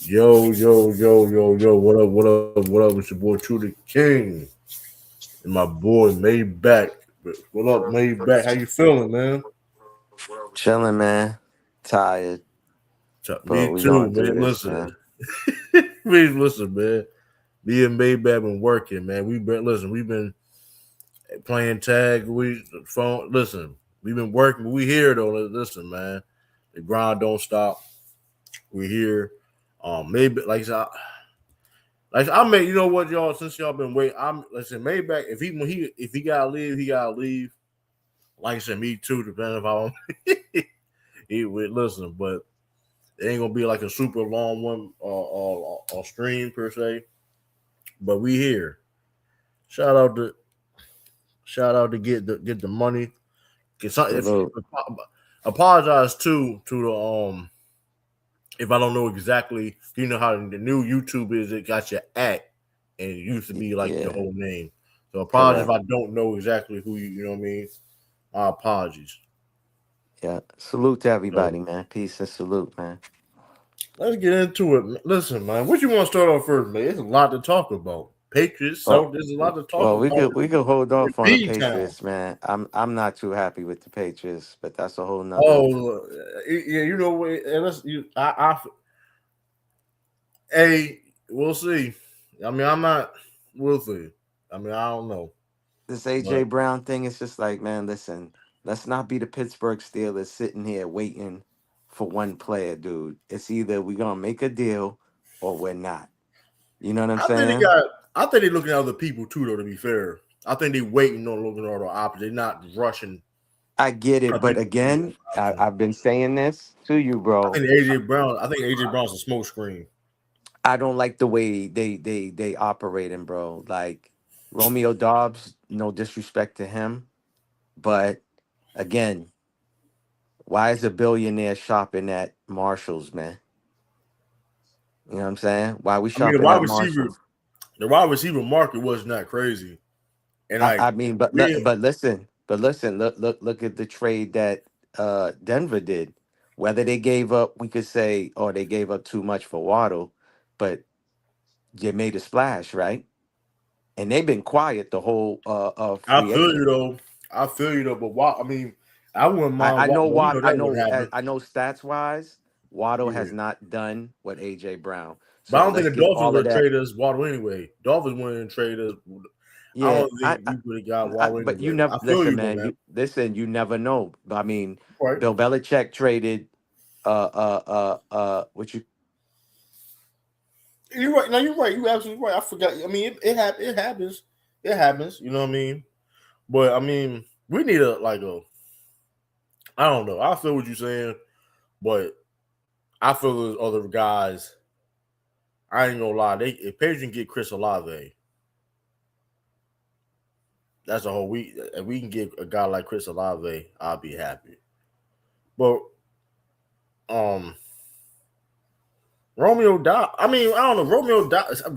Yo, yo, yo, yo, yo, what up, what up, what up? It's your boy True the King and my boy Maybach. What up, Maybach? How you feeling, man? Chilling, man. Tired, but Me we too, gonna do man. this, Listen, man. please listen, man. Me and Maybach been working, man. We've been playing tag. We phone. Listen, we've been working. But we here though. Listen, man. The grind don't stop. We here. Maybe like I mean, you know what, y'all? Since y'all been waiting, I'm listen. Maybach, if he gotta leave, he gotta leave. Like I said, me too. Depending if I want, he would listen, but it ain't gonna be like a super long one or stream per se. But we here. Shout out to get the money. Get some, if Salute. apologize to the if I don't know exactly, you know how the new YouTube is. It got your at, and it used to be like your Yeah, whole name. So apologize if correct. I don't know exactly who you. You know what I mean? My apologies. Yeah. Salute to So everybody, man. Peace and salute, man. let's get into it. Listen, man, what you want to start off first, man? There's a lot to talk about. Patriots, so Well, there's a lot to talk well, we about could we could hold in off on the B Town. Patriots, man. I'm not too happy with the Patriots, but that's a whole nother. Oh, yeah, you know what? And let's you. Hey, we'll see. I mean, I'm not. We'll see. I mean, I don't know, This AJ but Brown thing is just like, man, listen, let's not be the Pittsburgh Steelers sitting here waiting for one player, dude. It's either we gonna make a deal or we're not. You know what I'm I think they saying? got. I think they're looking at other people too, though. To be fair, I think they're waiting on looking at other options. They're not rushing. I get I it, but think again, I've been saying this to you, I bro. think AJ Brown. I think AJ Brown's a smoke screen. I don't like the way they operating, bro. Like Romeo Dobbs, no disrespect to him, but again, why is a billionaire shopping at Marshalls, man? You know what I'm saying? Why we I mean, shopping at Marshalls? the wide receiver market wasn't that crazy, and I like mean, me, but listen, look at the trade that Denver did. Whether they gave up, we could say, oh, they gave up too much for Waddle, but they made a splash, right? And they've been quiet the whole I free feel you agent. though. I feel you though. But why? I mean, I wouldn't mind. I know But we know Watt. that would happen. I know stats wise, Waddle has Yeah, not done what AJ Brown. but I So don't think let's the give Dolphins all of would that. trade us Waddle anyway. Dolphins wouldn't trade us. I Yeah, don't think we would have got Waddle but anyway. you But never I feel listen, you though, man. man. You listen. You never know. I mean, Right, Bill Belichick traded. What you? you're right. No, you're right. You're absolutely right. I forgot. I mean, it happens. It happens. You know what I mean? But I mean, we need a like a. I don't know. I feel what you're saying, but I feel there's other guys. I ain't gonna lie. They if Payton get Chris Olave, that's a whole week. If we can get a guy like Chris Olave, I'll be happy. But um, Romeo Dobbs. I mean, I don't know.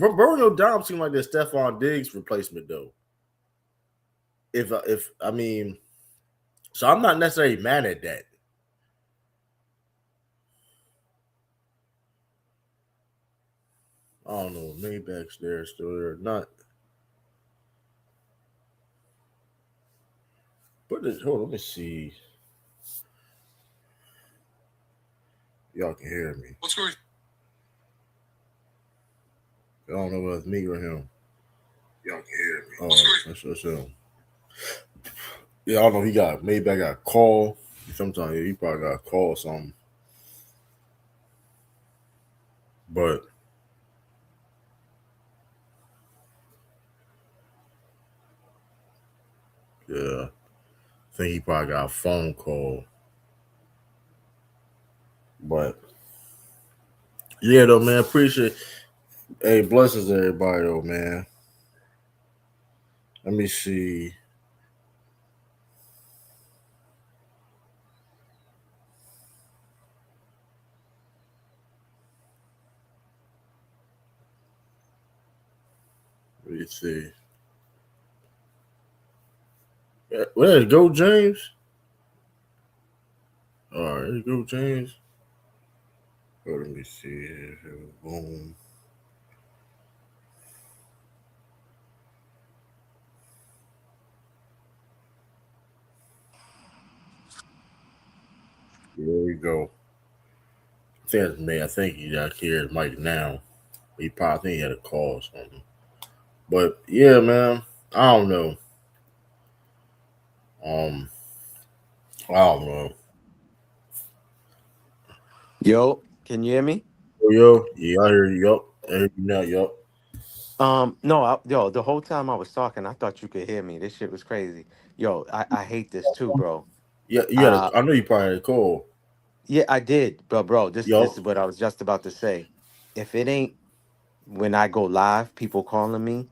Romeo Dobbs seemed like the Stephon Diggs replacement though. If I mean, so I'm not necessarily mad at that. I don't know. Maybach's there, still there, not. But hold on, let me see. Y'all can hear me. What's going? I don't know whether it's me or him. Y'all can hear me. Oh, that's him. Yeah, I don't know. He got Maybach got a call. Sometimes he probably got a call or something. But yeah, I think he probably got a phone call. But yeah, though, man, appreciate. Hey, blessings to everybody, though, man. Let me see. Let me see. Well, go, James. All right, there you go, James. Let me see. Boom. There we go. I think that's me. I think he got here Mike now. He probably think he had a call or something. But yeah, man. I don't know. Um, I don't know. Yo, can you hear me? Yo, yeah, I hear you. Yup. I hear you now. Yup. No, yo, the whole time I was talking, I thought you could hear me. This shit was crazy. Yo, I hate this too, bro. Yeah, you had a. Uh, I know you probably had a call. yeah, I did, but bro, this Yup. is what I was just about to say. If it ain't when I go live, people calling me,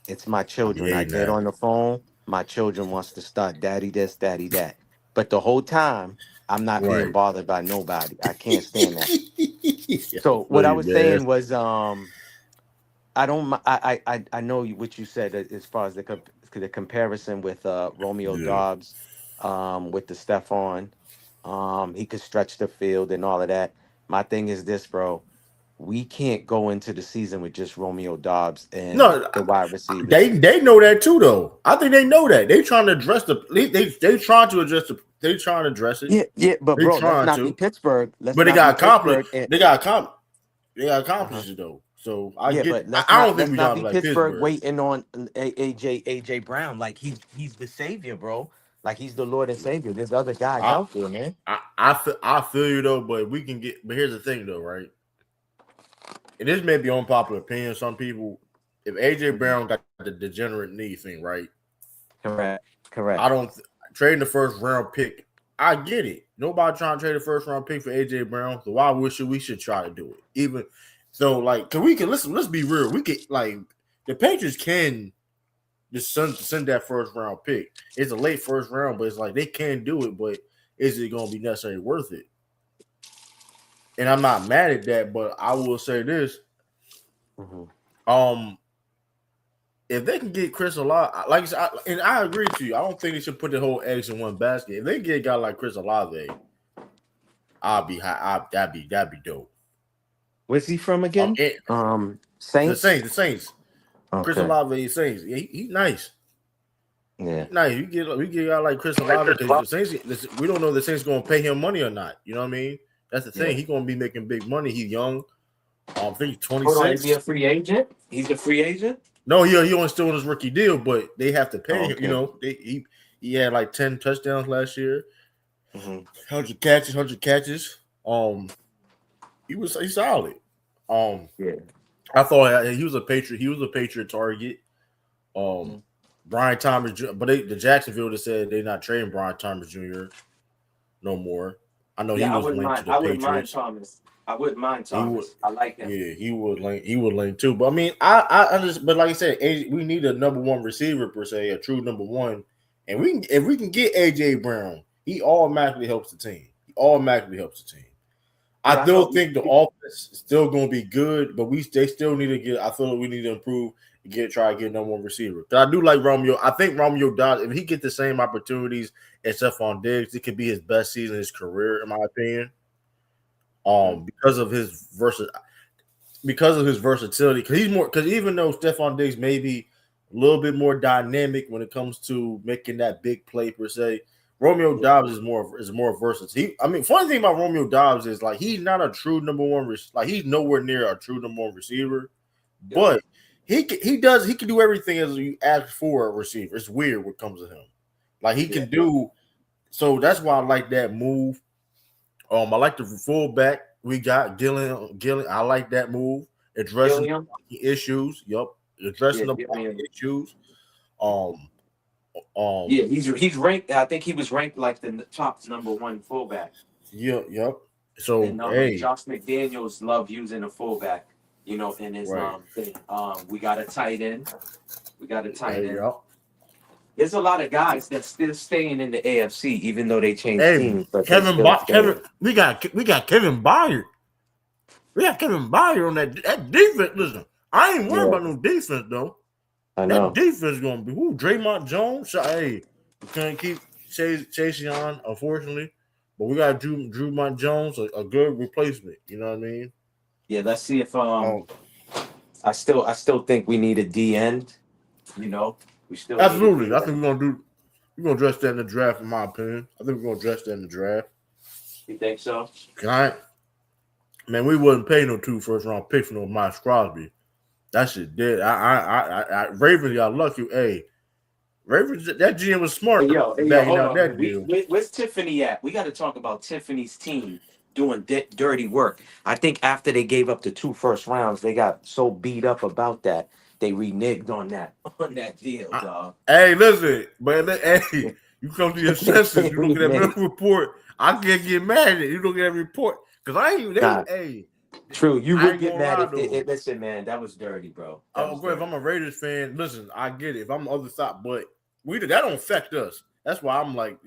it's my I be children. I hating get that. on the phone, my children wants to start daddy this, daddy that. But the whole time, I'm not being Right. bothered by nobody. I can't stand that. Yeah, I So feel what I you, was man. saying was I don't. I know what you said as far as the comparison with Romeo Yeah. Dobbs, with the Stephon, he could stretch the field and all of that. My thing is this, bro. We can't go into the season with just Romeo Dobbs and No, the wide receivers. they know that too, though. I think they know that. They trying to address they trying to address the. They trying to address it. Yeah, but They bro, let's trying not be to, Pittsburgh. Let's but they not be got accomplished. Pittsburgh. And They got accomplished. They got uh-huh. accomplished it though. So I Yeah, get. but I don't think let's we not trying to be like Pittsburgh Pittsburgh. waiting on AJ Brown. Like he's the savior, bro. Like he's the Lord and Savior. There's other guys I out there, man. I feel you though, but we can get. But here's the thing though, right? And this may be unpopular opinion. Some people, if AJ Mhm. Brown got the degenerate knee thing, right? Correct. I Correct. don't trading the first round pick. I get it. Nobody trying to trade the first round pick for AJ Brown. So why we should try to do it? Even so, like, cause we can listen. Let's be real. We could like the Patriots can just send that first round pick. It's a late first round, but it's like they can do it. But is it going to be necessarily worth it? And I'm not mad at that, but I will say this: Hmm. um, if they can get Chris Olave, like I said, and I agree to you, I don't think they should put the whole eggs in one basket. If they get a guy like Chris Olave, I'll be high. That'd be dope. Where's he from again? It, the Saints. Saints, the Saints. Chris Okay. Olave, Saints. Yeah, he's nice. Yeah. He's nice. We get a guy like Chris Olave because the Saints. We don't know if the Saints going to pay him money or not. You know what I mean? That's the thing. Yeah. He's going to be making big money. He's young. I think he's Hold on. Is he 26. a free agent? He's a free agent. No, he only still on his rookie deal, but they have to pay Oh, him. You okay. know, he had like 10 touchdowns last year. Hmm. 100 catches. He's solid. Um, Yeah. I thought he was a Patriot. He was a Patriot target. Hmm. Brian Thomas, but the Jacksonville just said they're not trading Brian Thomas Jr. no more. I know he Yeah, I was wouldn't linked to mind. the I wouldn't mind Patriots. Thomas. I wouldn't mind He would, Thomas. I like him. yeah, he would link too. But I mean, I just, but like I said, we need a number one receiver per se, a true number one, and if we can get AJ Brown, he automatically helps the team. He automatically helps the team. Yeah, I I know. still think the offense is still going to be good, but they still need to get. I feel like we need to improve and try to get number one receiver. But I do like Romeo. I think Romeo Dobbs, if he gets the same opportunities as Stephon Diggs, it could be his best season of his career, in my opinion. Mhm. Because of his versatility, because even though Stephon Diggs may be a little bit more dynamic when it comes to making that big play per se, Romeo Yeah. Dobbs is more versatile. Funny thing about Romeo Dobbs is like he's not a true number one. Like he's nowhere near a true number one receiver, Yeah. but he can do everything as you ask for a receiver. It's weird what comes to him. Like he Yeah. can do. So that's why I like that move. I like the fullback we got Gillen. I like that move. Addressing Gilliam. the issues. Yup. Yeah. Addressing the Gilliam. issues. Um. Um. Yeah. He's ranked. I think he was ranked like the top number one fullback. Yeah. Yep. So And hey, Josh McDaniels loved using a fullback. In his right. thing. We got a tight end. We got a tight end. Yep. There's a lot of guys that's still staying in the AFC, even though they changed Hey, teams, but they still staying. Kevin. We got Kevin Byard. We got Kevin Byard on that defense. Listen, I ain't worried Yeah, about no defense though. I That know. defense is gonna be Draymond Jones. So, hey, we can't keep chasing on, unfortunately. but we got Drew Mont Jones, a good replacement. You know what I mean? Yeah, let's see if Um, I still think we need a D end. You know, we still need a absolutely. D I think end. we're gonna address that in the draft. In my opinion, I think we're gonna address that in the draft. You think so? Can I? Man, we wouldn't pay no 2 first-round picks for no Miles Crosby. That shit dead. Ravens got lucky. Hey, Ravens, that GM was smart Hey, yo, backing hold out on. that deal. Where's Tiffany at? We got to talk about Tiffany's team doing dirty work. I think after they gave up the 2 first rounds, they got so beat up about that they reneged on that deal, I, dog. hey, listen, man. Hey, you come to your senses. They You look at that reneged. medical report. I can't get mad at it. You look at that report because I ain't. Nah, Hey, true. You I would ain't get gonna mad lie if though. listen, man. That was dirty, bro. That Oh, was bro, if dirty. I'm a Raiders fan, listen, I get it. If I'm the other side, but that don't affect us. That's why I'm like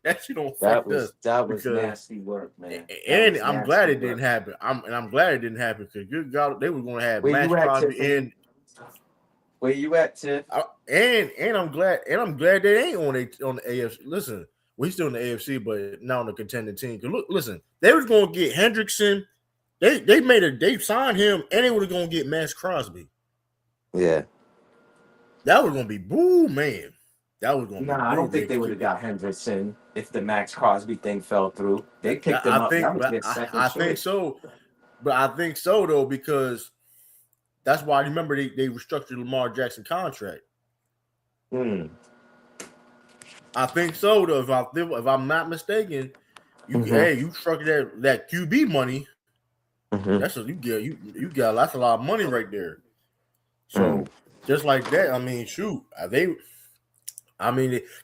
that shit don't affect us That was because nasty work, man. That and was I'm glad nasty it didn't work. happen. I'm glad it didn't happen because good God, they were going to have Where Max you at, Crosby Tiffany? Where you at, Tiff? and I'm glad they ain't on the AFC. Listen, we still in the AFC, but now on the contending team. Cause look, listen, they was going to get Hendrickson. They signed him, and they were going to get Max Crosby. Yeah. That was going to be boo, man. That was going to be Nah, I boo. don't think they would have got Henderson if the Max Crosby thing fell through. They picked him I up. That think, was but their second I think choice. so. But I think so though because that's why I remember they restructured Lamar Jackson contract. Hmm. I think so though. If I'm not mistaken, Mm-hmm. you structure that QB money. Mm-hmm. You got that's a lot of money right there. Mm. So just like that, I mean, shoot, because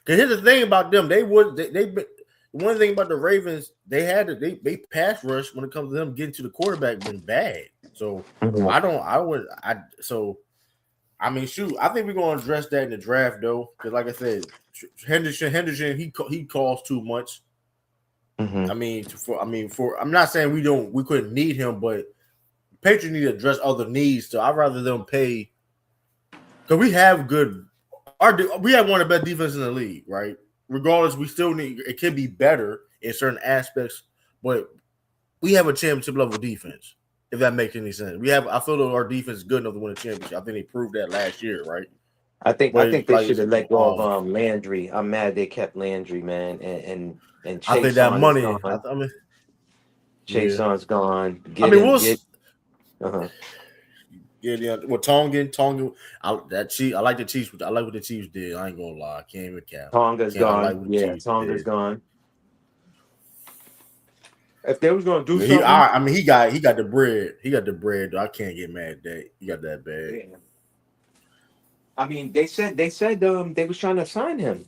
here's the thing about them, they been one thing about the Ravens, they pass rush when it comes to them getting to the quarterback been bad. So Mhm. I don't I would I so I mean, shoot, I think we're gonna address that in the draft though, because like I said, Henderson, he calls too much. Mhm. For I'm not saying we couldn't need him, but Patriots need to address other needs. So I'd rather them pay because we have one of the best defenses in the league, right? Regardless, we still need it can be better in certain aspects, but we have a championship level defense. If that makes any sense, I feel that our defense is good enough to win a championship. I think they proved that last year, right? I But think they like should have let go of Landry. I'm mad they kept Landry, man, and I think Chase that on is money. gone. I mean, Chase yeah. on's gone. I Get mean, him. Get. Uh-huh. yeah. Well, Tongan. I like the Chiefs. I like what the Chiefs did. I ain't gonna lie. I can't even count. Tonga's Can't. I like gone. what the Yeah, Chiefs Tonga's did. gone. If they was gonna I do mean, something, he got the bread. He got the bread. Though. I can't get mad at that. He got that bag. yeah. I mean, they said they was trying to sign him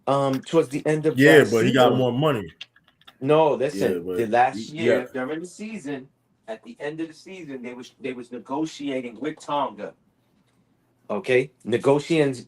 towards the end of Yeah, last but he got season. more money. No, Yeah, listen, the but last he year got. during the season, at the end of the season, they was negotiating with Tonga. Okay, negotiations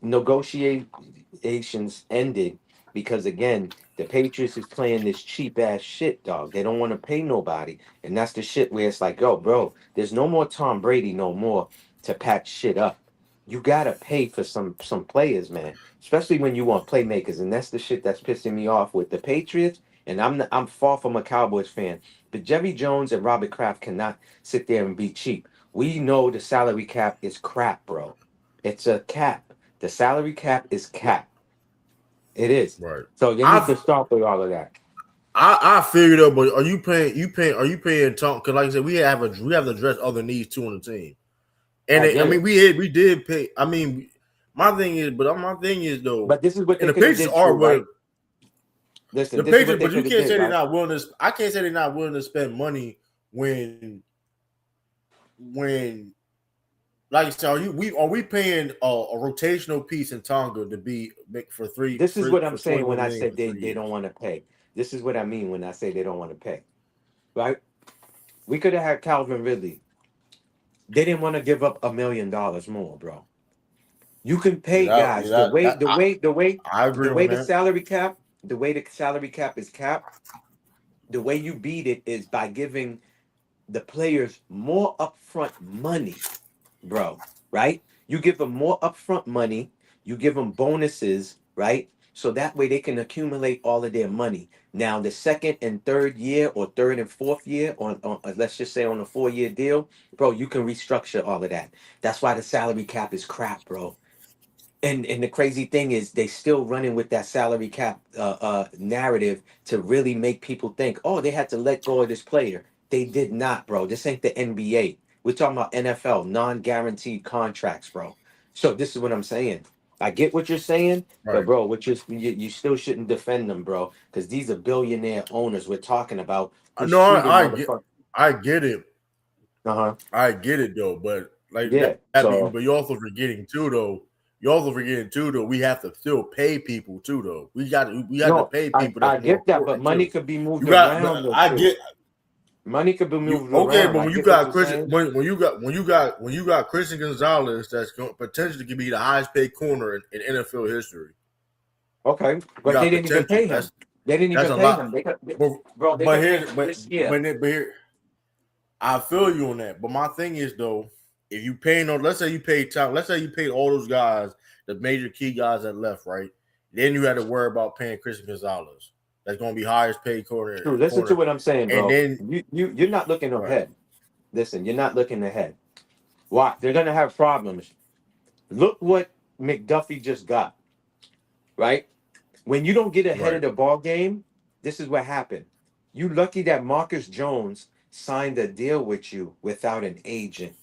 ended because again, the Patriots is playing this cheap ass shit, dog. They don't want to pay nobody, and that's the shit where it's like, yo, bro, there's no more Tom Brady, no more to patch shit up. You gotta pay for some players, man, especially when you want playmakers, and that's the shit that's pissing me off with the Patriots. And I'm far from a Cowboys fan, but Jerry Jones and Robert Kraft cannot sit there and be cheap. We know the salary cap is crap, bro. It's a cap. The salary cap is cap. It is. Right. So they need I to stop with all of that. I figured out, but are you paying Tom? Because like I said, we have to address other needs too on the team. And I get it. we did pay. I mean, my thing is though, But this is what and they the could have Patriots did, are true, what right? Listen, the this is what Patriots, they but you could have can't did, say they're right? not willing to. I can't say they're not willing to spend money when like I said, are we paying a rotational piece in Tonga to be for This is what I'm for saying when 21 I million said for they, 3 they don't years? want to pay. This is what I mean when I say they don't want to pay. Right? We could have had Calvin Ridley. They didn't want to give up $1 million more, bro. You can pay guys the way That the way the way I the agree way on the that. salary cap the way the salary cap is capped. The way you beat it is by giving the players more upfront money, bro. Right? You give them more upfront money. You give them bonuses, right? So that way they can accumulate all of their money. Now, the second and third year, or third and fourth year, on let's just say on a 4-year deal, bro, you can restructure all of that. That's why the salary cap is crap, bro. And the crazy thing is they still running with that salary cap narrative to really make people think, oh, they had to let go of this player. They did not, bro. This ain't the NBA. We're talking about NFL, non-guaranteed contracts, bro. So this is what I'm saying. I get what you're saying, but Right. bro, you still shouldn't defend them, bro, because these are billionaire owners we're talking about who's No, treating motherfuckers. I get it. Uh-huh. I get it though, but like Yeah. that be, So but you're also forgetting too though. You're also forgetting too though. We have to still pay people too though. We got to no, pay I, people. I That's more get that, but important money too. could be moved You got, but around though I too. get Money could be you moved okay, around. but I when you get what got you're Christian, saying. when you got Christian Gonzalez, that's going, potentially could be the highest paid corner in NFL history. Okay, You but they got didn't even potential. pay him. They didn't That's even a pay lot. him. But Bro, they but could pay here him but this year. but here I feel you on that. But my thing is though, if you pay no, let's say you paid time, let's say you paid all those guys, the major key guys that left, right? Then you had to worry about paying Christian Gonzalez. That's going to be highest paid True. Listen to corner, what I'm saying, and bro. then You're not looking right, ahead. Listen, you're not looking ahead. Why? They're gonna have problems. Look what McDuffie just got. Right? When you don't get ahead of right, the ball game, this is what happened. You lucky that Marcus Jones signed a deal with you without an agent.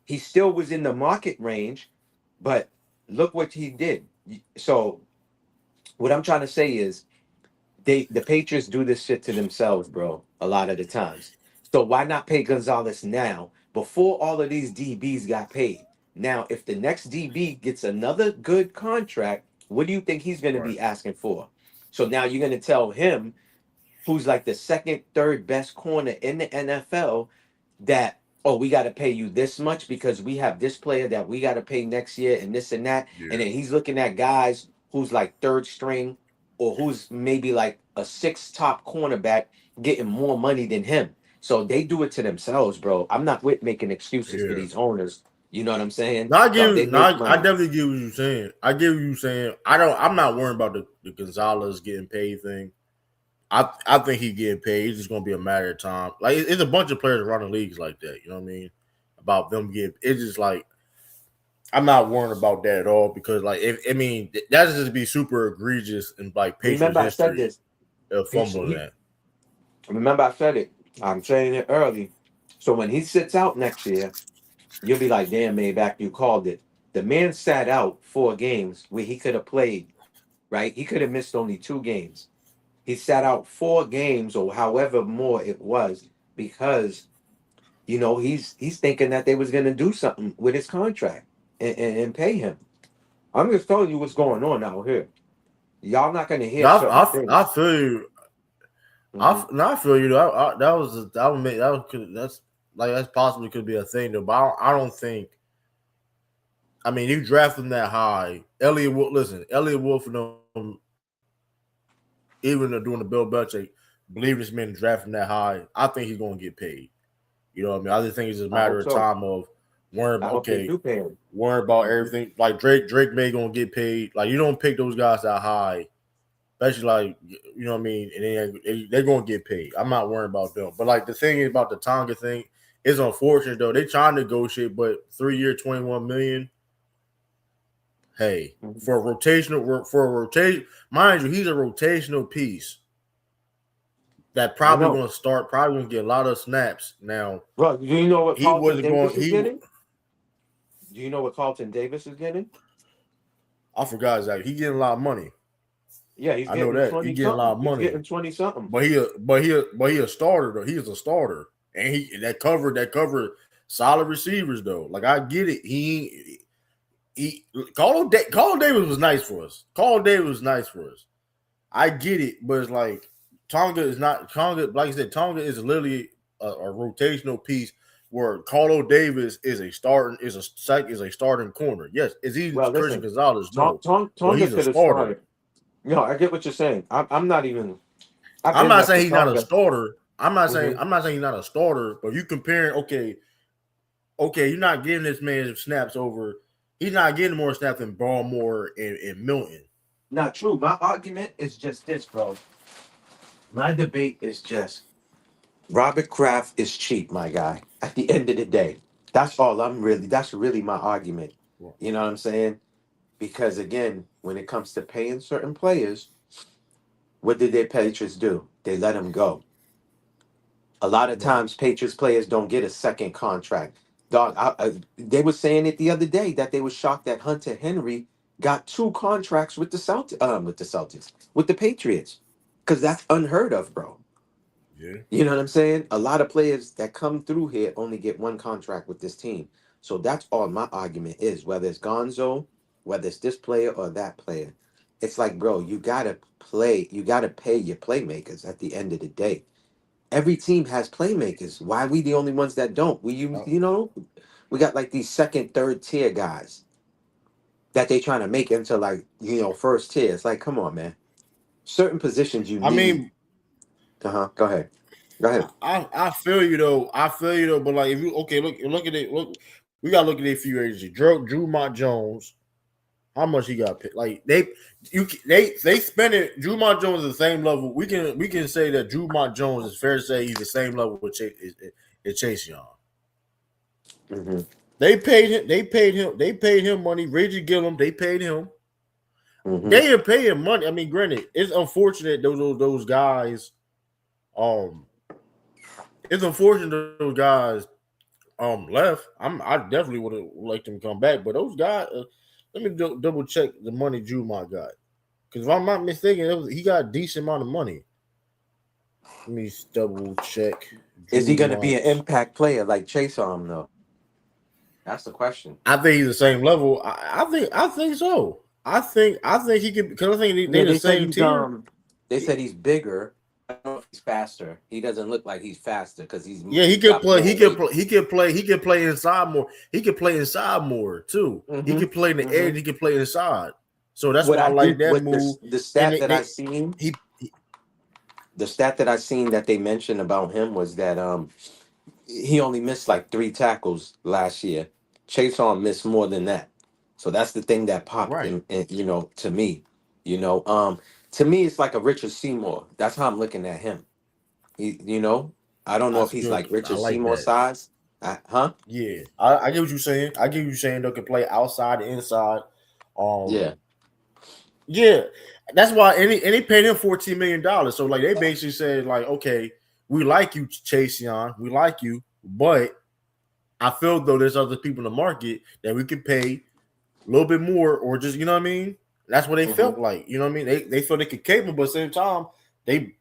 He still was in the market range, but look what he did. So what I'm trying to say is the Patriots do this shit to themselves, bro, a lot of the times. So why not pay Gonzalez now before all of these DBs got paid? Now, if the next DB gets another good contract, what do you think he's going to right. be asking for? So now you're going to tell him, who's like the second, third best corner in the NFL, that, oh, we got to pay you this much because we have this player that we got to pay next year and this and that. And Yeah, then he's looking at guys who's like third string, or who's maybe like a six top cornerback, getting more money than him. So they do it to themselves, bro. I'm not with making excuses for yeah. these owners. You know what I'm saying? No, Dog, they make I money. definitely get what you're saying. I get what you're saying. I'm not worrying about the Gonzalez getting paid thing. I think he getting paid. It's just gonna be a matter of time. Like it's a bunch of players running leagues like that. You know what I mean? About them getting. It's just like I'm not worrying about that at all because like if I mean that's just be super egregious in like Patriots Remember, I said history this. of He, fumbling he, that. remember, I said it. I'm saying it early. So when he sits out next year, you'll be like, damn, Maybach, you called it. The man sat out 4 games where he could have played, right? He could have missed only 2 games. He sat out 4 games or however more it was because, he's thinking that they was going to do something with his contract and pay him. I'm just telling you what's going on out here. Y'all not going to hear No, certain things. I feel you. Hmm. I feel you. That was that would make that was, that's like that's possibly could be a thing though. But I don't think. I mean, you draft him that high. Elliot Wolf and them, even doing the Bill Belichick, believe this man draft him that high. I think he's going to get paid. You know what I mean? I just think it's just a I matter hope of so. time of worrying I about, hope they okay, do pay him. worrying about Hmm. everything. Like Drake may going to get paid. Like, you don't pick those guys that high, especially like, you know what I mean? And they're going to get paid. I'm not worrying about them. But like the thing is about the Tonga thing, it's unfortunate though. They trying to negotiate, but 3 year, 21 million. Hey, Hmm. for a rotation, mind you, he's a rotational piece that I probably know. going to start, probably going to get a lot of snaps. Now Bro, do you know what he Carlton wasn't going. Davis is getting? Do you know what Carlton Davis is getting? I forgot exactly. He getting a lot of money. Yeah, he's I know getting that he 20 getting a lot something. of He's money. getting 20 something. But he a starter though. He is a starter, and he that covered solid receivers though. Like I get it. He Carl Davis was nice for us. Carl Davis was nice for us. I get it, but it's like Tonga is not Tonga. Like I said, Tonga is literally a rotational piece where Carlo Davis is a starting corner. Yes, is he Well, Christian listen, Gonzalez? No, but Tonga he's a could have starter. started. No, I get what you're saying. I'm not even. I've I'm been not left saying with he's not a Tonga. starter. Hmm. I'm not saying he's not a starter. But you comparing, okay, you're not giving this man snaps over. He's not getting more snaps than Baltimore and Milton. Not true. My argument is just this, bro. My debate is just Robert Kraft is cheap, my guy. At the end of the day, that's really my argument. You know what I'm saying? Because again, when it comes to paying certain players, what did their Patriots do? They let them go. A lot of Right. times, Patriots players don't get a second contract. Dog, they were saying it the other day that they were shocked that Hunter Henry got two contracts with with the Patriots, because that's unheard of, bro. Yeah. You know what I'm saying? A lot of players that come through here only get one contract with this team. So that's all my argument is, whether it's Gonzo, whether it's this player or that player. It's like, bro, you gotta pay your playmakers at the end of the day. Every team has playmakers. Why we the only ones that don't? Uh, We got like these second, third tier guys that they trying to make into like, first tier. It's like, come on, man. Certain positions you I need. mean, Uh-huh. Go ahead. Go ahead. I feel you though. I feel you though. But like, if you look at it. Look, we gotta look at a few agencies. Drew Mont Jones. How much he got paid? Like they spend it. Drew Mont Jones is the same level. We can say that Drew Mont Jones is fair to say he's the same level with Chase Young. Mm-hmm. They paid him. They paid him money. Reggie Gillum. They paid him. Mm-hmm. They didn't pay him money. I mean, granted, it's unfortunate those guys. It's unfortunate those guys left. I definitely would have liked them to come back, but those guys. Let me double check the money Drew Mont got, because if I'm not mistaken, he got a decent amount of money. Let me double check. Is he Drew going to be an Mont. impact player like Chase Arm though? That's the question. I think he's the same level. I think so. I think he could, because I think Yeah, they the same tier. they said he's bigger. I don't know if he's faster. He doesn't look like he's faster because Yeah, he he's could got play. more weight. He could play inside more. He could play inside more too. He Mm-hmm. could play in the Mm-hmm. edge. He could play inside. So that's What why I I like did, that what move. the And stat that I seen, he the stat that I seen that they mentioned about him was that he only missed like 3 tackles last year. Chase on missed more than that. So that's the thing that popped right. to me. You know, to me it's like a Richard Seymour. That's how I'm looking at him. I don't know if That's he's good. like I Richard like Seymour that. size. Huh? Yeah, I get what you're saying. I get what you're saying. They can play outside, inside. Yeah. Yeah, that's why any paid him $14 million. So like they basically said like, okay, we like you, Chase Young, we like you, but I feel though there's other people in the market that we could pay a little bit more, or just you know what I mean. That's what they Hmm. felt like. You know what I mean. They felt they could capable, but at the same time they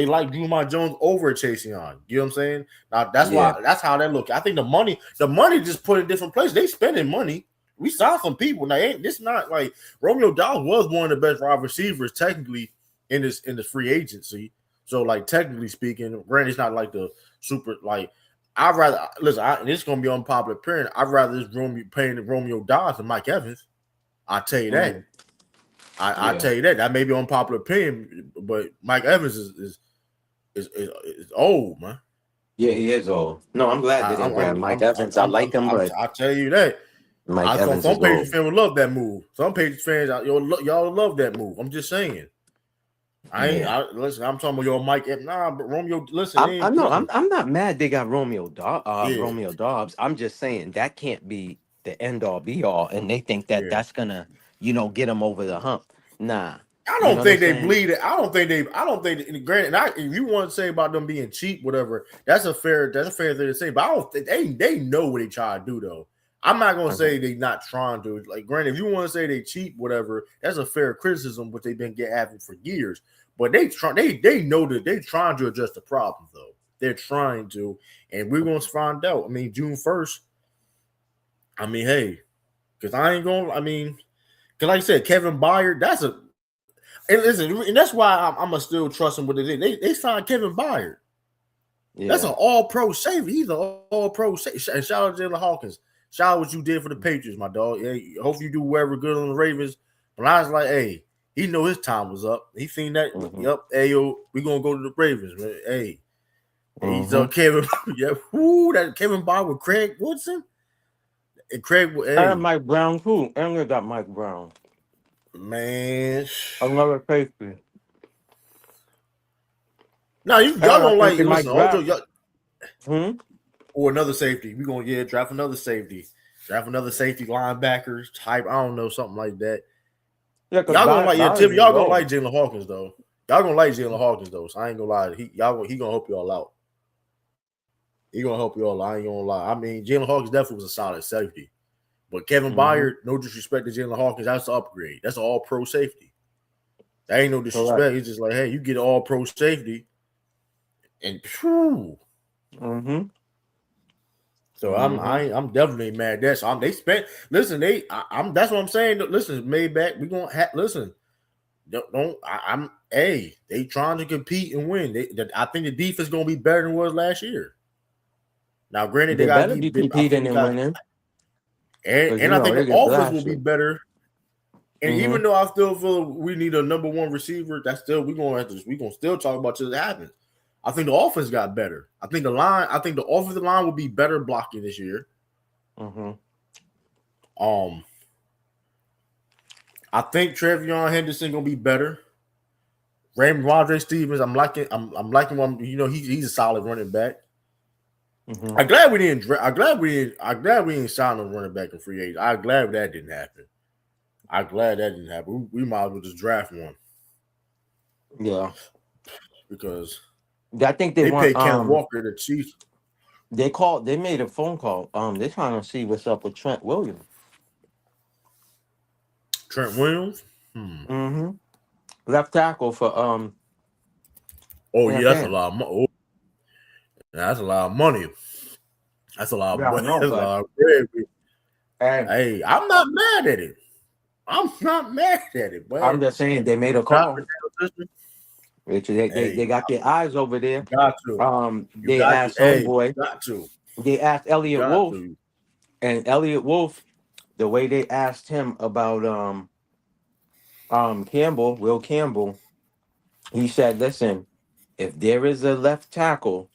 like Drew Mont Jones over Chase Young. You know what I'm saying? Now Yeah. that's how that look. I think the money just put in different places. They spending money. We saw some people. Now this not like Romeo Dobbs was one of the best wide receivers technically in this free agency. So like technically speaking, granted it's not like the super like. I'd rather listen. This is gonna be unpopular opinion. I'd rather this Romeo paying Romeo Dobbs than Mike Evans. I tell you that. Hmm. I Yeah. tell you that. That may be unpopular opinion, but Mike Evans is old, man. Yeah, he is old. No, I'm glad they didn't grab Mike Evans. I like him, but I tell you that. Mike Evans Some is Patriots old. fans would love that move. Some Patriots fans, y'all love that move. I'm just saying. Yeah. Listen. I'm talking about your Mike. Nah, but Romeo. Listen, I'm they I ain't know putting. I'm not mad they got Yeah, Romeo Dobbs. I'm just saying that can't be the end all be all, and they think that yeah. that's gonna get them over the hump. Nah, I you don't know what I'm think they saying? bleed it. I don't think they. I don't think. Granted, if you want to say about them being cheap, whatever, that's a fair thing to say. But I don't think they know what they try to do though. I'm not gonna Mhm. say they not trying to. Like, granted, if you want to say they cheap, whatever, that's a fair criticism, which they've been having for years. But they know that they trying to address the problem though. They're trying to, and we're gonna find out. I mean, June 1st. I mean, hey, because I ain't gonna. I mean, because like I said, Kevin Byard, that's a and listen, and that's why I'm gonna still trust him with it. They signed Kevin Byard. That's an Yeah. all-pro safety. He's an all-pro safety. And shout out to Jaylen Hawkins. Shout out what you did for the Patriots, my dog. Yeah, hope you do whatever good on the Ravens. But I was like, hey, he know his time was up. He seen that. Hmm. Yep. Hey, yo, we gonna go to the Ravens, man. Hey, he's Hmm. Kevin. Yeah, whoo, that Kevin Byard with Craig Woodson and Craig. And Hey, Mike Brown too. And they got Mike Brown. Man. Another safety. Now And y'all I gonna think like they might listen. Also, draft. y'all Hmm? or another safety. We gonna draft another safety. Draft another safety linebackers type. I don't know something like that. Yeah, because Y'all gonna like Byron Tip. is Y'all gonna like old. Jalen Hawkins though. Y'all gonna like Jalen Hawkins though. So I ain't gonna lie. He gonna help y'all out. He gonna help y'all. I ain't gonna lie. I mean, Jalen Hawkins definitely was a solid safety. But Kevin Mm-hmm. Byard, no disrespect to Jalen Hawkins, that's an upgrade. That's an all pro safety. That ain't no Correct. disrespect. It's just like, hey, you get all pro safety, and phew. Mm-hmm. So Mm-hmm. I'm definitely mad at that. So they spent listen, I'm that's what I'm saying. Listen, Maybach, we gonna listen. I'm hey, they trying to compete and win. I think the defense gonna be better than it was last year. Now, granted, they They gotta better be get I think competing they and got winning because, and I think they the get offense will be blasted. better. And Mm-hmm. even though I still feel we need a number one receiver, that's still we gonna still talk about till it happens. I think the offense got better. I think the offensive line will be better blocking this year. Mm-hmm. Um, I think Trevion Henderson gonna be better. Ramondre Stevens, I'm liking one. He's a solid running back. Mm-hmm. I'm glad we didn't. I'm glad we didn't sign a running back in free agent. I'm glad that didn't happen. I'm glad that didn't happen. We might as well just draft one Yeah. because I think they they want paid Cam Walker the Chiefs. they made a phone call. They're trying to see what's up with Trent Williams. Trent Williams. Hmm. Mm-hmm. Left tackle for Oh yeah, that's a campaign. lot of money. Oh, that's a lot of money. That's a lot of Yeah, I know, that's a but lot of bread. hey, Hey, I'm not mad at it. I'm not mad at it, I'm but just saying they made a not call. for that position. Which they Hey, got their eyes over there. you got to. You They got to. asked Hey, you homeboy. got to. They asked You Elliot got Wolf, to. and Elliot Wolf, the way they asked him about Campbell, Will Campbell, he said, "Listen, if there is a left tackle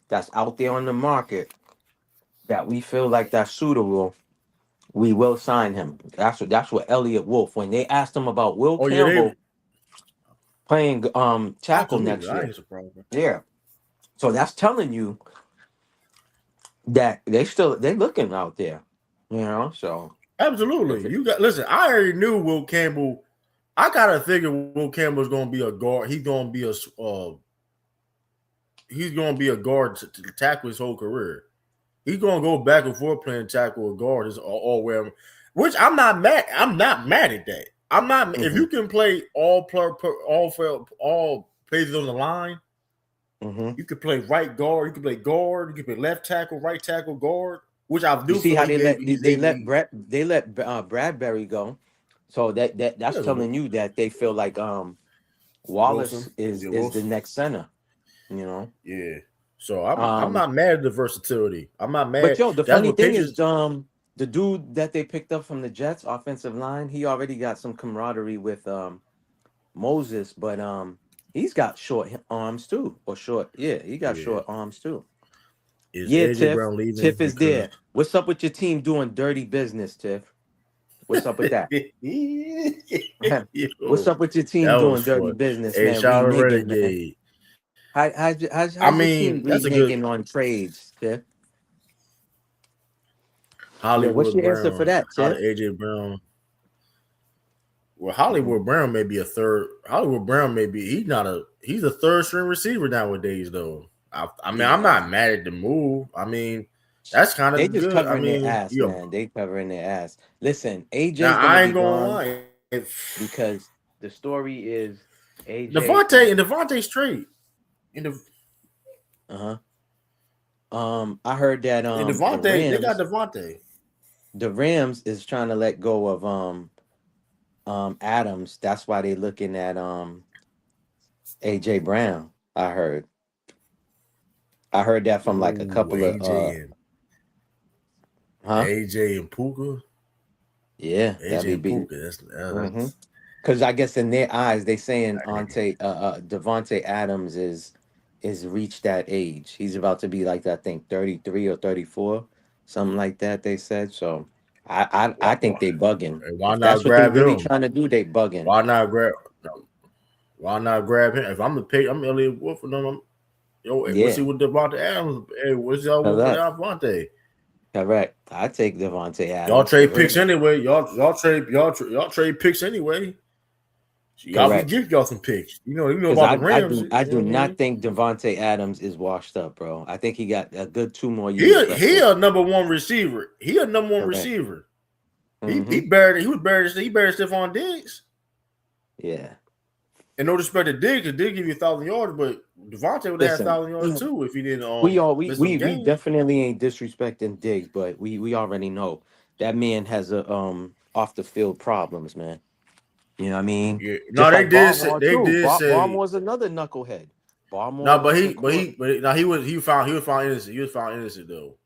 that's out there on the market that we feel like that's suitable, we will sign him." That's what Elliot Wolf, when they asked him about Will Oh yeah, they Campbell playing tackle absolutely. next I year. ain't surprised. Yeah. So that's telling you that they looking out there. So if Absolutely. it, You got listen. I already knew Will Campbell. I gotta figure Will Campbell's gonna be a guard. He's gonna be a guard to tackle his whole career. He's gonna go back and forth playing tackle or guard is all wherever. Which I'm not mad. I'm not mad at that. I'm not if hmm you can play all places on the line. hmm You could play right guard. You could play guard. You could play left tackle, right tackle, guard. Which I you do see feel how he gave he they gave let me. Bradbury go. So that's Yeah, telling you that they feel like Wallace Wilson. Yeah, is the Wilson. next center. You know. Yeah. So I'm Um, not mad at the versatility. I'm not but mad. yo, the That's funny what thing is, pitches. the dude that they picked up from the Jets offensive line, he already got some camaraderie with Moses, but he's got short arms too, or short. Yeah, he got Yeah. short arms too. Is Yeah, AJ Tiff. Brown leaving Tiff is because there. What's up with your team doing dirty business, Tiff? What's up with that? What's yo, up with your that team was doing dirty fun. business, Hey, man? shout out Reneging, man. Renegade. I How's your team mean, that's a good reneging on trades, Tiff? Yeah, what's Hollywood your answer for Brown. that, How did Tiff? AJ Brown? Well, Mhm. Hollywood Brown may be a third. Hollywood Brown may be. He's a third string receiver nowadays, though. I mean, I'm Yeah, not mad at the move. I mean, that's kind they of just good. I covering their mean, ass, yeah. man. They covering their ass. Listen, Now AJ's gonna I be ain't gonna gone lie. because the story is AJ Devontae is and Devontae straight. And, De, uh-huh. I heard that and Devontae, they got Devontae. The Rams is trying to let go of Adams. That's why they looking at AJ Brown. I heard that from like a Ooh, couple of huh? AJ and Puka, Yeah, that'd AJ be and big. Puka. Mm-hmm. Because I guess in their eyes, they saying Devonte Adams is reached that age. He's about to be like I think 33 or 34, something like that. They said so. I think they bugging. And why If not that's what they grab really him? trying to do, they bugging. Why not grab? Why not grab him? If I'm the pick, I'm Elliot Wolf, and we'll see Yeah, what Devontae Adams. Hey, what's y'all want for correct. Devontae? Correct. I take Devontae Y'all Adams for trade picks real. anyway. Y'all trade picks anyway. We Correct. give y'all some picks. You know Because about the Rams. I You know do what I not mean? think Devontae Adams is washed up, bro. I think he got a good 2 more He years a, left he in. a number one receiver. He a number one Correct. receiver. He Mm-hmm. was buried. He buried Stephon Diggs. Yeah. And no disrespect to Diggs, because Diggs give you 1,000 yards, but Devontae would have had Listen, 1,000 yards too if he didn't we miss some we games. definitely ain't disrespecting Diggs, but we already know that man has a off the field problems, man. You know what I mean? Yeah, no, Just like Barmore they too. did say Barmore's another knucklehead. no, Barmore but on the he but court. he but now he was found innocent. He was found innocent though.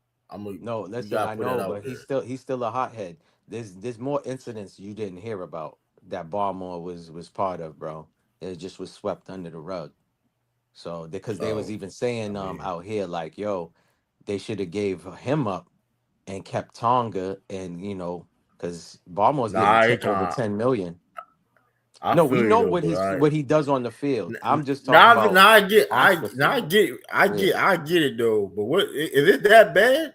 No, We listen, gotta I put that know, out but there. he's still a hothead. There's more incidents you didn't hear about that Barmore was part of, bro. It just was swept under the rug. So because they was Oh, even I saying mean, out here like, yo, they should have gave him up and kept Tonga, and because Barmore's getting nah, over 10 million. I No, we feel you know though, but what he does on the field. I'm just talking now about off the field. Yeah. I get it though. But what is it that bad?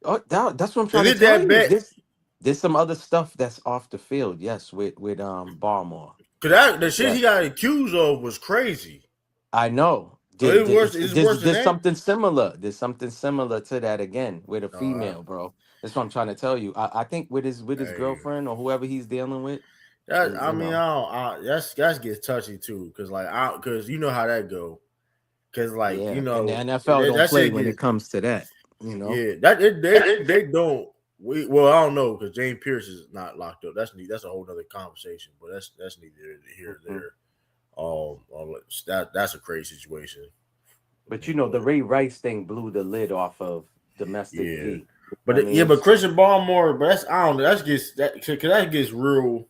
Oh, that's what I'm Is trying to it tell that you. bad? There's some other stuff that's off the field. Yes, with Barmore. Cause the shit he Yes, got accused of was crazy. I know. So it's worse. It's worse than There's that. something similar. There's something similar to that again with a Uh, female, bro. That's what I'm trying to tell you. I think with his hey, girlfriend or whoever he's dealing with, that I you mean, know. that gets touchy too. Cause cause you know how that go. Cause Yeah, and the NFL don't that play shit when it gets comes to that. You know. yeah. They don't. Well, I don't know because James Pierce is not locked up. That's a whole other conversation. But that's neither here nor Mhm. there. That's a crazy situation. But the But Ray Rice thing blew the lid off of domestic yeah, P. I mean, but Christian Barmore, but I don't know. That gets real.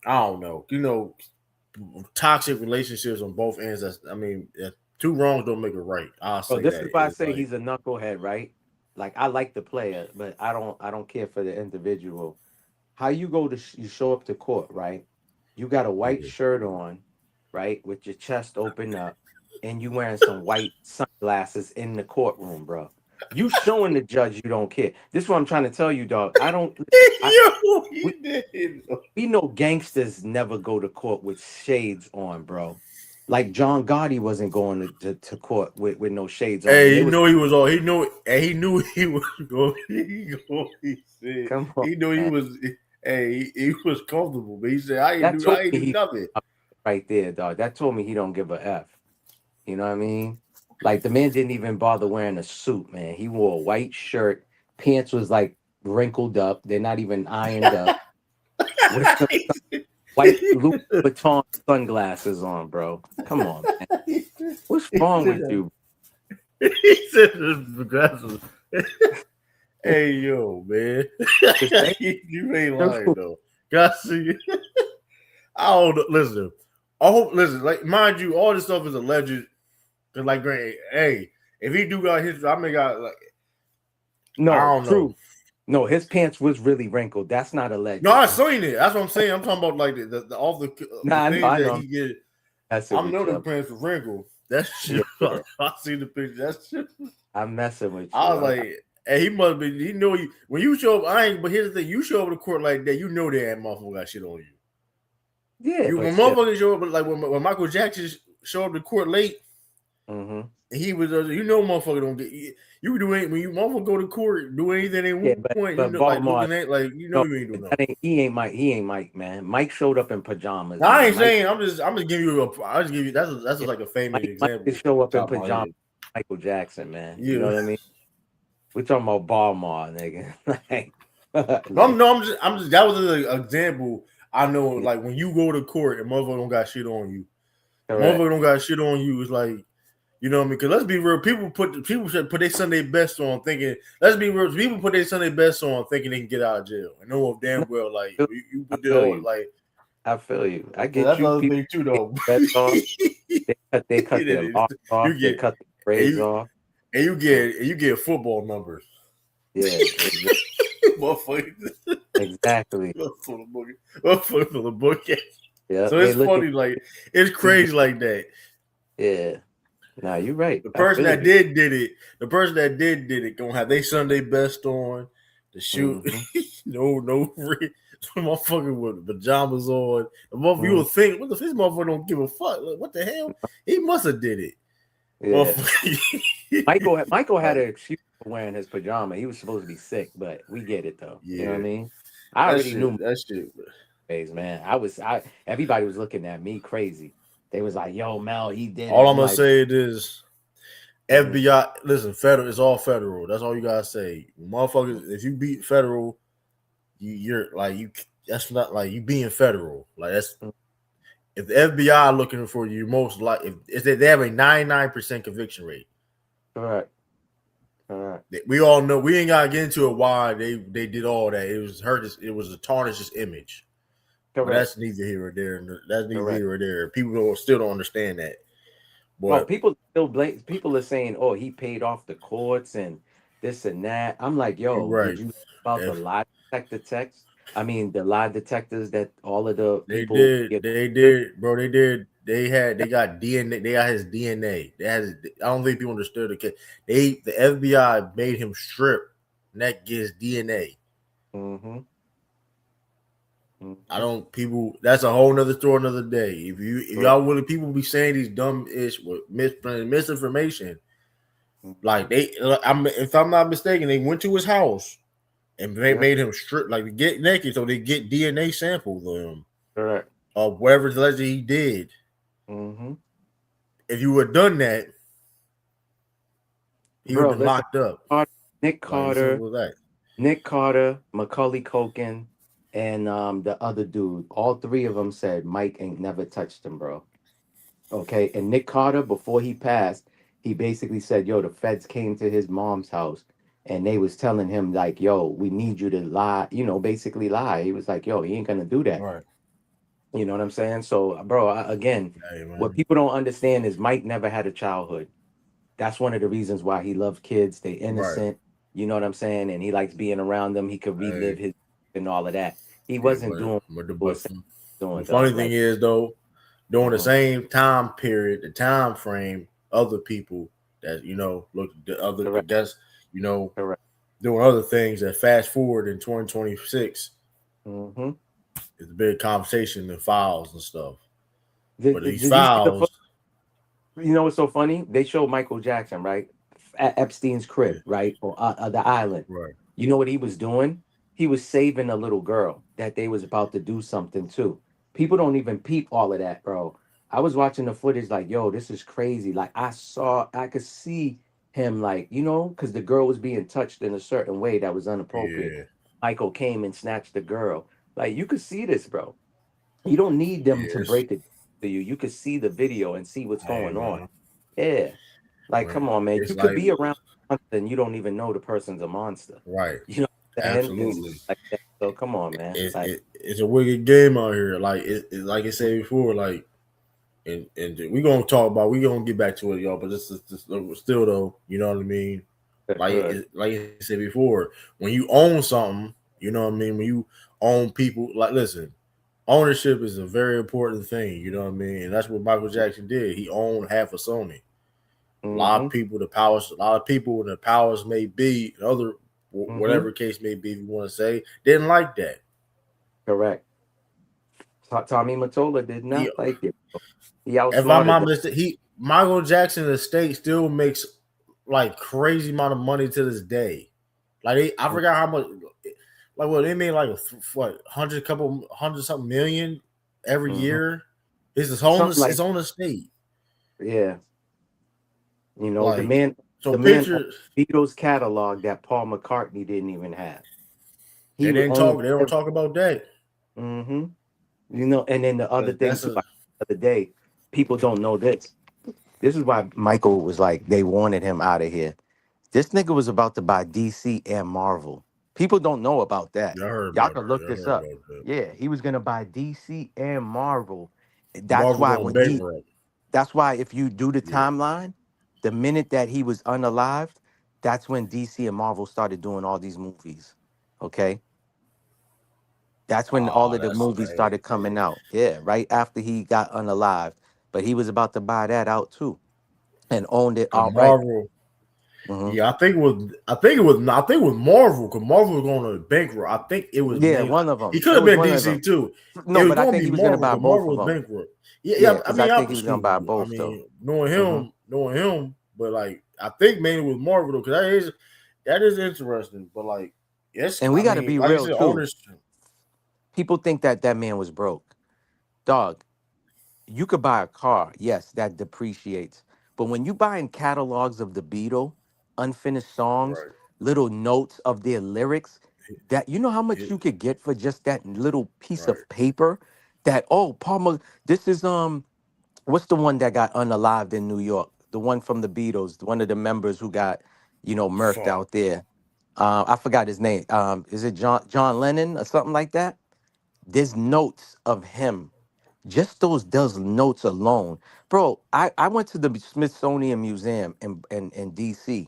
I don't know. Toxic relationships on both ends. Two wrongs don't make it right. I'll bro, say this that. is why I It's say like he's a knucklehead, right? Like I like the player, but I don't care for the individual. How you you show up to court, right? You got a white yeah. shirt on, right, with your chest open up, and you wearing some white sunglasses in the courtroom, bro. You showing the judge you don't care. This is what I'm trying to tell you, dog. I don't listen. Yo, We, he did. we know gangsters never go to court with shades on, bro. Like John Gotti wasn't going to court with no shades on, and Hey, they he was knew he was all. He knew he was going. He said come on, he knew he man. was. Hey, he was comfortable, but he said That told I ain't me do he nothing. right there, dog. That told me he don't give a F. You know what I mean? Like the man didn't even bother wearing a suit, man. He wore a white shirt. Pants was like wrinkled up. They're not even ironed up. With some white Louis Vuitton sunglasses on, bro. Come on, man. What's He wrong said with you? he said the glasses. Hey yo, man, The same you ain't lying though. God see, I don't know. Listen, I hope. Listen, like mind you, all this stuff is alleged. Cause like, hey, if he do got his, I mean, got like, I No, don't know. true. No, his pants was really wrinkled. That's not No, alleged. I seen it. That's what I'm saying. I'm talking about like all the Nah, things I that know. he get. I'm messing I with know the you. pants were wrinkled. That Yeah, shit. yeah. I seen the picture. That shit. I'm messing with I you. was like, hey, he must be. He know you when you show up. I ain't. But here's the thing: you show up to court like that, you know that motherfucker got shit on you. Yeah, You but when still. motherfuckers show up, like when Michael Jackson showed up to court late, Hmm. and he was, motherfucker don't get. You can do anything when you motherfucker go to court, do anything they Yeah, want. but Like Baltimore. looking at, like No, you ain't doing that nothing. ain't he ain't Mike, man. Mike showed up in pajamas, Now, I man. ain't saying. I'm just giving you a. I just give you that's Yeah, just like a famous Mike could example show off up the in top of my pajamas. head. Michael Jackson, man. You know Yeah. what I mean? We're talking about Baltimore, nigga. like, No, like, I'm just. That was an example. I know, yeah, like when you go to court and motherfucker don't got shit on you. correct. Motherfucker don't got shit on you. It's like, you know what I mean? Because let's be real. People should put their Sunday best on thinking. Let's be real. People put their Sunday best on thinking they can get out of jail and know No, damn well like you I put it feel on you. like. I feel you. I Okay, get that's the you. other People thing too, get though. bets off. They cut their locks You off. They get cut their and braids off. you Mm, get football numbers. yeah, exactly. Motherfucker. Exactly. Motherfucker for the book. Yeah. So They it's looking. funny, like it's crazy like that. Yeah. Nah, you're right. The I person feel that you. did it, gonna have they Sunday best on to shoot. Mm-hmm. no, motherfucker with pajamas on. The motherfucker, you Mm-hmm. would think, what the this motherfucker don't give a fuck? Like, what the hell? He must have did it. Yeah. Motherfucker. Michael had Like, an excuse for wearing his pajama. He was supposed to be sick, but we get it though. You know what I yeah, mean? I already knew my that shit. ways, man. Everybody was looking at me crazy. They was like, "Yo, Mel, he did it." All I'm I'm gonna like, say is mhm, FBI. Listen, federal. It's all federal. That's all you gotta say, motherfuckers. If you beat federal, you're like you. That's not like you being federal. Like that's mhm. if the FBI looking for you, most like if they have a 99% conviction rate. Correct, correct, We all know we ain't gotta get into it why they did all that. It was hurt. It was to tarnish his image. But correct, that's neither here or there. That's neither correct. here or there. People still don't understand that. Well, But people still blame. People are saying, "Oh, he paid off the courts and this and that." I'm like, you're "Yo, did right. you know about the If lie detector text? I mean, the lie detectors that all of the people get." they did, bro. They did. They got DNA. They got his DNA. They had. I don't think people understood the case. The FBI made him strip, and that gives DNA. Mm-hmm. I Mm-hmm. don't people. That's a whole nother story, another day. If Correct. y'all willing, people be saying these dumb ish with misinformation. Mm-hmm. Like if I'm not mistaken, they went to his house and they Yeah. made him strip, like get naked, so they get DNA samples of him Correct. of whatever allegedly he did. Mm-hmm. If you would have done that, he would Bro, have been listen. locked up. Car- Nick Like as Carter, simple as that. Nick Carter, Macaulay Culkin, and the other dude. All three of them said Mike ain't never touched him, bro. Okay, and Nick Carter, before he passed, he basically said, "Yo, the feds came to his mom's house, and they was telling him like, yo, we need you to lie. You know, basically lie." He was like, "Yo, he ain't gonna do that." Right. You know what I'm saying? So, bro, again, Hey what man. people don't understand is Mike never had a childhood. That's one of the reasons why he loved kids. They Right. innocent. You know what I'm saying? And he likes being around them. He could relive Hey. his and all of that. He Yeah, wasn't doing but the what but people the doing, funny dog. thing Like, is though, during the mhm, same time period, the time frame, other people that look the other I correct, guess correct. doing other things that fast forward in 2026 Hmm. is a big conversation and files and stuff. But these Did you see the? files, You know what's so funny? They showed Michael Jackson, right, at Epstein's yeah, crib, right, or the island. right, You know what he was doing? He was saving a little girl that they was about to do something to. People don't even peep all of that, bro. I was watching the footage, like, yo, this is crazy. Like, I could see him, like, because the girl was being touched in a certain way that was inappropriate. yeah, Michael came and snatched the girl. Like, you could see this, bro. You don't need them to yes. break it to you. You could see the video and see what's Hey going on. man, Yeah. Like, man, come on, man. it's You could like be around a monster and you don't even know the person's a monster. right, You know what I'm saying? And stuff absolutely. like that. So come on, man. Like, It's a wicked game out here. Like like I said before, like and we gonna get back to it, y'all. But this is still though, you know what I mean. Like I said before, when you own something, you know what I mean. When you own people, like listen, ownership is a very important thing. You know what I mean, and that's what Michael Jackson did. He owned half of Sony. A lot mm-hmm, of people, a lot of people, and the powers may be, other mm-hmm, whatever case may be, if you want to say, didn't like that. correct. Tommy Mottola did He, not like it. He if I'm outsmarted not them. mistaken, Michael Jackson estate still makes like crazy amount of money to this day. I forgot how much. Like, well, they made like what hundred something million every Mm-hmm. year. It's Something like, his own estate. yeah. The Like, man, so the man owned pictures Beatles catalog that Paul McCartney didn't even have. they He didn't owned talk. They don't talk about that. mm-hmm. And then the other thing That's too, a like the other day, people don't know this. This is why Michael was like, they wanted him out of here. This nigga was about to buy DC and Marvel. People don't know about that. y'all heard Y'all about can that. look Y'all this heard up. about that. Yeah, he was gonna buy DC and Marvel. That's Marvel why going bankrupt. that's why if you do the Yeah, timeline, the minute that he was unalived, that's when DC and Marvel started doing all these movies. Okay. That's when all Oh, of the that's movies started coming out. Yeah, right after he got unalived. But he was about to buy that out too and owned it cause outright. Marvel. Hmm. Yeah, I think it was Marvel. Cause Marvel was going to bankrupt. I think it was Yeah, maybe one of he them. could It have was been one of DC them. too. It No, was but I going to think be he was going to Marvel buy because both Marvel of was them. bankrupt. Yeah, Yeah, yeah. I because mean, I I think he could was going see. to buy I both though. mean, knowing Hmm. him, but like I think mainly with Marvel though, because that is interesting. But like, yes, And we I got to mean, be like I real said, too. owners. People think that that man was broke. Dog, you could buy a car, yes, that depreciates. But when you buying catalogs of the Beatles, unfinished songs, Right. little notes of their lyrics, that you know how much It, you could get for just that little piece right. of paper? That oh, Palmer, this is what's the one that got unalived in New York? The one from the Beatles, one of the members who got, murked Fuck. out there. I forgot his name. Is it John Lennon or something like that? There's notes of him, just those notes alone, bro. I went to the Smithsonian Museum in DC,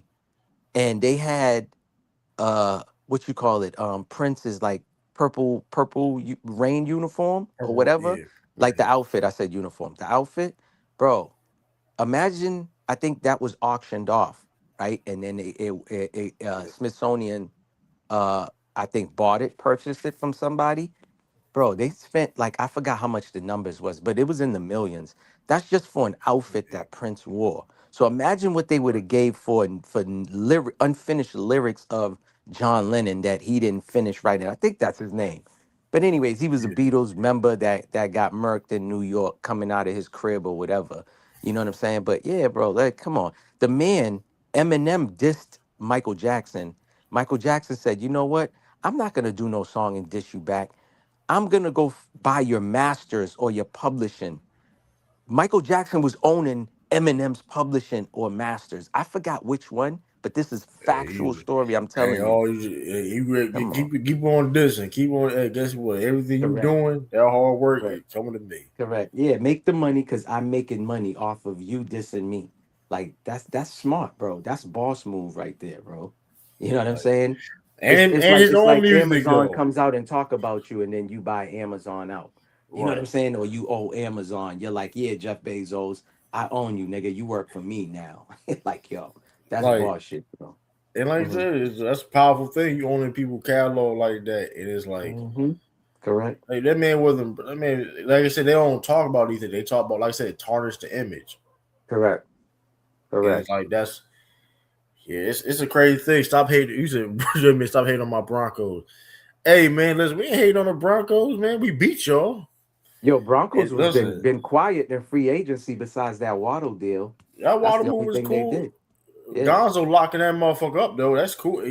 and they had what you call it, Prince's like purple rain uniform or whatever, Yeah. like the Yeah. outfit. I said uniform, the outfit, bro. Imagine, I think that was auctioned off, right? And then Smithsonian, uh I think bought it, purchased it from somebody. Bro, they spent like, I forgot how much the numbers was, but it was in the millions. That's just for an outfit Yeah. that Prince wore. So imagine what they would Right. have gave for unfinished lyrics of John Lennon that he didn't finish writing. I think that's his name. But anyways, he was a Yeah. Beatles member that got murked in New York coming out of his crib or whatever. You know what I'm saying? But yeah, bro, like come on. The man, Eminem dissed Michael Jackson. Michael Jackson said, "You know what? I'm not gonna do no song and diss you back. I'm gonna go buy your masters or your publishing." Michael Jackson was owning Eminem's publishing or masters. I forgot which one, but this is Hey, factual story. I'm hey, telling you. all you Come on. keep on this and keep on. Hey, guess what? Everything you Correct. doing, that hard work, Correct. is coming to me. Correct. Yeah, make the money because I'm making money off of you dissing me. Like that's smart, bro. That's boss move right there, bro. You know what I'm Like, saying? It's and it's and like his it's own like music Amazon though. comes out and talk about you, and then you buy Amazon out. You know what I'm Right. saying? Or you owe Amazon. You're like, yeah, Jeff Bezos, I own you, nigga. You work for me now. Like, yo, that's Like, boss shit, bro. and like I Hmm. said, that's a powerful thing. You owning people catalog like that, and it's Hmm. Correct. like that man wasn't. That man, like I said, they don't talk about anything. They talk about, like I said, tarnish the image, Correct. and it's Correct. like that's yeah, it's a crazy thing. Stop hating. You said, Jimmy, stop hating on my Broncos. Hey man, listen, we ain't hating on the Broncos, man. We beat y'all. Yo, Broncos And was been listen, been quiet in free agency besides that Waddle deal. that That's water the move only was thing they cool. did. Yeah. Gonzo locking that motherfucker up though. That's cool.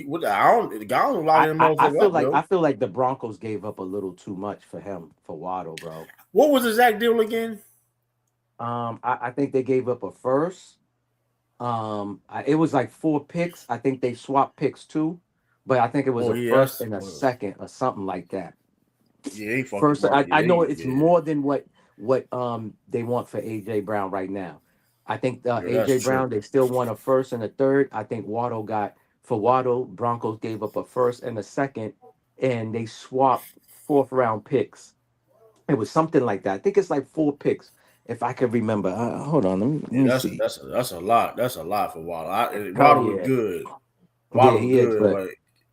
What the, I don't. Gonzo locking that I motherfucker up I though. feel like the Broncos gave up a little too much for him for Waddle, bro. What was the Zach deal again? I think they gave up a first. It was like 4 picks. I think they swapped picks too, but I think it was Oh a yeah, first that's and a second or something like that. yeah. He fucked First, him up. I Yeah, know it's yeah, more than what they want for AJ Brown right now. I think yeah. That's AJ true. Brown, they still want a first and a third. I think Waddle got for Waddle, Broncos gave up a first and a second, and they swapped fourth round picks. It was something like that. I think it's like 4 picks, if I can remember. Hold on, let Yeah, me that's see. that's a lot. That's a lot for Waddle. Oh Waddle was yeah, good. yeah, Waddle was he is, good. but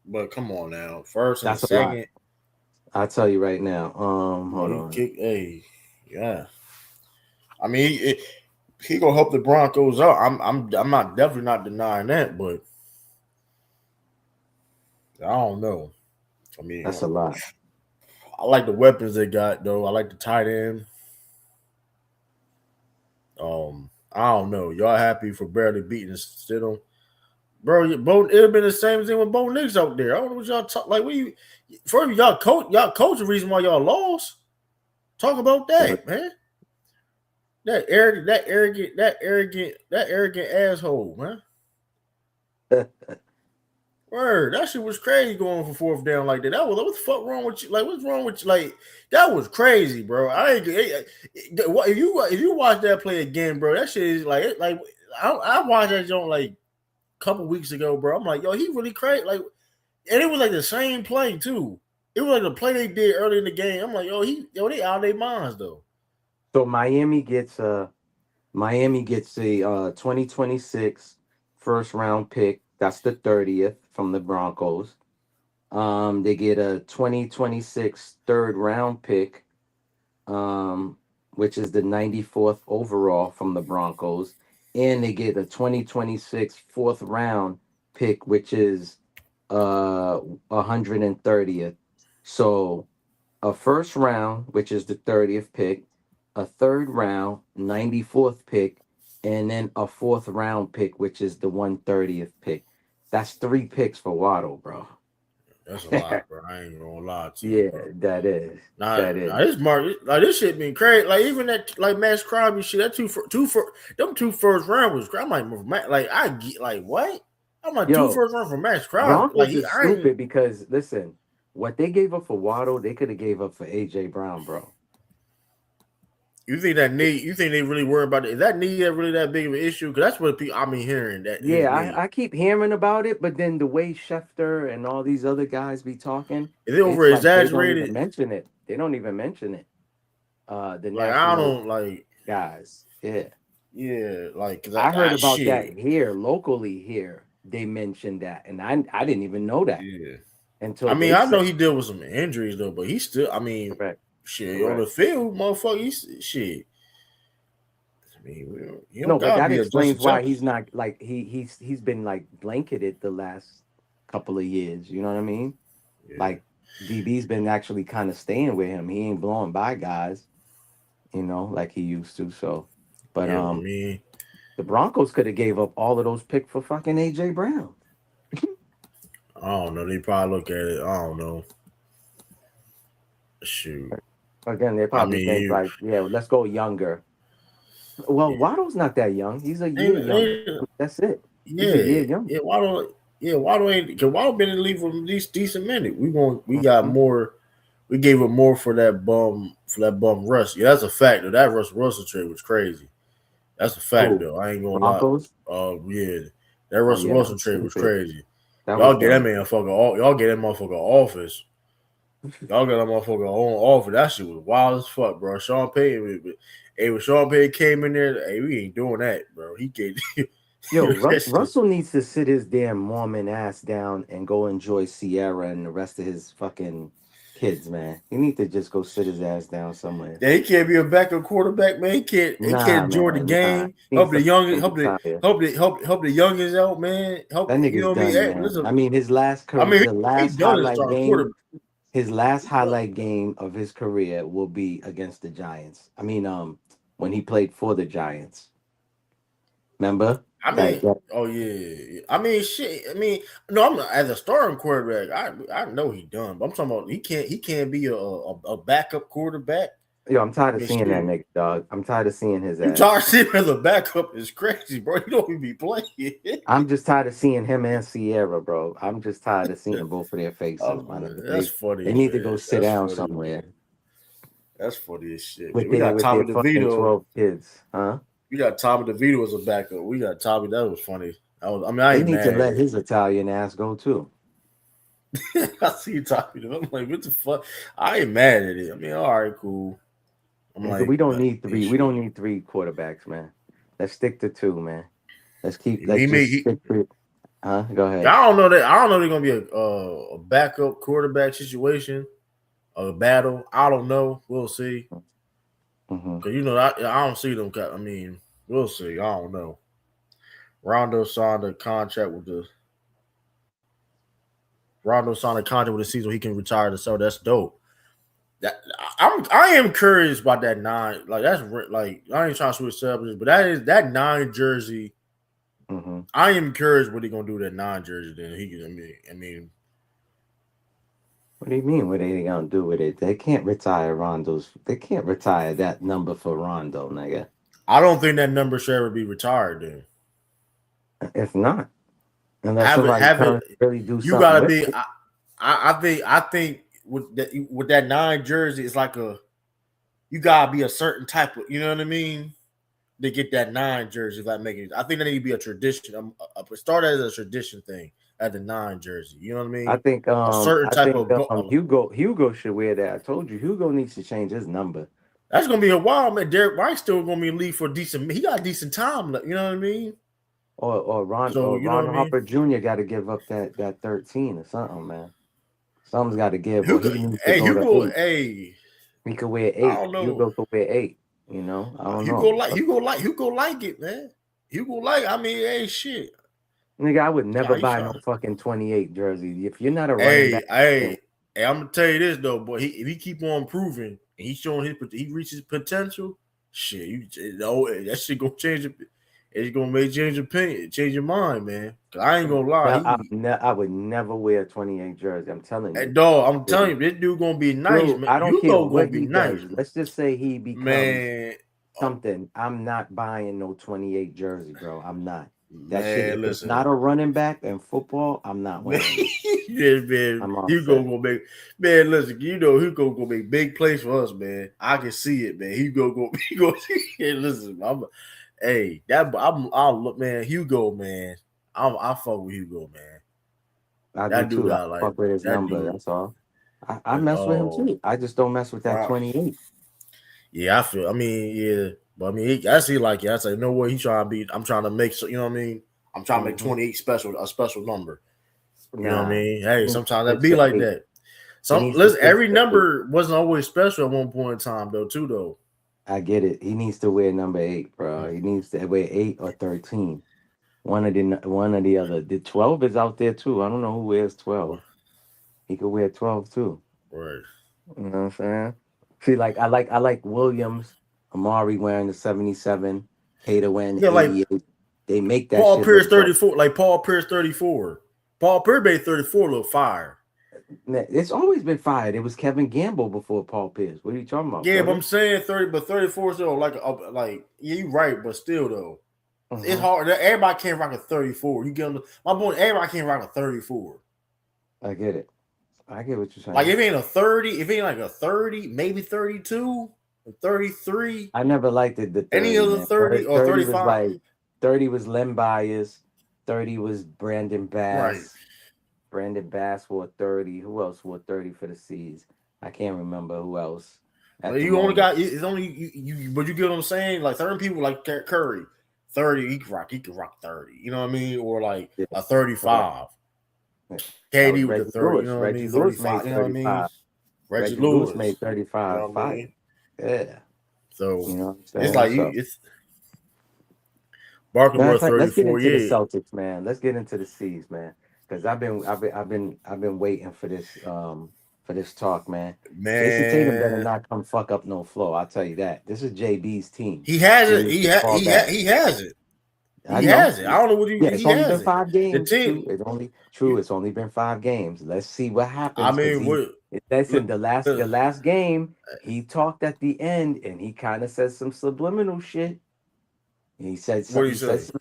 But come on now. First and a that's a lot. second. I'll tell you right now. Yeah, Hold he on. kicked. Hey, yeah. I mean, he gonna help the Broncos out. I'm not definitely not denying that, but I don't know. I mean, That's a lot. I like the weapons they got though. I like the tight end. I don't know. Y'all happy for barely beating Stidham? Bro, it'd have been the same thing with Bo Nix out there. I don't know what y'all talk like. We first y'all coach the reason why y'all lost. Talk about that, man. That arrogant asshole, man. Word, that shit was crazy going for fourth down like that. That was what the fuck wrong with you? Like, what's wrong with you? Like, that was crazy, bro. If you watch that play again, bro, that shit is I watched that joint like a couple weeks ago, bro. I'm like, yo, he really crazy. Like, And it was like the same play too. It was like the play they did early in the game. I'm like, they out of their minds though. So Miami gets a 2026 first round pick. That's the 30th from the Broncos. They get a 2026 third round pick, which is the 94th overall from the Broncos, and they get a 2026 fourth round pick, which is 130th. So a first round, which is the 30th pick, a third round, 94th pick, and then a fourth round pick, which is the 130th pick. That's 3 picks for Waddle, bro. That's a lot, bro. I ain't gonna lie to you, Yeah, bro. that is. Nah, That is. this market, like this shit been crazy. Like even that, like Max Crosby shit. That them 2 first round was. I'm like I get like what? I'm like 2 Yo, first round for Max Crosby. Like Broncos is I ain't. stupid because listen, what they gave up for Waddle, they could have gave up for AJ Brown, bro. You think that knee? You think they really worry about it? Is that knee really that big of an issue? Because that's what people I mean hearing that his Yeah, knee. I keep hearing about it, but then the way Schefter and all these other guys be talking, Is it over it's like they don't even exaggerated? mention it. They don't even mention it. The Like I national don't like. guys. Yeah. Yeah, like cause I heard about that shit. here, locally here. They mentioned that. And I didn't even know that Yeah. until I mean, they I said know he dealt with some injuries though, but he still. I mean, correct. shit on the Correct. field, motherfucker. He's shit. I mean, you don't No, but gotta that be a Justin explains why Jefferson. he's not like he's been like blanketed the last couple of years. You know what I mean? Yeah, Like DB's been actually kind of staying with him. He ain't blowing by guys, like he used to. So, but yeah. I mean, the Broncos could have gave up all of those picks for fucking AJ Brown. I don't know. They probably look at it. I don't know. Shoot. Again, they I probably mean, think like, yeah, let's go younger. Well, yeah, Waddle's not that young. He's a year younger. That's it. He's a year yeah, younger. yeah. Waddle ain't. Cause Waddle been in the league for at least decent minute. We got Mhm. more. We gave him more for that bum Russ. Yeah, that's a fact. Though. That Russell trade was crazy. That's a fact Who? though. I ain't gonna lie. Broncos? Yeah, that Oh Russell yeah, that Wilson was trade was stupid. crazy. That was Y'all get that dumb. motherfucker. Y'all get that motherfucker office. Y'all got that motherfucker on offer. That shit was wild as fuck, bro. Sean Payton, hey, when Sean Payton came in there, hey, we ain't doing that, bro. He can't. Yo, that shit. Russell needs to sit his damn Mormon ass down and go enjoy Sierra and the rest of his fucking kids, man. He need to just go sit his ass down somewhere. Yeah, he can't be a backup quarterback, man. He can't. He can't Nah, enjoy the man, nah. game. He needs Help to the youngest. fucking retire. Help the youngest out, man. Help. That You nigga's know what I mean? done, Hey, man. listen. I mean, I mean, the he last done as highlight starting game, quarterback. his last highlight game of his career will be against the Giants. I mean, when he played for the Giants. Remember? I Like mean, oh yeah. I mean, shit. I mean, no, I'm not, as a starting quarterback. I know he done, but I'm talking about he can't be a backup quarterback. yo, I'm tired I of mean, seeing that shit. nigga, dog. I'm tired of seeing his You ass. charge him as a backup is crazy, bro. You don't even be playing. I'm just tired of seeing him and Sierra, bro. I'm just tired of seeing both of their faces, Oh my man, nigga. that's They funny, need to go man. sit That's down funny, somewhere man. That's funny as shit, man. with We their got Tommy fucking DeVito. 12 kids, huh? We got Tommy DeVito as a backup. We got Tommy. That was funny. I mean, I They ain't need to mad at let it. his Italian ass go too. I see Tommy. I'm like, what the fuck? I ain't mad at it. I mean, all right, cool. I'm Nigga, like, we don't but need hey, three. We don't shit. need 3 quarterbacks, man. Let's stick to 2, man. He Let's may. just stick to huh? Go ahead. I don't know that. I don't know they're gonna be a backup quarterback situation, a battle. I don't know. We'll see. Hmm. Cause I don't see them. I mean, we'll see. I don't know. Rondo signed a contract with the Rondo signed a contract with the season. He can retire to sell. That's dope. I am curious about that 9. Like like I ain't trying to switch subjects, but that 9 jersey. Hmm. I am curious what he gonna do with that 9 jersey. Then I mean, What do you mean? What are they gonna do with it? They can't retire Rondo's. They can't retire that number for Rondo, nigga. I don't think that number should ever be retired. Then If not, unless have it, somebody have it. comes really do You something gotta with be. it. I think with that 9 jersey, it's like you gotta be a certain type of. You know what I mean? To get that 9 jersey, if that makes it. I think that need to be a tradition. Start as a tradition thing. at the 9 jersey. You know what I I mean? think A certain type of Hugo should wear that. I told you Hugo needs to change his number. that's gonna be a while, man. Derrick White's still gonna be in the league for decent. He got decent time. You know what I mean? Or So you know Ron what I mean? Harper Jr. got to give up that 13 or something, man. Something's got to give. Or Hugo, he needs to hey go to Hugo, 8. hey, He could wear I 8. don't know. Hugo could wear 8. You know, I don't know. Hugo like it, man. Hugo like. I mean, hey, shit. Nigga, I would never He buy no trying. fucking 28 jersey. If you're not a running back, Hey, I'm gonna tell you this though, boy. If he keep on improving and he's showing he reaches potential, shit, that shit gonna change it. It's gonna make change your mind, man. Cause I ain't gonna lie, I would never wear a 28 jersey. I'm telling hey, you. dog, I'm telling you, this dude gonna be nice, Dude, man. I don't care Hugo gonna what be he nice, does. Let's just say he becomes man. something. I'm not buying no 28 jersey, bro. I'm not. That Man, shit, if it's not a running back in football, I'm not wearing it. Yeah, man. I'm all Hugo set. gonna make, man. Listen, you know Hugo gonna make big plays for us, man. I can see it, man. Hugo go. Hey, listen, I'll look, man. Hugo, man. I fuck with Hugo, man. I That do dude too. I got like fuck with his that number. dude. That's all. I mess with him too. I just don't mess with that Wow. 28. Yeah, I feel. I mean, yeah, but I mean, I see like it. I say, no way. He trying to beat. I'm trying to make. You know what I mean? I'm trying to make 28 a special number. You know what I mean? Hey, sometimes that be like that. Listen, every number wasn't always special at one point in time, though. Too though. I get it. He needs to wear number 8, bro. He needs to wear 8 or 13. One or the other. The 12 is out there too. I don't know who wears 12. He could wear 12 too. Right. You know what I'm saying? See, like I like Williams, Amari wearing the 77, Cater wearing the 88. They make that Paul shit Pierce look 34, like Paul Pierce 34. Paul Pierce made 34 look fire. It's always been fired. It was Kevin Gamble before Paul Pierce. What are you talking about? Yeah, but I'm saying 30, but 34 still like yeah, you right, but still though, it's hard. Everybody can't rock a 34. You get my point. Everybody can't rock a 34. I get it. I get what you're saying. Like if it ain't a 30, if it ain't like a 30, maybe 32, 33. I never liked it. The 30, any of the 30 or 30 35. was like 30 was Len Byers, 30 was Brandon Bass. Right. Brandon Bass wore 30. Who else wore 30 for the C's? I can't remember who else. You only got it's only you, but you get what I'm saying? Like certain people like Curry, 30, he could rock 30. You know what I mean? Or like a 35. KD with the 30, you know what I mean? 35, you know what I mean? Reggie Lewis made 35. You know what I mean? Yeah. So you know what I'm saying? it's like it's Barker wore 34. Let's get into the Celtics, man. Let's get into the C's, man. Because I've been waiting for this talk, man. Jayson Tatum better not come fuck up no flow. I'll tell you that. This is JB's team. He has it. He has it. He has it. I don't know what it's only been 5 games. The team. It's only been 5 games. Let's see what happens. I mean, listen, the last game, he talked at the end and he kind of said some subliminal shit. He said some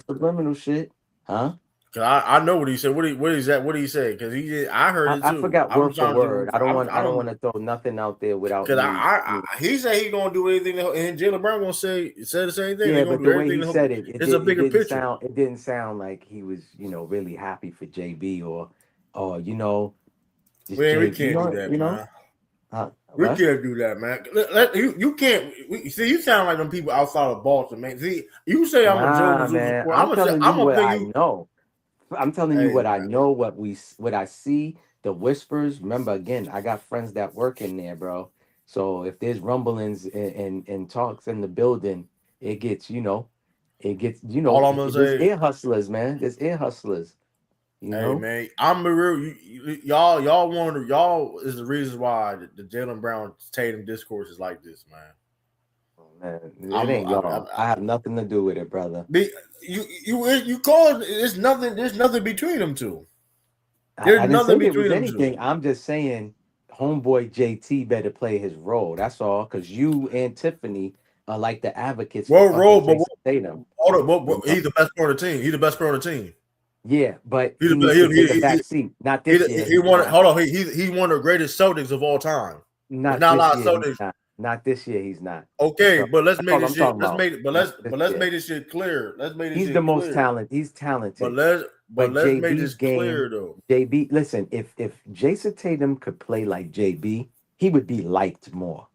subliminal shit, huh? Cause I know what he said. What is that? What did he say? Because I heard it too. I forgot word for word. I don't want to throw nothing out there without. Because he said he gonna do anything, and Jaylen Brown gonna say the same thing. Yeah, but the way he said it, it's a bigger picture. It didn't sound like he was, really happy for JB or we can't do that, man. We can't do that, man. You can't. See, you sound like them people outside of Boston, man. See, you say I'm a Joe man. I'm telling you what I know. I'm telling you what I know, what I see, the whispers. Remember, again, I got friends that work in there, bro. So if there's rumblings and talks in the building, it gets, all I'm gonna say, there's ear hustlers, man. There's ear hustlers. Hey man, I'm a real y'all is the reason why the Jaylen Brown Tatum discourse is like this, man. Man, it ain't y'all. I have nothing to do with it, brother. You call it? There's nothing between them two. There's nothing between them two. I'm just saying, homeboy JT better play his role. That's all. Because you and Tiffany are like the advocates. But Tatum. He's the best player on the team. He's the best player on the team. Yeah, but he needs to take the back seat. Not this year. He won. Hold on. He's one of the greatest Celtics of all time. Not a lot of Celtics. Not this year. He's not. Okay, So but let's that's make all this I'm shit. talking Let's about. make it. Not this Let's year. make this shit clear. Let's make this He's the shit most clear. talented. He's But talented. let's make this JB's clear game, though. JB. Listen, if Jayson Tatum could play like JB, he would be liked more.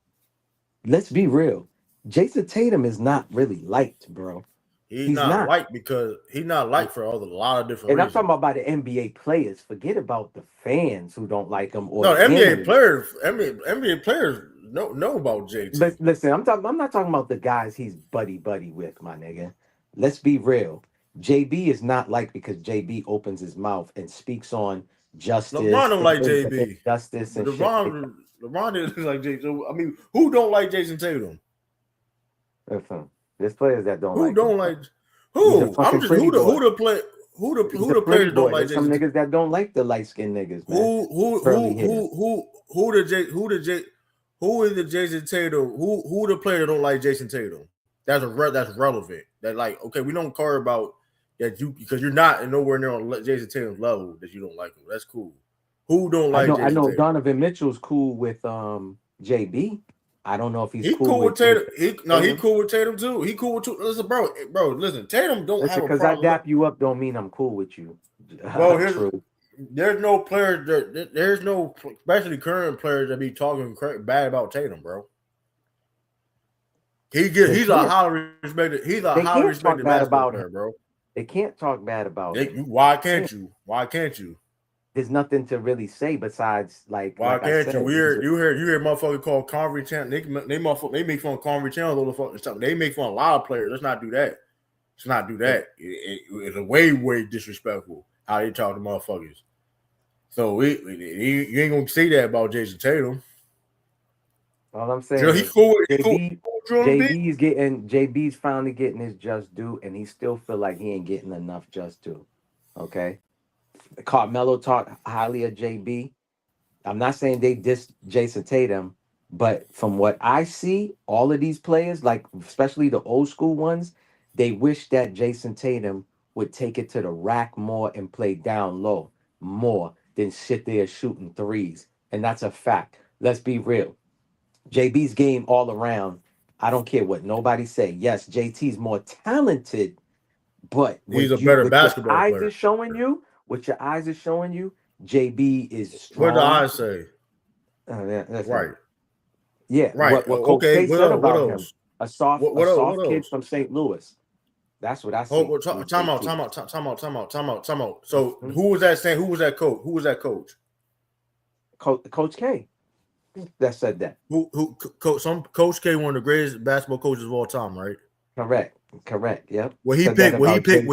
Let's be real. Jayson Tatum is not really liked, bro. He's He's not not. liked because he's not liked for a lot of different And I'm reasons. talking about by the NBA players. Forget about the fans who don't like him or No, the NBA analysts. players, NBA players know about JT. Listen, I'm not talking about the guys he's buddy with, my nigga. Let's be real. JB is not like because JB opens his mouth and speaks on LeBron justice, don't like JB. justice and shit like that. LeBron didn't like JT. So, I mean, who don't like Jayson Tatum? Listen, there's players that don't Who like don't him. like He's a who? fucking I'm just pretty boy. who He's the a pretty players don't boy. like There's some Jayson Tatum? niggas that don't like the light skinned niggas, man. Who is the Jayson Tatum? Who the player that don't like Jayson Tatum? That's relevant. That like okay, we don't care about that you because you're not nowhere near on Jayson Tatum's level that you don't like him. That's cool. Who don't like I Jayson know Tatum? Donovan Mitchell's cool with JB. I don't know if he's He cool cool with with Tatum. He cool with Tatum too. He cool with listen, bro. Listen, Tatum don't Listen, have a because I problem. dap you up don't mean I'm cool with you. Bro, there's no players there's no especially current players that be talking bad about Tatum, bro. He's a highly respected basketball player, bro. They can't talk bad about him. Why can't you? Why can't you? There's nothing to really say besides like. Why like can't I said, you hear motherfucker called conference channel? They make fun of conference channel all the fucking stuff. They make fun of a lot of players. Let's not do that. Let's not do that. It's a way disrespectful how they talk to motherfuckers. So you ain't gonna say that about Jayson Tatum. All I'm saying he's cool. JB's finally getting his just due, and he still feel like he ain't getting enough just due. Okay. Carmelo talked highly of JB. I'm not saying they diss Jayson Tatum, but from what I see, all of these players, like especially the old school ones, they wish that Jayson Tatum would take it to the rack more and play down low more than sit there shooting threes. And that's a fact. Let's be real. JB's game all around. I don't care what nobody say. Yes, JT's more talented, but he's a better basketball player. What your eyes are showing you, JB is strong. What the eyes say? Right. Yeah. Right. What Coach K said about him. A soft kid from St. Louis. That's what I see. Time out. So who was that saying? Who was that coach? Who was that coach? Coach K. That said that. Coach K, one of the greatest basketball coaches of all time, right? Correct. Yep. Will he pick Jaylen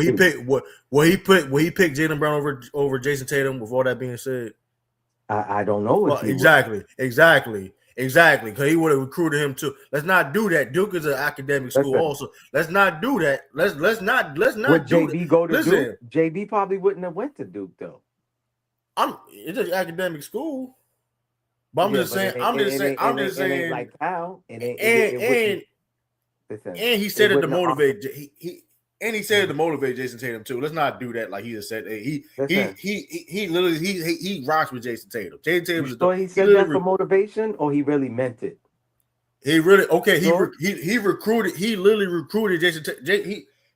Brown over Jayson Tatum? With all that being said, I don't know. Exactly. Because he would have recruited him too. Let's not do that. Duke is an academic school. Also, let's not do that. Let's not. Would JB go to Duke? JB probably wouldn't have went to Duke though. It's an academic school. But I'm just saying. It ain't like how. And he said it to motivate. He said it to motivate Jayson Tatum too. Let's not do that like he just said. He literally rocks with Jayson Tatum. Jayson Tatum. So he said that for motivation, or he really meant it. He really He recruited. He literally recruited Jayson Tatum.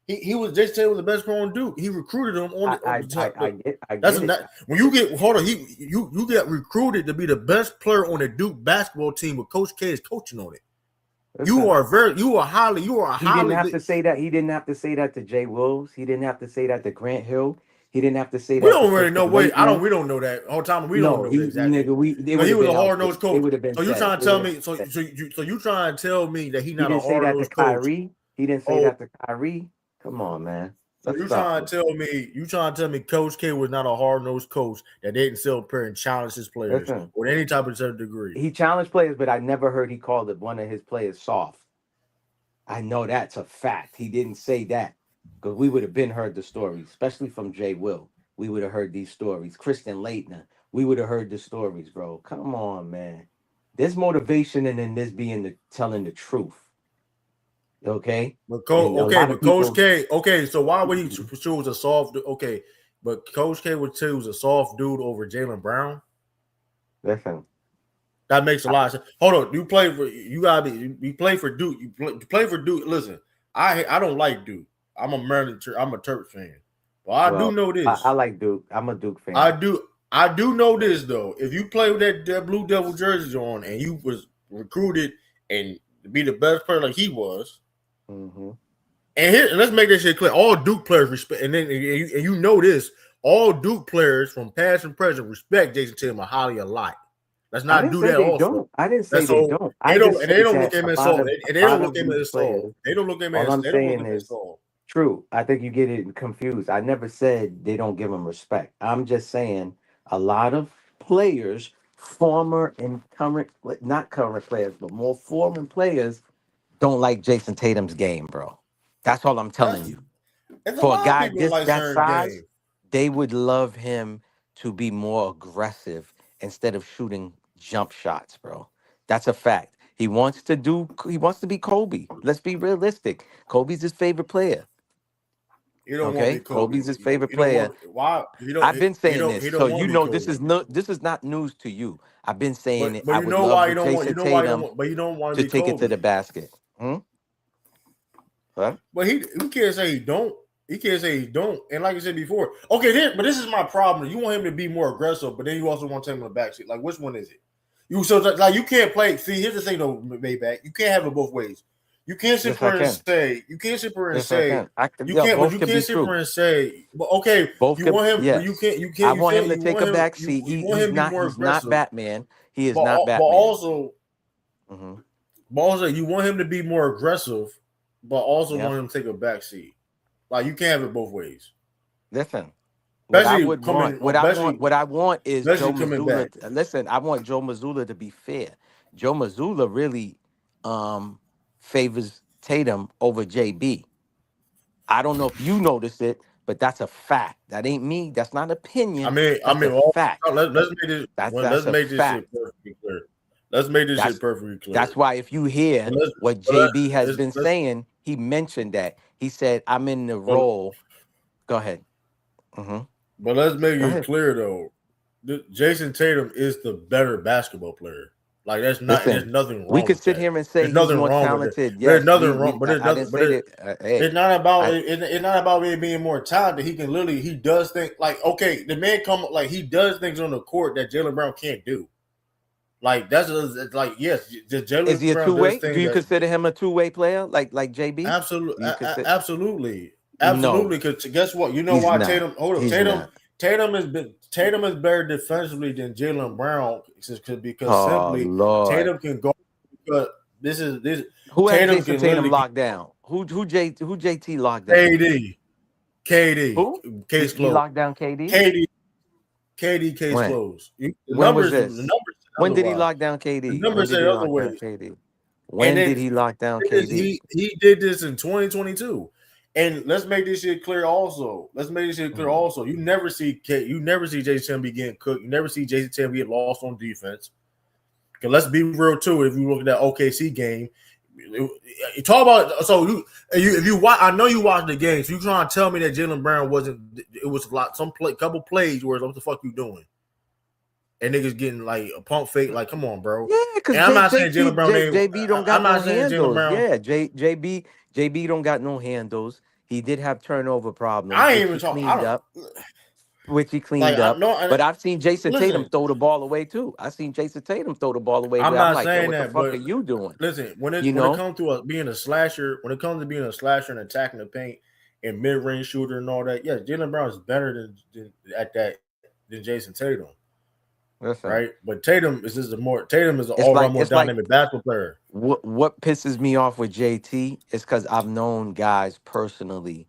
Jayson Tatum was the best player on Duke. He recruited him on the top. When you get you get recruited to be the best player on the Duke basketball team with Coach K is coaching on it. You are highly. He didn't have to say that. He didn't have to say that to Jay Wills. He didn't have to say that to Grant Hill. He didn't have to say that. We don't really know. We don't know that. Whole time we don't know exactly. Nigga, he was a hard-nosed coach. So you trying to tell me? So you trying to tell me that he's not a hard-nosed coach? He didn't say that to Kyrie. Come on, man. So you trying to tell me Coach K was not a hard-nosed coach that didn't sit up there and challenge his players with any type of certain degree? He challenged players, but I never heard he called one of his players soft. I know that's a fact. He didn't say that because we would have been heard the stories, especially from Jay Will. We would have heard these stories. Kristen Leitner, we would have heard the stories, bro. Come on, man. There's motivation in this being telling the truth. Okay, Coach K. Okay, so why would he choose a soft? Okay, but Coach K would choose a soft dude over Jaylen Brown. Listen, That makes a lot of sense. Hold on, you play for you gotta be you play for Duke. You play for Duke. Listen, I don't like Duke. I'm a Maryland. I'm a Terps fan, but I do Well, know I this. like Duke. I'm a Duke I fan. do I do know this though. If you play with that Blue Devil jersey on and you was recruited and to be the best player like he was, Hmm. and here let's make this shit clear. All Duke players respect, and you know this. All Duke players from past and present respect Jayson Tatum a highly a lot. Let's I not didn't do say that. they Also, don't. I didn't say that's they so don't. they I don't just and they said don't look that at him as Saul. a They don't lot look of at him these as Saul. players. They don't look at him All as I'm they don't look at saying him as is Saul. true. I think you get it confused. I never said they don't give them respect. I'm just saying a lot of players, former and current, not current players, but more former players, don't like Jason Tatum's game, bro. That's all I'm telling That's you. it's a For a lot of guy people that this like that certain size, games. they would love him to be more aggressive instead of shooting jump shots, bro. That's a fact. He wants to be Kobe. Let's be realistic. Kobe's his favorite player. He don't want to be Okay? Kobe. Kobe's his favorite He don't player. want why I've been saying he this. So don't want you to be know this Kobe. is no this is not news to you. I've been saying it. But I you would know love why you with don't want you Jason know why you don't Tatum want but you don't want to to be take it to Kobe. the basket. Hmm? What? But he can't say he don't. He can't say he don't. And like I said before, okay, but this is my problem. You want him to be more aggressive, but then you also want to take him in the backseat. Like which one is it? You so like you can't play. See, here's the thing though, Maybach. You can't have it both ways. You can't sit Yes, I here and can. say you can't sit here and Yes, I say can. I can. you Yo, can't, but both you could can't be sit here true. and say, but okay, Both you could. want him, but Yes. you I can't you want him saying to take a back seat. you He want him to be more he's not aggressive, Batman. He is but not but Batman. also Hmm. but also you want him to be more aggressive, but also Yep. want him to take a back seat. Like you can't have it both ways. Listen. Especially coming, What I want is Joe especially coming Mazzulla. back. Listen, I want Joe Mazzulla to be fair. Joe Mazzulla really um favors Tatum over JB. I don't know if you noticed it, but that's a fact. That ain't me. That's not opinion. I That's mean, a fact. let's make this That's let's a make this shit fact. perfectly clear. Let's make this shit That's perfectly that's clear. why if you hear But let's what but let, JB has been let's saying, he mentioned that. He said, I'm in the but, role. Go ahead. Hmm. but let's make Go it ahead. clear though. Jason Tatum is the better basketball player. Like that's not. There's Listen, nothing we wrong could with sit that. here and There's say he's nothing more wrong with it. talented. There's Yes, nothing wrong. But there's I nothing. didn't say that. It's Hey, not about I it's not about it being more talented. He can literally he does things like okay, the man come like he does things on the court that Jaylen Brown can't do. Like that's like yes, is Jaylen he a Brown two does way? Do things you that consider him a two-way player like JB? absolutely, Do you consider? absolutely, No, absolutely. Because guess what? You know he's why not. Tatum? Hold up, He's not. Tatum is better defensively than Jaylen Brown because Oh simply Lord, Tatum can go. Because this who has Tatum Jason can Tatum literally get locked down? Who JT locked down? KD, KD, Who case he closed. locked down? KD. KD, KD, case When? closed. When was The this? numbers say When did he otherwise. lock down The KD? When numbers did say he lock down otherwise. KD? And When then did he lock down KD? he did this in 2022. And let's make this shit clear also. Let's make this shit clear Mhm. also. You never see Jason Tatum be getting cooked. You never see Jason Tatum get lost on defense. Cause let's be real too. If you look at that OKC game, you talk about if you watch. I know you watched the game. So you trying to tell me that Jaylen Brown wasn't? It was a lot. Couple plays where what the fuck you doing? And niggas getting like a pump fake. Like, come on, bro. Yeah, because And I'm not saying Jalen Brown ain't. JB don't I'm got no not saying Jalen handles. Brown. Yeah, JB don't got no handles. He did have turnover problems, I ain't even talk. I don't which he like. cleaned I up. no. But I've seen Jason Tatum Listen, throw the ball away too. I've seen Jason Tatum throw the ball away I'm where I'm not like, yo, saying what the that, fuck are but you doing? listen, You when it know? comes to being a slasher, when it comes to being a slasher and attacking the paint and mid range shooter and all that, yes, Jaylen Brown is better than at that than Jason Tatum, right? Listen, But Tatum is an it's all around like more it's like dynamic basketball player. what pisses me off with JT is because I've known guys personally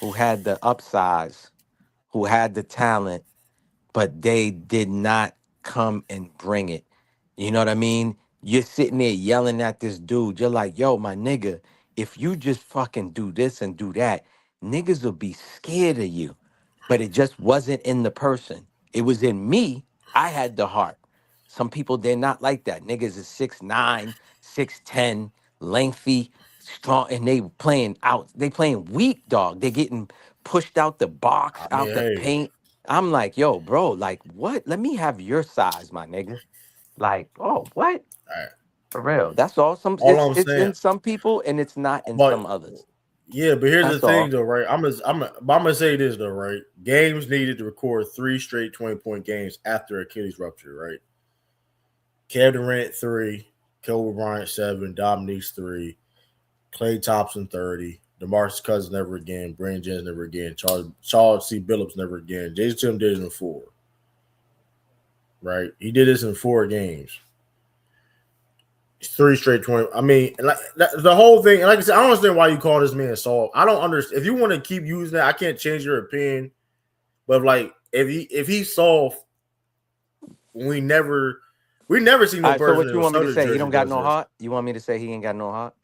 who had the upsize, who had the talent, but they did not come and bring it. You know what I mean? You're sitting there yelling at this dude. You're like, yo, my nigga, if you just fucking do this and do that, niggas will be scared of you. But it just wasn't in the person. It was in me. I had the heart. Some people, they're not like that. Niggas is 6'9", 6'10", lengthy, strong, and they playing out. They playing weak, dog. They getting pushed out the box, I mean, out the hey, paint. I'm like, yo, bro, like what? Let me have your size, my nigga. Like, oh, what? All right. For real. That's all. All I'm It's saying, in some people and it's not in but some others. yeah, but here's the That's thing all. though, right? I'm gonna say this though, right? Games needed to record 3 straight 20-point games after Achilles rupture, right? Kevin Durant 3, Kobe Bryant 7, Dominique's 3, Klay Thompson 30, DeMarcus Cousins never again, Brandon Jennings never again, Charles C. Billups never again, Jayson Tatum did it in 4, right? He did this in 4 games. 3 straight 20. I mean, like the whole thing. Like I said, I don't understand why you call this man soft. I don't understand. If you want to keep using that, I can't change your opinion. But like, if he's soft, we never seen All no right, so person what in you a want me to Southern say? He jersey don't got does no this. heart? You want me to say he ain't got no heart?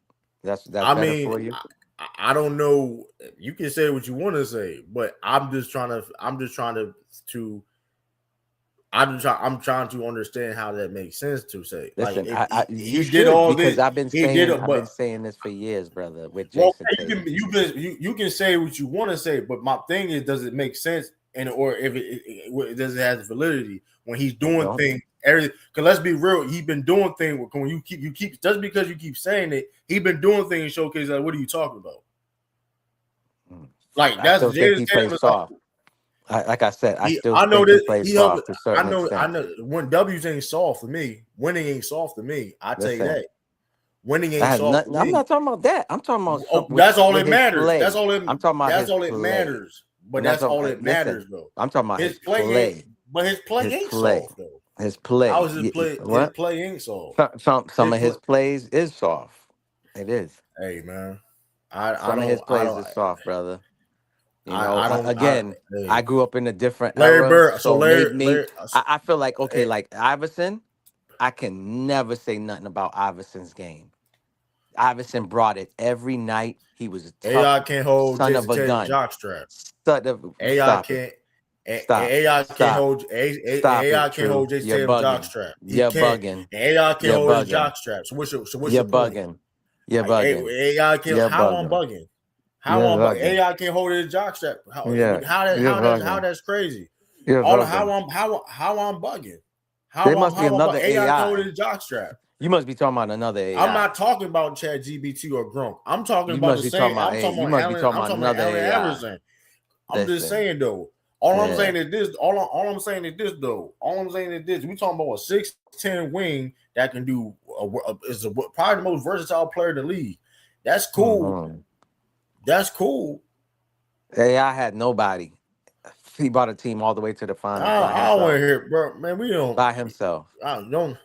That's I better mean, for you. I don't know. You can say what you want to say, but I'm trying to understand how that makes sense to say. Like Listen, if you he did should all because this, he did it, I've been but saying this for years, brother, with well, Jayson Tatum. you can say what you want to say, but my thing is, does it make sense? And or if it does it have validity when he's It doing don't. things? Everything. Because let's be real, he's been doing things. When you keep just because you keep saying it, he's been doing things in showcase. Like, what are you talking about? Like I that's still think Jayson he Tatum. plays soft. Like I said, I still I know think he that plays he helped. soft to a certain I extent. know when W's ain't soft for me. Winning ain't soft for me. I tell you Listen, that. Winning I ain't have soft for nothing. I'm me. not talking about that. I'm talking about Oh, some that's all with that his matters. play. I'm talking about That's his all that play. matters, though. But I'm not that's talking. all that Listen, matters, though. I'm talking about his His play ain't. play. But his play His ain't play. soft though. His How play. is his play? His What? play ain't soft. Some His of play. his plays is soft. It is. Hey man, Some of his I plays don't is soft, brother. I don't I Again, I hey grew up in a different Larry era, Bird. So so made me. Larry I feel like okay, hey, like Iverson. I can never say nothing about Iverson's game. Iverson brought it every night. He was a tough AI can't hold son of Jason a Tatum gun. jockstrap. AI Stop it. can't. Stop. AI can't Stop. hold Stop AI it, can't True. hold Jason You're Tatum bugging. jockstrap. He You're can't. bugging. And AI can't You're hold his bugging. jockstrap. So what's You're your point? bugging. You're Like bugging. AI can't. You're How I'm bugging. bugging? You're How I'm bugging? bugging. AI can't hold his jockstrap. Yeah. You're How bugging. that's crazy. You're All bugging. how I'm bugging. There must be How I'm another bugging. AI can't hold AI. his jockstrap. You must be talking about another I'm AI. not talking about Chad GBT or Gronk. I'm talking You about must the be talking same. about a. You must be talking I'm about talking about another Allen AI. Iverson. I'm just Listen. saying though. All I'm Yeah. saying is this. All I'm saying is this though. All I'm saying is this. We talking about a 6'10" wing that can do is probably the most versatile player in the league. That's cool. Mm-hmm. That's cool. AI had nobody. He brought a team all the way to the finals by I don't want to himself. hear, bro. Man, we don't. By himself. I don't.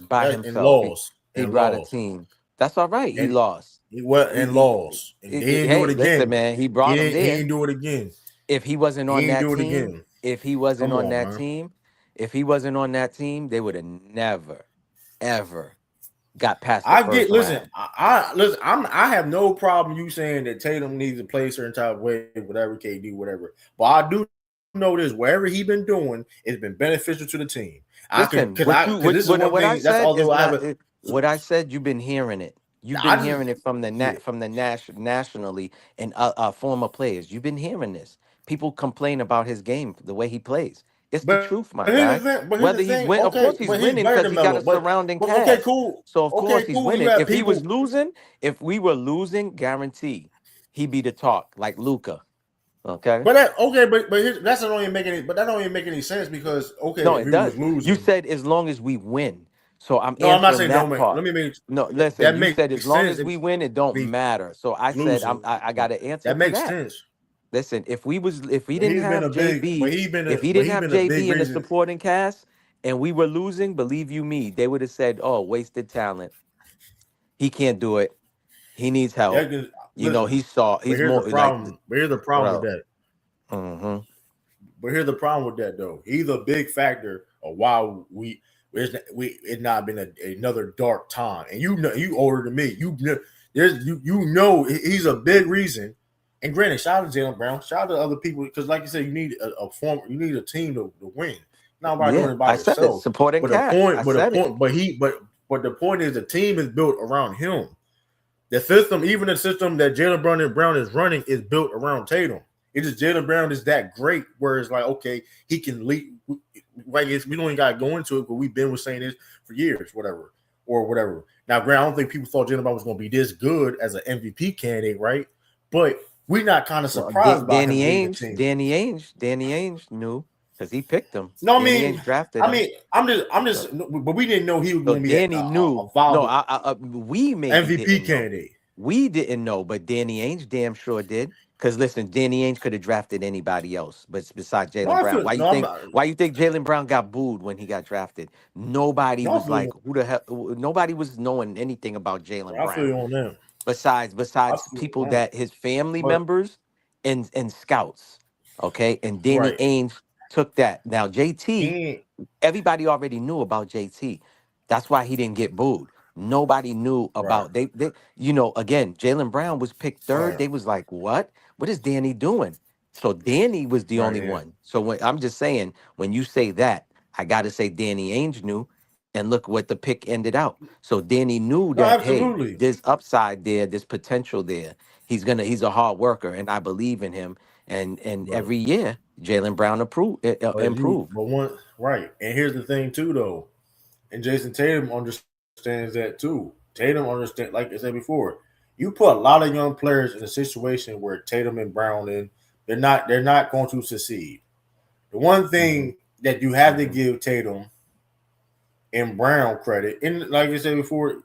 By That's in himself. laws He and brought a laws team. That's all right. He and lost. he what and laws and he didn't do it Hey, listen, again. man. He brought him He there. didn't do it again. If he wasn't He on didn't that do it team, again. if he wasn't Come on on, that man. team, if he wasn't on that team, they would have never, ever got past the I get. first Listen, round. I listen. I have no problem you saying that Tatum needs to play a certain type of way, whatever KD, whatever. But I do know this. Whatever he been doing, it's been beneficial to the team. I can Listen, because this is one what I thing. That's said although is I have not a. what I said. You've been hearing it. You've been I just hearing it from the yeah. nationally and former players. You've been hearing this. People complain about his game, the way he plays. It's the But truth, my here's the guy. thing. But here's the Whether he's thing. win, of Okay, course he's but he's winning better because than he got Melo. a surrounding But okay, cast. cool. So of course Okay, he's cool. You winning. have If he was people. losing, if we were losing, guarantee he'd be the talk like Luca. Okay. But that okay, but that's not even making it. But that don't even make any sense because okay, No, if it he was does. You losing, said as long as we win. So I'm no, I'm not answering saying don't that make. part. Let me make No, listen, that you makes said as long sense as if we win, it don't he's matter. So I said losing. I got an answer That for makes that. sense. Listen, if we didn't have JB, But he been a big in the reason. supporting cast and we were losing, believe you me, they would have said, "Oh, wasted talent. He can't do it. He needs help." That can, You know, listen, he's more like But here's the problem with bro. that. Mm-hmm. But here's the problem with that though. He's a big factor of why it's not been another dark time. And you know, you older than me. You know he's a big reason. And granted, shout out to Jaylen Brown, shout out to other people because, like you said, you need you need a team to win. Not about doing Yeah, it by I said it. yourself. Supporting cast. I said it. But the point is, the team is built around him. The system, even the system that Jaylen Brown is running, is built around Tatum. It's just Jaylen Brown is that great where it's like, okay, he can lead. Like we don't even got to go into it, but we've been with saying this for years, whatever. Now, Grant, I don't think people thought Jaylen Brown was going to be this good as an MVP candidate, right? But we're not kind of Well, surprised by him Danny leading the Ainge, team. Danny Ainge knew because he picked him. No, Danny Ainge drafted him. I'm just, So, but we didn't know he was so going to be Danny a knew. No, viable we maybe MVP didn't know. candidate. We didn't know, but Danny Ainge damn sure did. Because listen, Danny Ainge could have drafted anybody else, but besides No, Jaylen I Brown. feel Why you no, I'm think? not. Why you think Jaylen Brown got booed when he got drafted? Nobody No, was like, who the hell? Nobody was knowing anything about Jaylen I feel Brown you on them. besides Feel, people that his family but members and scouts. Okay, and Danny right, Ainge took that. Now JT, he everybody already knew about JT. That's why he didn't get booed. Nobody knew right, about they again, Jaylen Brown was picked third. right, They was like, what? What is Danny doing? So Danny was the right. only Yeah. one. So when I'm just saying, when you say that, I gotta say Danny Ainge knew, and look what the pick ended out. So Danny knew No, that hey, absolutely. there's upside there, there's potential there. He's a hard worker, and I believe in him. And But every year, Jaylen Brown improved. but one right. And here's the thing too, though. And Jason Tatum understands that too. Tatum understands, like I said before, you put a lot of young players in a situation where Tatum and Brown in, they're not going to succeed. The one Hmm. thing that you have to Hmm. give Tatum and Brown credit, and like I said before,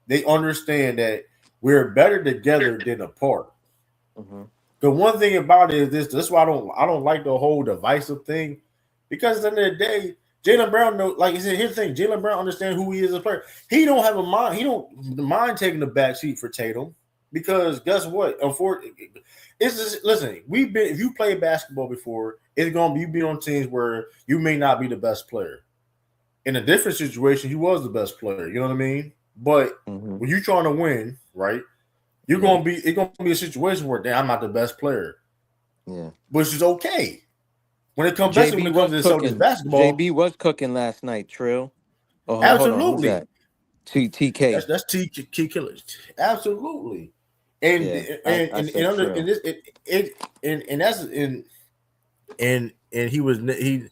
they understand that we're better together than apart. Hmm. The one thing about it is this. That's why I don't like the whole divisive thing, because at the end of the day, Jaylen Brown know. Like I said, here's the thing: Jaylen Brown understands who he is as a player. He don't have a mind. He don't mind taking the back seat for Tatum, because guess what? Unfortunately, it's just listen. We've been if you play basketball before, it's gonna be you be on teams where you may not be the best player. In a different situation, he was the best player. You know what I mean? But Hmm. when you're trying to win, right? You're Yeah. gonna be it's gonna be a situation where damn, I'm not the best player, Yeah. which is okay. Especially when JB it comes was to the Celtics cooking. basketball, JB was cooking last night, Trill. Oh, hold on. Who's absolutely. that? TK. That's key killers. Absolutely. And Yeah. I and said under Trill. and this and that's and he was he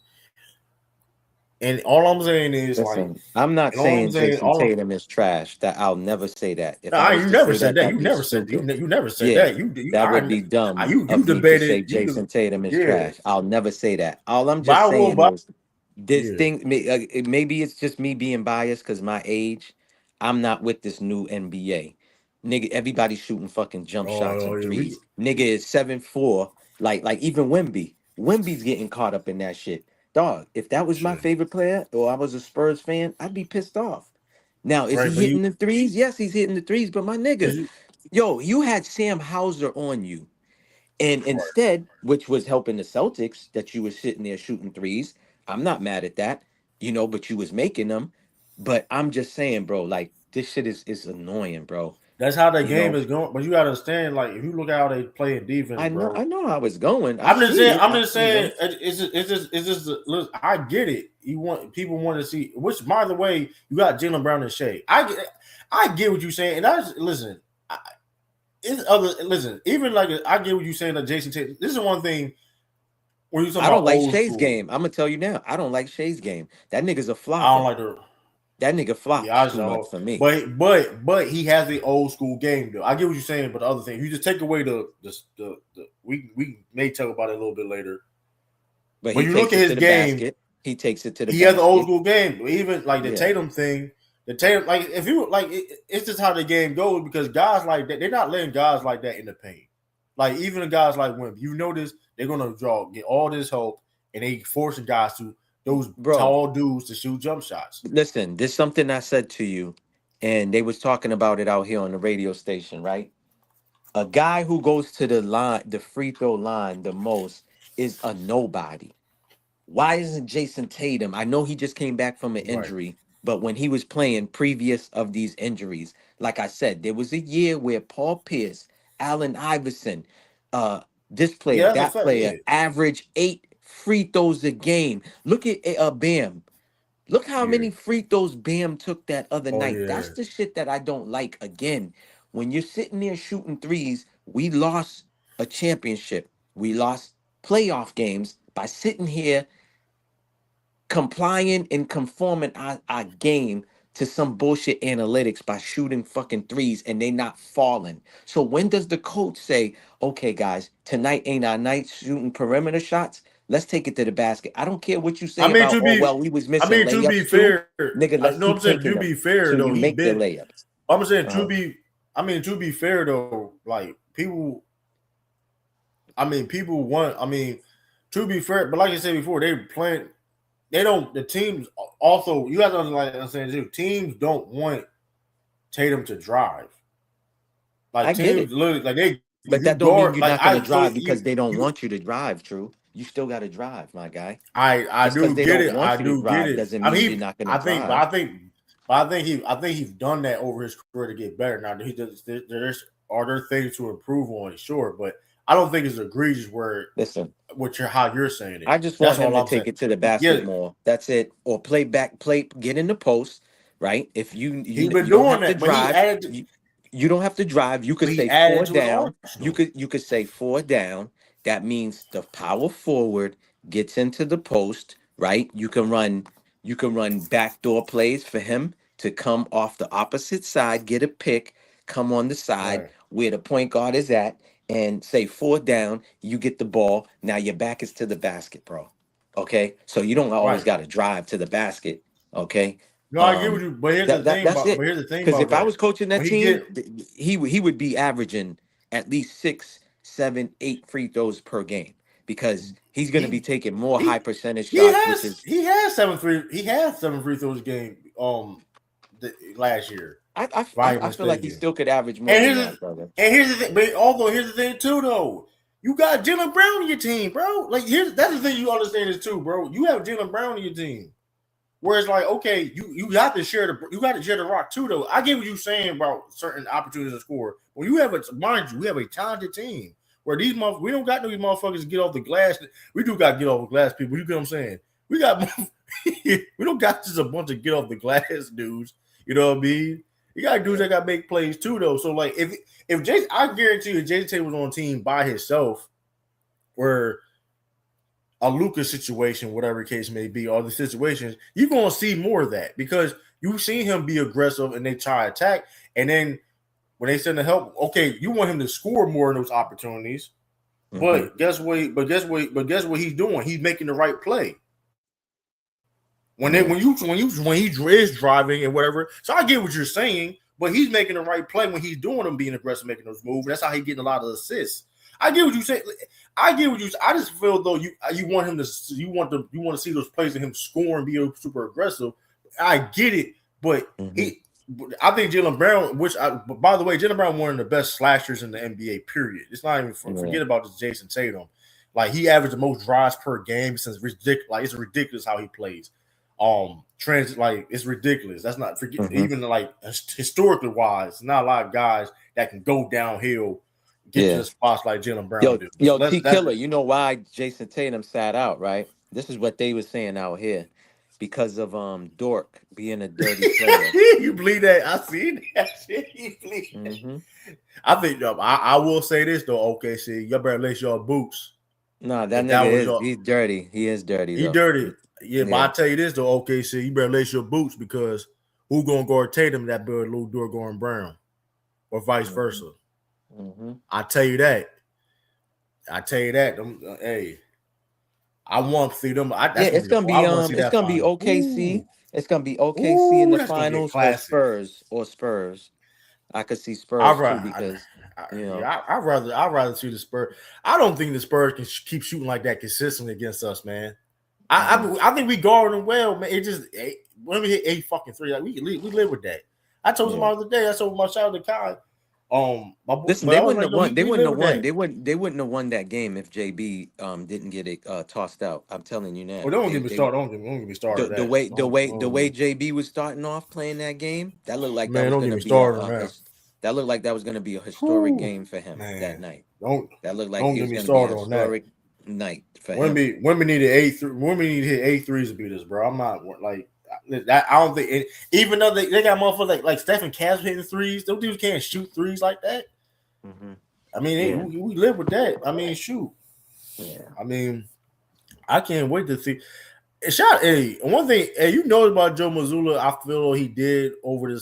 and all I'm saying is like Listen, I'm not and all I'm saying saying Jason all Tatum is trash. That I'll never say that. If I nah, was you to never say said that, that. that'd be stupid. You never said Yeah, that. that would be dumb You of me to debated say Jason Tatum is yeah. trash. I'll never say that. All I'm But I just will saying but is this yeah. thing. Maybe it's just me being biased because my age. I'm not with this new NBA. Nigga, everybody's shooting fucking jump shots Oh and yeah, we threes. Nigga is 7'4". Like even Wemby. Wemby's getting caught up in that shit. Dog, if that was my shit. favorite player or I was a Spurs fan, I'd be pissed off. Now, is Right, he but hitting the threes? Yes, he's hitting the threes, but my nigga, you yo, you had Sam Hauser on you. And right. instead, which was helping the Celtics, that you were sitting there shooting threes. I'm not mad at that, but you was making them. But I'm just saying, bro, like this shit is annoying, bro. That's how the You game know, is going. But you gotta understand, like if you look at how they play in defense, I know, bro. I know how it's going. I see it. I'm just saying. It's just. Look, I get it. You want people want to see. Which, by the way, you got Jaylen Brown and Shea. I get what you're saying, and listen. It's other. Listen, even like I get what you're saying. That Jason Tatum. This is one thing when you talking I don't about like old Shea's school. game. I'm gonna tell you now. I don't like Shea's game. That nigga's a I don't flopper. like the. That nigga Yeah, I flops too much saw. for me. But he has the old school game though. I get what you're saying, but the other thing, you just take away the we may talk about it a little bit later. But When he you look takes at it his to the game, basket. He takes it to the he has an old basket. school game. Even like the Yeah. Tatum thing, the Tatum like if you like it's just how the game goes because guys like that they're not letting guys like that in the paint. Like even the guys like Wimby, you notice they're gonna get all this hope and they forcing guys to those Bro, tall dudes to shoot jump shots. listen, this is something I said to you, and they was talking about it out here on the radio station, right? A guy who goes to the line, the free throw line the most is a nobody. Why isn't Jason Tatum? I know he just came back from an Right. injury, but when he was playing previous of these injuries, like I said, there was a year where Paul Pierce, Allen Iverson, uh, this player, Yeah, that's a that fact. Yeah. player, average 8 free throws a game. Look at Bam. Look how Yeah. many free throws Bam took that other Oh night. yeah. That's the shit that I don't like. Again, when you're sitting there shooting threes, we lost a championship. We lost playoff games by sitting here complying and conforming our game to some bullshit analytics by shooting fucking threes and they not falling. So when does the coach say, okay, guys, tonight ain't our night shooting perimeter shots? Let's take it to the basket. I don't care what you I say mean, about, oh, well, we was missing to be layups too. fair, Nigga, I let's know I'm keep saying taking to be them fair till though, you he make the been. layups. I'm saying Uh-huh. to be fair though, like people. I mean, people want. I mean, to be fair, but like I said before, they playing. They don't. The teams also. You have to understand too. Teams don't want Tatum to drive. Like I get teams, it. literally, like they. But You that don't mean guard you're like not gonna I. So drive because they don't you. want you to drive, True. You still gotta drive, my guy. I Just because do they get don't it. I want you to do get drive it. doesn't I mean you're mean, not gonna I think, drive. I think he's done that over his career to get better. Now he does. Are there things to improve on? Sure, but I don't think it's egregious where Listen, how you're saying it. I just That's want him all to I'm take saying. it to the basket Yeah, more. That's it. Or get in the post, right? If he's been you don't doing have to that, but drive, you don't have to drive. You could he say added four to his down. arsenal. You could say four down. That means the power forward gets into the post, right? You can run backdoor plays for him to come off the opposite side, get a pick, come on the side Right, where the point guard is at, and say four down, you get the ball. Now your back is to the basket, bro. Okay? So you don't always right. got to drive to the basket, okay? No, I get what Um you. But here's the thing that's about. it. But here's the thing Because about if I that. was coaching that When he get team, he would be averaging at least 6, 7, 8 free throws per game because he's going to be he taking more high he percentage shots, which is he has 7 free throws a game last year, if I'm I feel like he mistaken. still could average more And than here's the, that, brother. and here's the thing, but although here's the thing too though. You got Jaylen Brown on your team, bro. Like that's the thing you understand is too, bro. You have Jaylen Brown on your team. Whereas like, okay, you got to share the rock too though. I get what you're saying about certain opportunities to score. When you have mind you, we have a talented team where we don't got no motherfuckers to get off the glass. We do got to get off the glass people. You get what I'm saying? We got we don't got just a bunch of get off the glass dudes. You know what I mean? You got dudes that got to make plays too though. So like if Jason, I guarantee you, Jayson Tatum was on a team by himself, where a Lucas situation, whatever the case may be, or the situations, you're gonna see more of that because you've seen him be aggressive and they try to attack, and then when they send the help, okay, you want him to score more in those opportunities. Mm-hmm. But guess what? Guess what he's doing? He's making the right play. When Yeah. when he is driving and whatever. So I get what you're saying, but he's making the right play when he's doing them, being aggressive, making those moves. That's how he's getting a lot of assists. I get what you say. I get what you. I just feel though you want him to you want to see those plays of him score and be super aggressive. I get it, but Mm-hmm. I think Jaylen Brown, by the way, Jaylen Brown one of the best slashers in the NBA. Period. It's not even forget about this Jayson Tatum. Like he averaged the most drives per game since ridiculous. Like it's ridiculous how he plays. Like it's ridiculous. That's not Mm-hmm. even like historically wise. Not a lot of guys that can go downhill, get to Yeah. the spots like Jaylen Brown do. So T Killer, you know why Jason Tatum sat out, right? This is what they were saying out here. Because of Dork being a dirty player. you believe that? I see that shit. You believe that? Mm-hmm. I think I will say this though. OKC, y'all better lace your boots. Nah, that If that nigga was he's dirty. He is dirty he though. dirty. Yeah, but Yeah. I tell you this though, OKC, you better lace your boots because who gonna guard Tatum that bird Lou Dort going Brown, or vice versa. Mm-hmm. I tell you that. Hey, I want to see them. That's gonna be. I want to see It's that gonna be final. OKC. Ooh, It's gonna be OKC in the that's gonna be a finals classic. or Spurs. I could see I, Spurs too because you know. I'd rather see the Spurs. I don't think the Spurs can keep shooting like that consistently against us, man. I think we guard them well, man. It just when we hit 8 fucking 3, like we live with that. I told somebody the other day. I told my shout out to Kai. Listen, but they I was wouldn't like, have no, won. They we wouldn't live have with won. that. They wouldn't have won that game if JB didn't get it tossed out. I'm telling you now. Well, don't get me started. Don't get me started. The That way don't, JB was starting off playing that game, that looked like that man, was don't get gonna me be started on that. that looked like that was gonna be a historic Whew, game for him that man, night. don't That looked like don't he get was me gonna be a started on that. historic night for him. Women need to hit 8 threes to beat us, bro. I'm not like that. I don't think even though they got motherfuckers like Stephen Casper hitting threes, those dudes can't shoot threes like that. Mm-hmm. I mean, Yeah. we live with that. I mean, shoot. Yeah. I mean, I can't wait to see. One thing, you know about Joe Mazzulla, I feel he did over the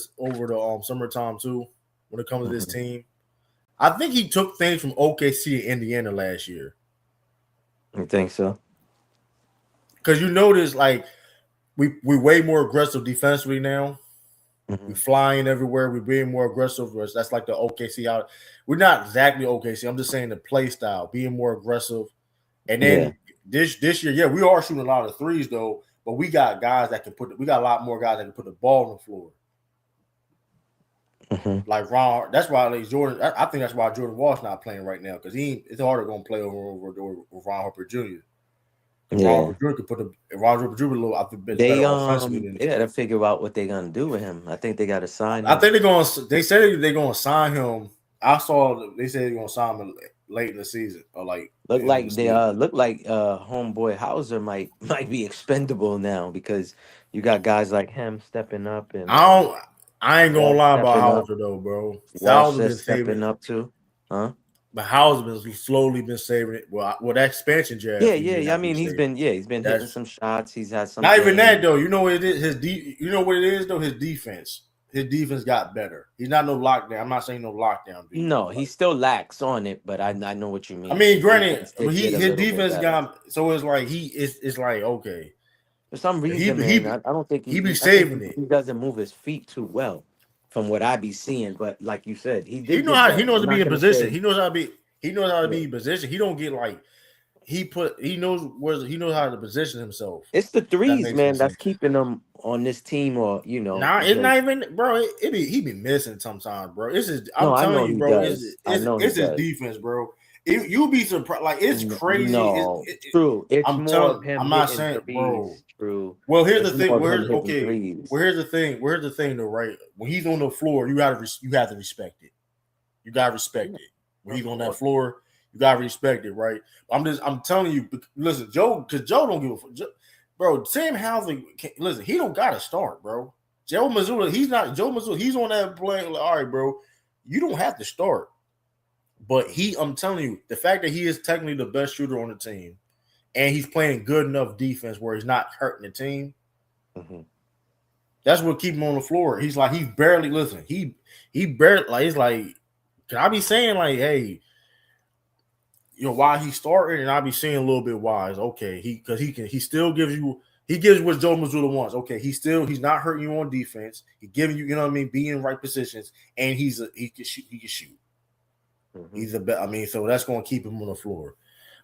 summertime too. When it comes to this team, I think he took things from OKC and Indiana last year. You think so? Because you notice, like, we way more aggressive defensively now. We flying everywhere. We're being more aggressive. That's like the OKC out. We're not exactly OKC. I'm just saying the play style, being more aggressive. And then this year, yeah, we are shooting a lot of threes though. But we got guys that can we got a lot more guys that can put the ball on the floor. Like Ron, that's why Jordan. I think that's why Jordan Wall's not playing right now because it's harder going to play over with Ron Harper Jr. Ron Harper Jr. could put Ron Harper Jr. a little. I think better offensively than they got to figure out what they're gonna do with him. I think they got to sign him. I think they're going. They said they're going to sign him. I saw they said they're going to sign him late in the season or like look like homeboy Hauser might be expendable now because you got guys like him stepping up and I ain't gonna lie about Hauser though, bro. Walsh been stepping up too, huh? But Hauser's been slowly been saving it. Well, that expansion jab. Yeah. I mean, he's been hitting some shots. He's had some. Not even that though. You know what it is? You know what it is though? His defense. His defense got better. He's not no lockdown. I'm not saying no lockdown. Defense, no, he still lacks on it, but I know what you mean. I mean, granted, his defense got so it's like it's like okay. For some reason, I don't think he be saving it. He doesn't move his feet too well, from what I be seeing. But like you said, he knows to be in position. He knows how to be in position. He don't get like he knows how to position himself. It's the threes, man, that's keeping him on this team, or it's not even, bro. He be missing sometimes, bro. It's his. I'm telling you, bro. It's his defense, bro. You'll be surprised. Like it's crazy. No, true. It's I'm not saying, bro. True. Well, here's the thing. Here's the thing. Here's the thing, though. Right, when he's on the floor, you have to respect it. You gotta respect it. When he's on that floor, you gotta respect it, right? I'm telling you. Listen, Joe don't give a fuck. Bro, Sam Housing, listen, he don't gotta start, bro. Joe Mazzulla, he's on that play. Like, all right, bro, you don't have to start. But I'm telling you, the fact that he is technically the best shooter on the team, and he's playing good enough defense where he's not hurting the team, that's what keep him on the floor. He's barely he barely like it's like, can I be saying like, hey, why he's starting, and I'll be saying a little bit why. It's okay, he still gives you what Joe Mazzulla wants. Okay, he's not hurting you on defense. He's giving you, be in right positions, and he can shoot. He's so that's going to keep him on the floor.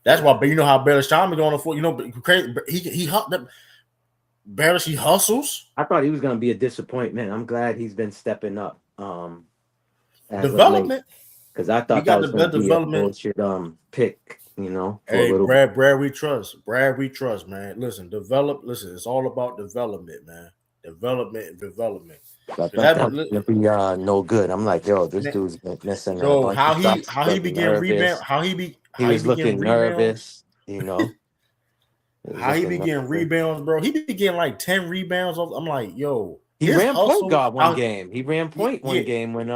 That's why, but you know how Bayless Chalmers on the floor. He hustles. I thought he was going to be a disappointment. I'm glad he's been stepping up. Development, because I thought that was going to be a bullshit pick. Hey, Brad, we trust. Brad, we trust, man. Listen, it's all about development, man. Development. I thought that was gonna be no good. I'm like, yo, this dude's missing. So how he began rebound? He was looking nervous. How he began rebounds, bro? He began like 10 rebounds. I'm like, yo, he ran point guard one game. He ran point one game when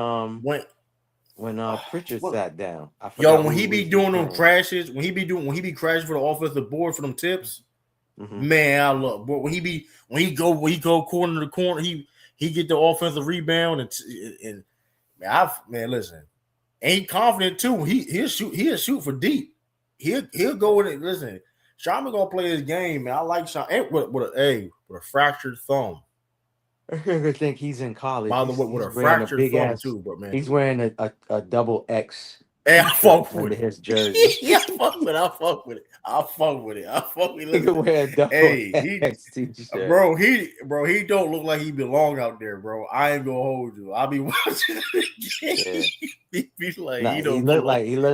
Pritchard sat down. When he be doing them crashes, when he be crashing for the offensive board for them tips, man, I love. But when he go corner to corner, he get the offensive rebound and man, listen, ain't confident too. He'll shoot for deep. He'll go with it. Listen, Sharman gonna play his game, man. I like Sharman with a fractured thumb. I think he's in college. By the way, with a fractured thumb too, but man, he's wearing a double X. Hey, I fuck with his jersey. Yeah, I fuck with it. Bro, he don't look like he belong out there, bro. I ain't gonna hold you. I'll be watching it. He look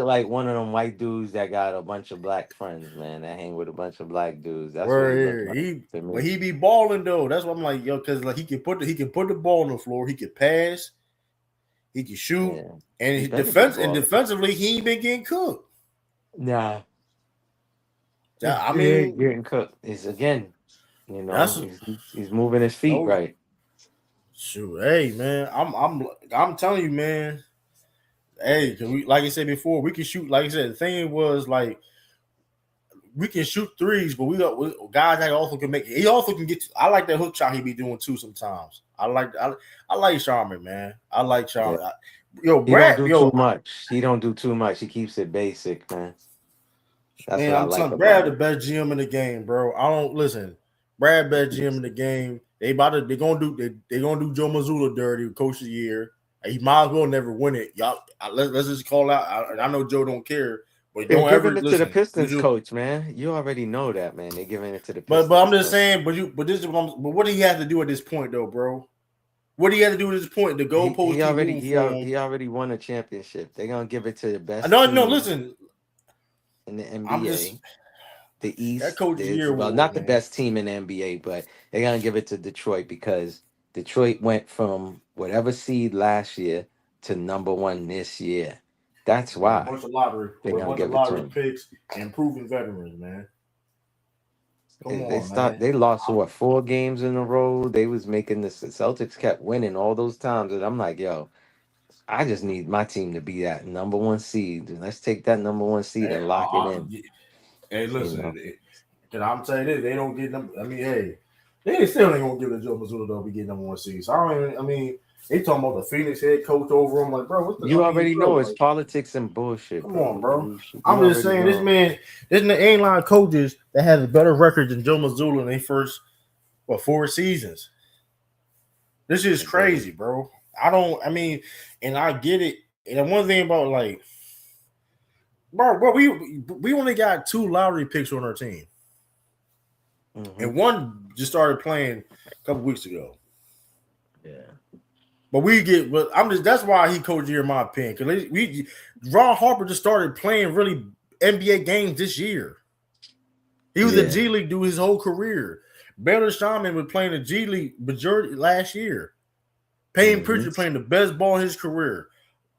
like one of them white dudes that got a bunch of black friends, man. That hang with a bunch of black dudes. That's what he be balling though. That's what I'm like, yo, because like he can put the ball on the floor. He can pass. He can shoot, and defensively, he ain't been getting cooked. Nah. I mean, getting cooked is again, he's moving his feet right. Shoot, hey man, I'm telling you, man. Hey, like I said before, we can shoot. Like I said, the thing was like we can shoot threes, but we got guys that also can make. He also can get. I like that hook shot he be doing too sometimes. I like Sharman, man. I like Sharman. Yeah. He don't do too much. He don't do too much. He keeps it basic, man. That's man, what I I'm like telling about Brad him. the best GM in the game, bro. I don't listen. Brad best GM in the game. They're gonna do Joe Mazzulla dirty, coach of the year. He might as well never win it. Y'all, let's just call out. I know Joe don't care, but They're don't giving ever it to the listen. Pistons coach, man. You already know that, man. They're giving it to the But Pistons. I'm just saying, but what do he have to do at this point though, bro? What do you have to do at this point? The goalposts keep moving for him. He already won a championship. They're gonna give it to the best No, team listen. in the I'm NBA. just The that East coach of the year award, not the man. best team in the NBA, but they're gonna give it to Detroit because Detroit went from whatever seed last year to number 1 this year. That's why a bunch of lottery picks and proven veterans, man. They lost 4 games in a row. They was making this. The Celtics kept winning all those times, and I'm like, yo, I just need my team to be that number 1 seed. Let's take that number 1 seed and lock it in. Hey, listen, can I tell you this? They don't get them. I mean, hey, they still ain't gonna give it to Joe Mazzulla though. Be getting number 1 seed. So they talking about the Phoenix head coach over him. Like, bro, what's the? You already know it's politics and bullshit. Come on, bro. You I'm just saying, this ain't line coaches that has a better record than Joe Mazzulla in their first 4 seasons. This is crazy, bro. And I get it. And one thing about like, bro, we only got 2 lottery picks on our team, and one just started playing a couple weeks ago. Yeah. But that's why he coached here in my opinion. Because Ron Harper just started playing really NBA games this year. He was a G League dude his whole career. Baylor Shaman was playing the G League majority last year. Payton Pritchard playing the best ball in his career.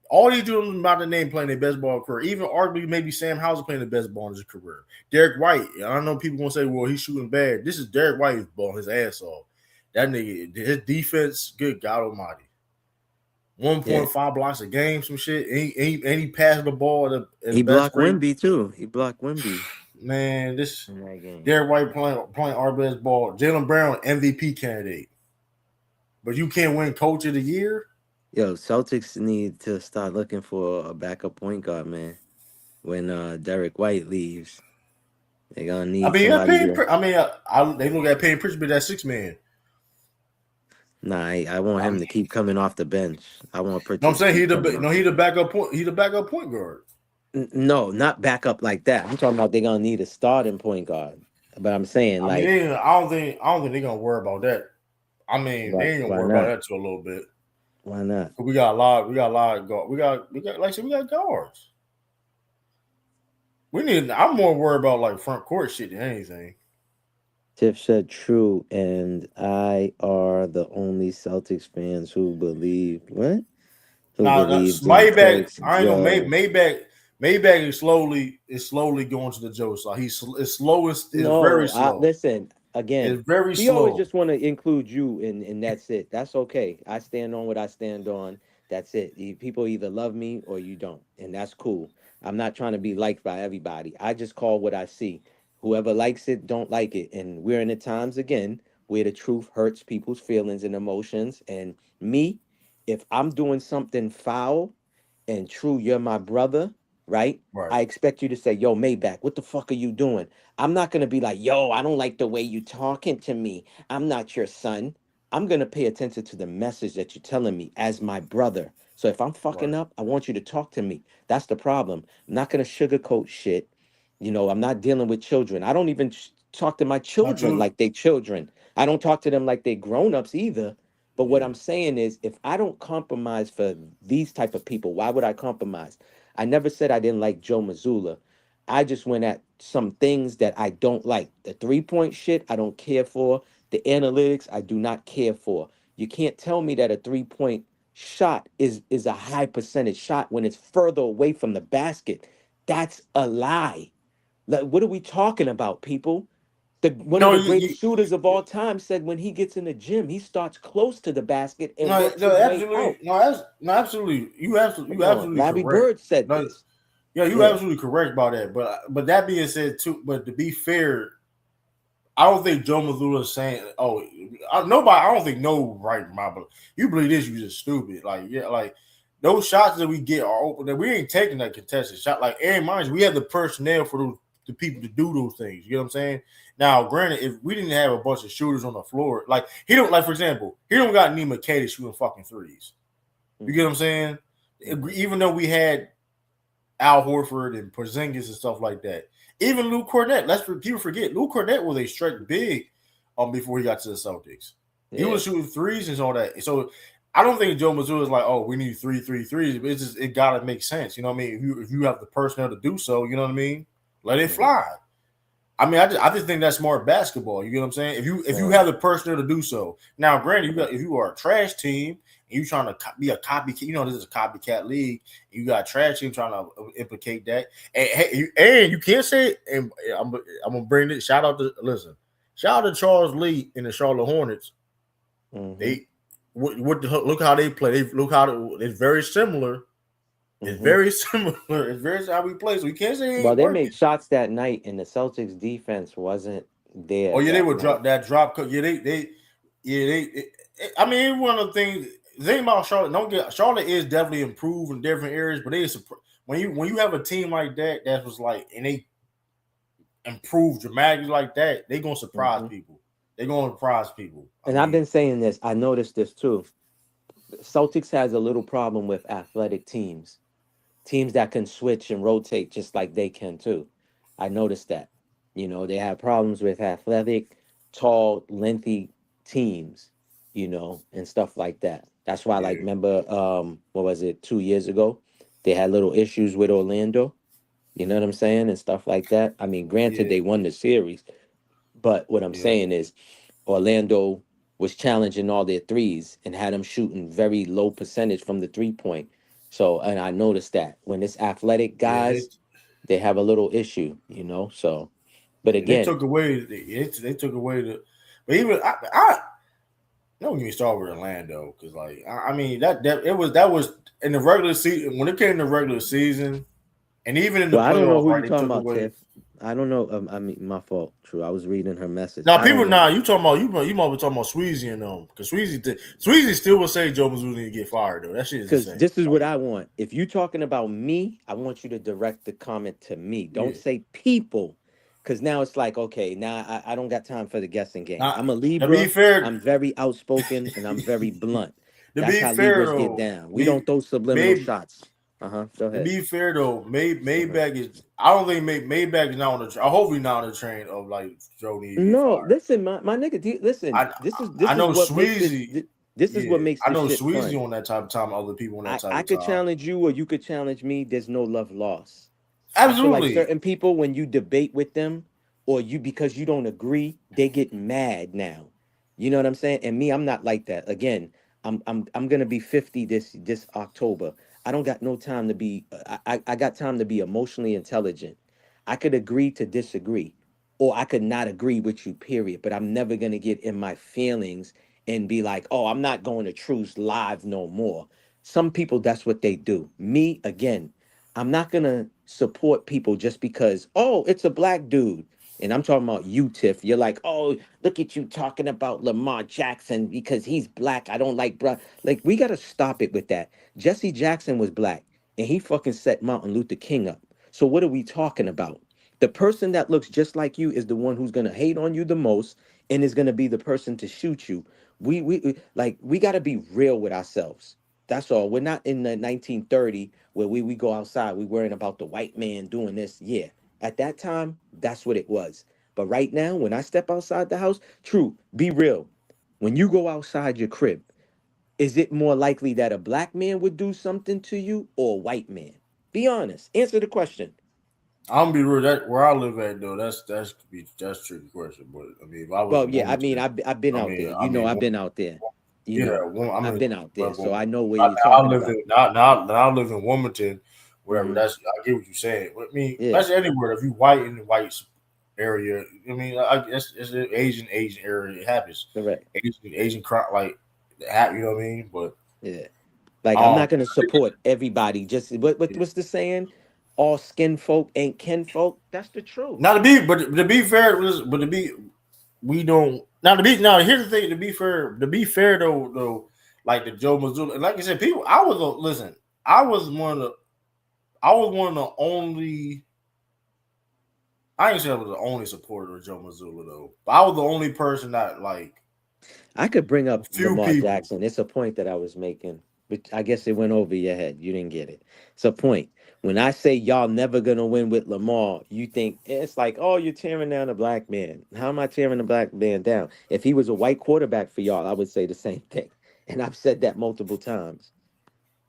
All these dudes about the name playing their best ball career. Even arguably maybe Sam Hauser playing the best ball in his career. Derrick White. I know people gonna say, well, he's shooting bad. This is Derrick White's ball his ass off. That nigga, his defense, good God Almighty. 1.5 blocks a game, some shit. And he passed the ball at he blocked Wemby too. He blocked Wemby. Man, this Derrick White playing our best ball. Jaylen Brown, MVP candidate. But you can't win coach of the year? Yo, Celtics need to start looking for a backup point guard, man. When Derrick White leaves, they're gonna need somebody. They look at Payton Pritchard, but that 6-man. Nah, I want him to keep coming off the bench. I want Pritchard. No, I'm saying he's the backup point. He's the backup point guard. No, not backup like that. I'm talking about they're gonna need a starting point guard. But I'm saying I don't think they're gonna worry about that. They ain't gonna worry about that too a little bit. Why not? We got a lot of guards. We got like I said, we got guards. I'm more worried about like front court shit than anything. Tiff said true, and I are the only Celtics fans who believe what? Maybach. I know Maybach is slowly going to the Joe side. It's slow. It's very slow. Listen, again, it's very slow. We always just want to include you, and that's it. That's okay. I stand on what I stand on. That's it. People either love me or you don't, and that's cool. I'm not trying to be liked by everybody. I just call what I see. Whoever likes it, don't like it. And we're in the times, again, where the truth hurts people's feelings and emotions. And me, if I'm doing something foul and true, you're my brother, right? I expect you to say, yo, Maybach, what the fuck are you doing? I'm not going to be like, yo, I don't like the way you talking to me. I'm not your son. I'm going to pay attention to the message that you're telling me as my brother. So if I'm fucking up, I want you to talk to me. That's the problem. I'm not going to sugarcoat shit. I'm not dealing with children. I don't even talk to my children like they children. I don't talk to them like they grown-ups either. But what I'm saying is, if I don't compromise for these type of people, why would I compromise? I never said I didn't like Joe Mazzulla. I just went at some things that I don't like. The 3-point shit, I don't care for. The analytics, I do not care for. You can't tell me that a 3-point shot is a high percentage shot when it's further away from the basket. That's a lie. Like, what are we talking about, people? One of the greatest shooters of all time said when he gets in the gym, he starts close to the basket and works his way out. Absolutely. You absolutely Larry correct. Bird said this. Yeah, you're absolutely correct about that. But that being said, too, but to be fair, I don't think Joe Mazzulla is saying, "Oh, nobody." I don't think no right in my book. You believe this? You just stupid. Like yeah, like those shots that we get are open. That we ain't taking that contested shot. Like and mind you, we have the personnel for the people to do those things. You know what I'm saying? Now, granted, if we didn't have a bunch of shooters on the floor, like he don't like for example, he don't got Nima McKay shooting fucking threes. You get what I'm saying? Even though we had Al Horford and Porzingis and stuff like that. Even Lou Cornett. People forget. Lou Cornett was a straight big before he got to the Celtics. He was shooting threes and all that. So I don't think Joe Mazzulla is like, oh, we need three threes. But it's just it gotta make sense. You know what I mean? If you have the personnel to do so, you know what I mean? Let it fly. I mean, I just think that's smart basketball. You get what I'm saying? If you have the personnel to do so. Now, granted, if you are a trash team and you trying to be a copycat, you know this is a copycat league. You got a trash team trying to implicate that, and you can't say. And I'm gonna bring it. Shout out to Charles Lee and the Charlotte Hornets. They look how they play. It's very similar. It's very similar. It's very how we play. So we can't say. Well, they made shots that night, and the Celtics defense wasn't there. Oh yeah, they would drop that drop. Yeah, they. I mean, one of the things. The thing about Charlotte, Charlotte is definitely improved in different areas, but when you have a team like that was like and they improve dramatically like that, they gonna surprise people. They're gonna surprise people. I've been saying this. I noticed this too. Celtics has a little problem with athletic teams that can switch and rotate just like they can too. I noticed that. You know, they have problems with athletic, tall, lengthy teams, you know, and stuff like that. That's why, like, remember, what was it, 2 years ago? They had little issues with Orlando, you know what I'm saying, and stuff like that. I mean, granted, they won the series, but what I'm saying is Orlando was challenging all their threes and had them shooting very low percentage from the 3-point. So, and I noticed that when it's athletic guys, they have a little issue, you know. So, but again, they took away the. But even I don't get me started with Orlando because, like, I mean that was in the regular season when it came to the regular season, and even in the playoffs. I don't know who right, you're talking about, Tiff. I don't know. I mean, my fault. True, I was reading her message. Now, you talking about you might be talking about Sweezy and them because Sweezy still will say Joe Mazzulla need to get fired though. That shit is because this is what I want. If you're talking about me, I want you to direct the comment to me. Don't say people. Because now it's like, okay, now I don't got time for the guessing game. I'm a Libra. To be fair, I'm very outspoken and I'm very blunt. That's how Libras get down. We don't throw subliminal shots. Go ahead. To be fair though, Maybach is. I don't think Maybach is not on the. I hope he's not on the train of like Joe needs. No, listen, my nigga. Listen, this is what Sweezy. This is what makes. I know Sweezy on that type of time. Other people on that type of time. I could challenge you, or you could challenge me. There's no love lost. Absolutely. Like certain people, when you debate with them, or because you don't agree, they get mad now. You know what I'm saying? And me, I'm not like that. Again, I'm gonna be 50 this October. I don't got no time to be. I got time to be emotionally intelligent. I could agree to disagree, or I could not agree with you. Period. But I'm never gonna get in my feelings and be like, oh, I'm not going to Truth Live no more. Some people, that's what they do. Me, again, I'm not going to support people just because, oh, it's a black dude. And I'm talking about you, Tiff. You're like, oh, look at you talking about Lamar Jackson because he's black. I don't like, bro. Like, we got to stop it with that. Jesse Jackson was black, and he fucking set Martin Luther King up. So what are we talking about? The person that looks just like you is the one who's going to hate on you the most and is going to be the person to shoot you. We got to be real with ourselves. That's all. We're not in the 1930 where we go outside. We worrying about the white man doing this. Yeah. At that time, that's what it was. But right now, when I step outside the house, true, be real. When you go outside your crib, is it more likely that a black man would do something to you or a white man? Be honest. Answer the question. I'm gonna be real. That where I live at though, that's a tricky question. But I mean, if I was I've been out there. I've been out there. I've been out there, so I know where you're talking about. Now I live in Wilmington, whatever. I get what you're saying. But I mean, that's anywhere. If you white in the white area, I mean, it's an Asian area. It happens. Correct. Asian crowd, like, you know what I mean? But yeah, like I'm not gonna support everybody. Just what's the saying? all skin folk ain't kin folk. That's the truth. Now to be fair, but to be we don't now to be now here's the thing to be fair though like the Joe Mazzulla like I said people listen I was one of the only I ain't say I was the only supporter of Joe Mazzulla though but I was the only person that like I could bring up few Lamar people Jackson. It's a point that I was making, but I guess it went over your head. You didn't get it. It's a point. When I say y'all never gonna win with Lamar, you think it's like, oh, you're tearing down a black man. How am I tearing a black man down? If he was a white quarterback for y'all, I would say the same thing. And I've said that multiple times.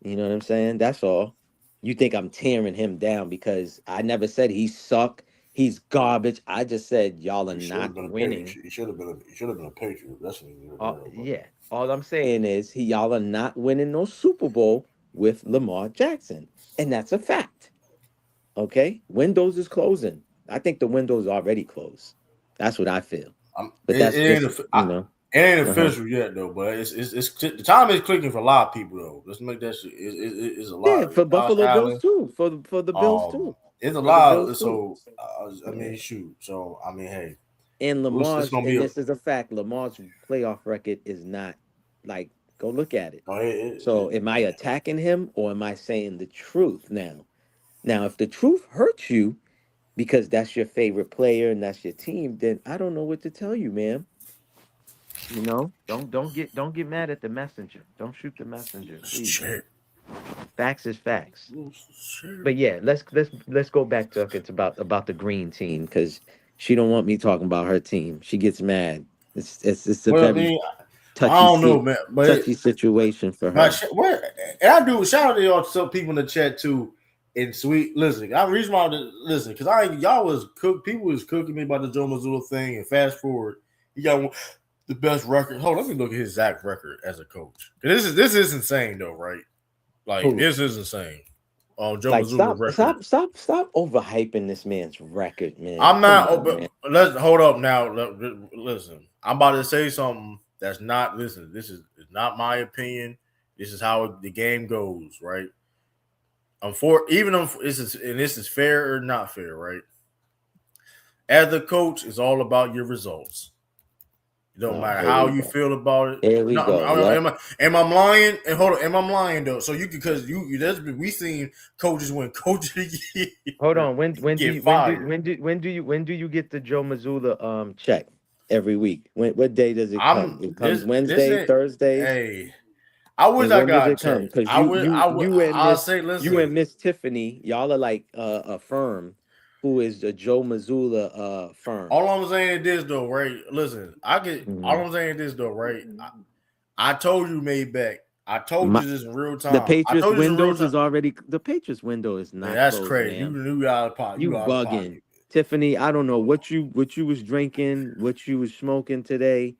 You know what I'm saying? That's all. You think I'm tearing him down because I never said he suck. He's garbage. I just said y'all are he should have not been a winning. Patriot. He should have been a Patriot. That's what Yeah. All I'm saying is y'all are not winning no Super Bowl with Lamar Jackson. And that's a fact. Okay? Windows is closing. I think the window's already closed. That's what I feel. But that's just, it ain't official yet though, but it's the time is clicking for a lot of people though. Let's make that shit. It's a lot. Yeah, for Josh Buffalo Bills Allen, too. For the Bills too. it's a For the Bills lot. too. So I mean, shoot. So I mean, hey, And it's Lamar's, gonna and be this is a fact, Lamar's playoff record is not like, go look at it. a. So am I attacking him or am I saying the truth now? Now, if the truth hurts you because that's your favorite player and that's your team, then I don't know what to tell you, man. You know, don't get mad at the messenger. Don't shoot the messenger, please. Shit. Facts is facts. Shit. But yeah, let's go back to it's about the green team because she don't want me talking about her team. She gets mad. It's a Well, I very mean, I touchy don't know, man, touchy situation for her. and I do shout out to y'all, some people in the chat too. And sweet, listen, I reason why listen because y'all was people was cooking me about the Joe Mazzulla thing, and fast forward, he got the best record. Hold on, let me look at his exact record as a coach. This is insane though, right? Like Who? this is insane. Joe Like Mazzulla record. stop overhyping this man's record, man. I'm Come not. on, man. Let's hold up now. Listen, I'm about to say something that's not. Listen, this is not my opinion. This is how the game goes, right? This is fair or not fair, right? As a coach, it's all about your results. It don't Oh, matter here how we you go. feel about it. Here we No, go. Yep. am I lying? And hold on, am I lying though? So you because we seen coaches win coach of the Hold year on. When do get you fired. when do you get the Joe Mazzulla check every week? What day does it come? I'm It comes this Wednesday, ain't Thursdays. hey. I wish And I when does got a it come? check. Because I'll say You listen. and Miss Tiffany, y'all are like a firm who is the Joe Mazzulla firm. All I'm saying is this though, right? Listen, all Mhm. I'm saying is this though, right? I told you Maybach. I told My, you this in real the time. I Patriots told you this in real windows time. is already the Patriots window is Man, not that's closed, crazy. ma'am. You out of pocket. You You out of bugging. pocket. Tiffany, I don't know what you was drinking, what you was smoking today,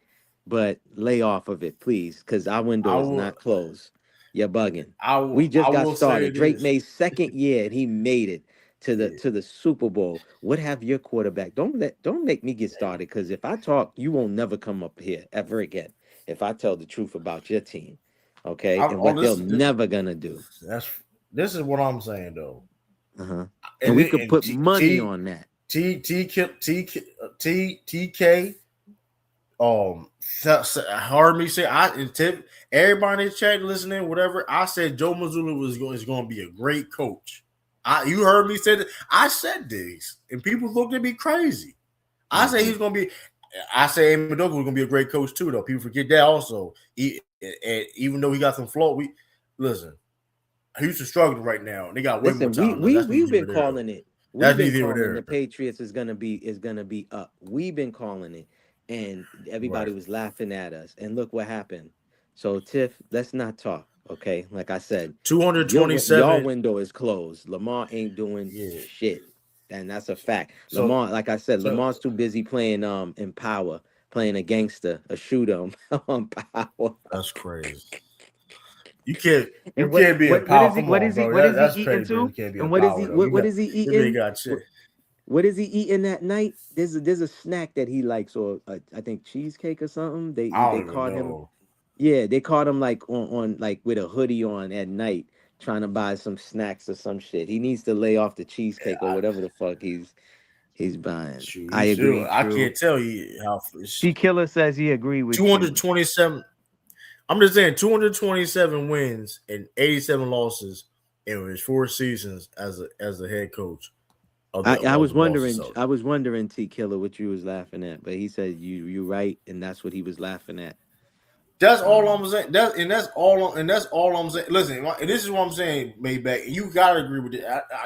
but lay off of it, please, because our window I is will not closed. You're bugging. We I just got will say started. Drake this. made second year and he made it Yeah. to the Super Bowl. What have your quarterback? Don't make me get started because if I talk, you won't never come up here ever again. If I tell the truth about your team, okay, and what they'll never gonna do. That's this is what I'm saying though. Uh-huh. And And we then could put money on that. TK heard me say and tip everybody in the chat listening, whatever. I said Joe Mazzulla is going to be a great coach. You heard me say that. I said this, and people looked at me crazy. I say he's going to be. I say Amendola was going to be a great coach too, though. People forget that also. And even though he got some flaw, listen. Houston struggling right now, and they got way more Listen, talent. That's neither we've here been nor there, though. calling it. We've That's been neither here nor calling the there. Patriots is gonna be up. We've been calling it, and Right. everybody was laughing at us. And look what happened. So Tiff, let's not talk, okay? Like I said, your 227. window is closed. Lamar ain't doing Yeah. shit, and that's a fact. So, Lamar, like I said, so Lamar's too busy playing in Power, playing a gangster, a shooter on Power. that's crazy. You can't And be in what power. is he Come on, bro. what is he That's eating crazy, bro. You too? can't be in And what is power he though. what is he You may eating? got shit. What is he eating that night? There's a snack that he likes, or I think cheesecake or something. I They don't even caught him. know. Yeah, they caught him like on like with a hoodie on at night, trying to buy some snacks or some shit. He needs to lay off the cheesecake or whatever the fuck he's buying. Shoot, I agree. I can't tell you how. T Killer says he agree with 227. I'm just saying 227 wins and 87 losses in his 4 seasons as a head coach. I was wondering, T Killer, what you was laughing at, but he said you right, and that's what he was laughing at. That's all I'm saying. That's all I'm saying. Listen, this is what I'm saying, Maybach. You gotta agree with it.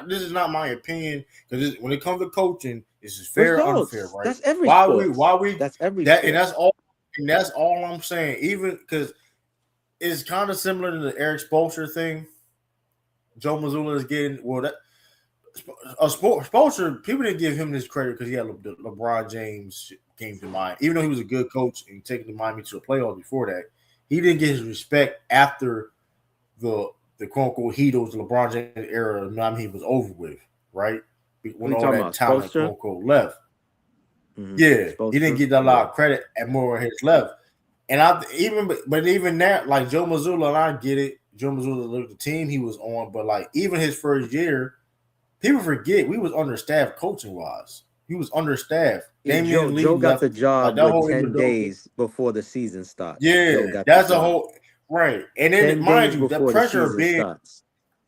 This is not my opinion because when it comes to coaching, this is fair or unfair, right? That's every That's every that, and that's all. And that's all I'm saying. Even because it's kind of similar to the Eric Spoelstra thing. Joe Mazzulla is getting Spoelstra. People didn't give him this credit because he had LeBron James came to mind. Even though he was a good coach and taking the Miami to the playoffs before that, he didn't get his respect after the quote unquote heat of the LeBron James era. Miami was over with, right? When all that talent quote unquote left. Mm-hmm. Yeah, Spoelstra. He didn't get a lot of credit at more of his left. And even that, like Joe Mazzulla, and I get it. Joe Mazzulla looked at the team he was on, but like even his first year, people forget we was understaffed coaching wise. He was understaffed. Yeah, Joe got the job like 10 days before the season starts. Yeah, that's a whole right. And then mind you, the pressure being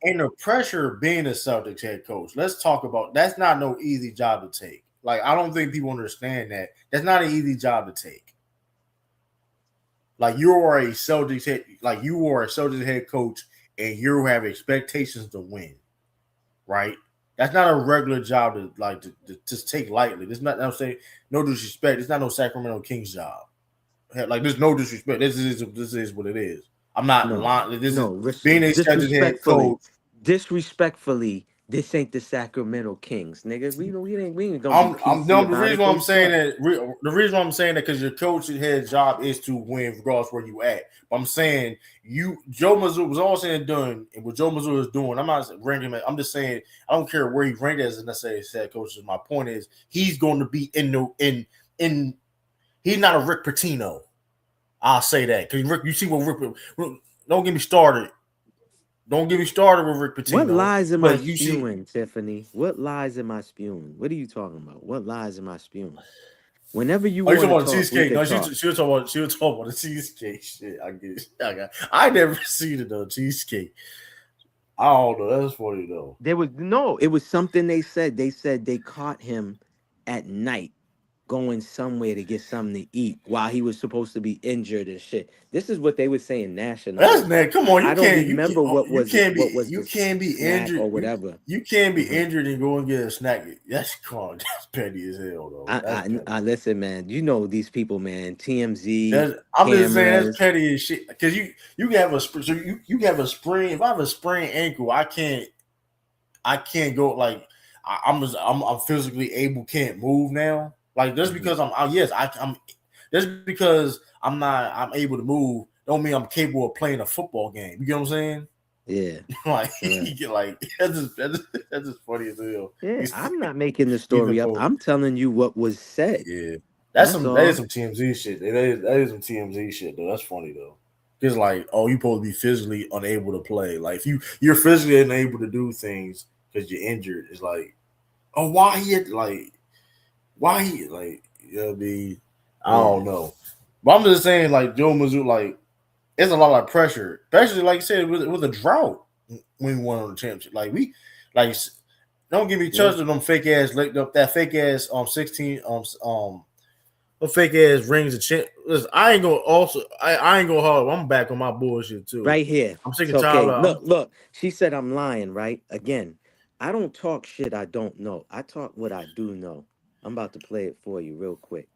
the pressure being a Celtics head coach. Let's talk about that's not no easy job to take. Like I don't think people understand that. That's not an easy job to take. Like you are a Celtics head coach, and you have expectations to win, right? That's not a regular job to just take lightly. This not I'm saying no disrespect. It's not no Sacramento Kings job. Like there's no disrespect. This is what it is. I'm not lying. Being a Celtics head coach. Disrespectfully, this ain't the Sacramento Kings, nigga. We ain't the reason why I'm saying that because your coach's head job is to win regardless where you at. But I'm saying Joe Mazzulla was all said and done, and what Joe Mazzulla is doing, I'm not ranking him. I'm just saying I don't care where he ranked as necessarily head coach. My point is he's going to be in. He's not a Rick Pitino. I'll say that because Rick, you see what Rick. Don't get me started. Don't get me started with Rick Pitino. What lies am I spewing, Tiffany? What lies am I spewing? What are you talking about? What lies am I spewing? Whenever you want to talk, cheesecake. No, she was talking about the cheesecake shit. I get it. I never seen it though. Cheesecake. I don't know. That's funny though. It was something they said. They said they caught him at night going somewhere to get something to eat while he was supposed to be injured and shit. This is what they were saying nationally. Come on, I don't remember what was you can't be injured or whatever. You can't be injured and go and get a snack. That's petty as hell though. I listen, man. You know these people, man. TMZ. I'm just saying that's petty as shit. Because you have a sprain. If I have a sprained ankle, I can't go like I'm physically able, can't move now. Like just because I'm able to move don't mean I'm capable of playing a football game. You get what I'm saying? Yeah. like that's just funny as hell. Yeah, I'm not making the story up. I'm telling you what was said. Yeah. That is some TMZ shit. That is some TMZ shit though. That's funny though. It's like, oh, you're supposed to be physically unable to play. Like if you're physically unable to do things because you're injured, it's like, oh, why he you know what I mean? I don't know. But I'm just saying, like, Joe Mazzulla, like, it's a lot of pressure. Especially, like you said, with a drought when we won on the championship. Like, don't get me touched with them fake ass, that fake ass 16 the fake ass rings of champ. Listen, I ain't gonna hard. I'm back on my bullshit too. Right here. I'm sick of time. Look, she said I'm lying, right? Again, I don't talk shit I don't know. I talk what I do know. I'm about to play it for you real quick.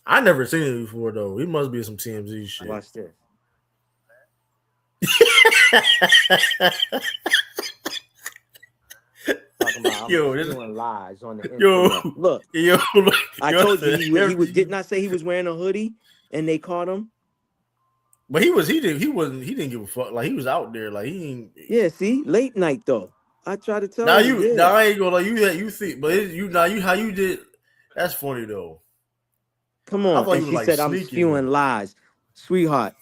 I never seen it before though. It must be some TMZ shit. Watch this. Talking about doing lies on the internet. Look, I told you he was. Didn't I say he was wearing a hoodie and they caught him? But he didn't give a fuck. Like he was out there. Like he ain't. Yeah, see, late night though. I try to tell you. Now I ain't gonna like you think, but how you did. That's funny though. Come on, and she said I'm spewing lies, sweetheart.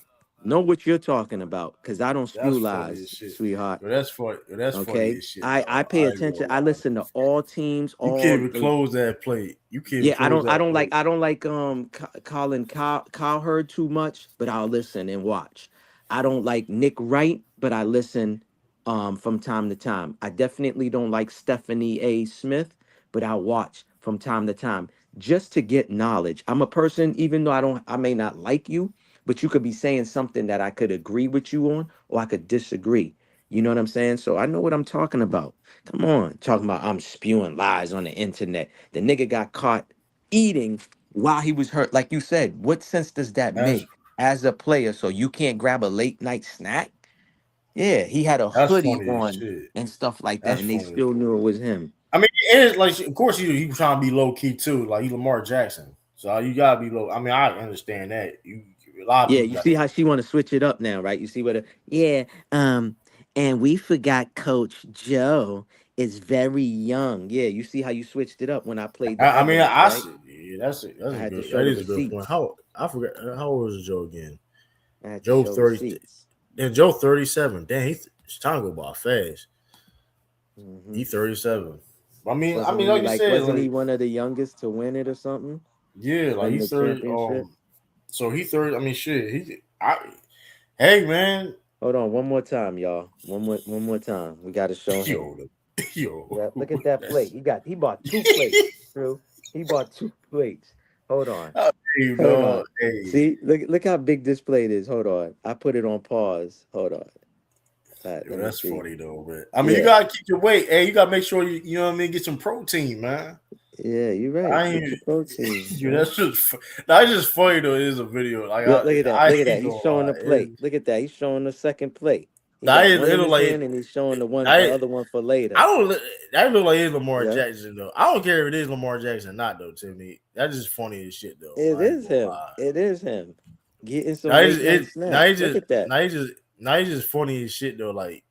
know what you're talking about because I don't That's spew funny as lies, shit. sweetheart. Yo, that's funny. Yo, that's funny Okay, as shit, I though. pay I ain't gonna attention. I lie. listen to all teams, You can't all even the close that plate. You can't even yeah. close I that don't like plate. Colin Cowherd too much, but I'll listen and watch. I don't like Nick Wright, but I listen from time to time. I definitely don't like Stephanie A. Smith, but I'll watch from time to time just to get knowledge. I'm a person, even though I may not like you, but you could be saying something that I could agree with you on, or I could disagree. You know what I'm saying? So I know what I'm talking about. Come on, talking about I'm spewing lies on the internet. The nigga got caught eating while he was hurt. Like you said, what sense does that That's make as a player? So you can't grab a late night snack? Yeah, he had a that's hoodie funny as on shit. and stuff like that, That's and they funny. still knew it was him. I mean, it's like, of course, he was trying to be low key too. Like, he Lamar Jackson, so you gotta be low. I mean, I understand that. A lot of Yeah, people you got see to. how she want to switch it up now, right? You see what? Yeah, and we forgot Coach Joe is very young. Yeah, you see how you switched it up when I played the I mean, evidence, I right? see. Yeah, that's it. That's I a had to good. show That the is a good point. receipts. How I forgot how old was Joe again? I had to Joe show 30. receipts. Then Joe 37. Damn, it's time to go by fast. Hmm. He 37. I Wasn't mean, he like you like? said, Wasn't he like one of the youngest to win it or something? yeah, like Win the he's 30. championship. So he 30. I mean, shit. Hey man, Hold on, one more time, y'all. One more time. We got to show him. yo, yo, Yeah, look at that plate. that's He bought two plates. True. He bought two plates. Hold on. hey Hold dog. on. Hey, See, look how big this plate is. Hold on. I put it on pause. Hold on. All right, yo, let me that's see. funny though, man. I mean, you Yeah. gotta keep your weight. Hey, you gotta make sure you know what I mean. Get some protein, man. Yeah, you're right. I Get ain't. your protein, You man. that's that's just funny though. It is a video. Like Look at that. I Look at that. ain't He's gonna showing lie. the plate. Look at that. He's showing the second plate. He I got it one in look his like hand and he's showing the I other one for I later. don't. That look like it's Lamar Yeah. Jackson though. I don't care if it is Lamar Jackson or not though. To me, that's just funny as shit though. It I ain't is gonna him. lie. It is him. Getting some Now late night snacks. Look at that. now he's just funny as shit though. Like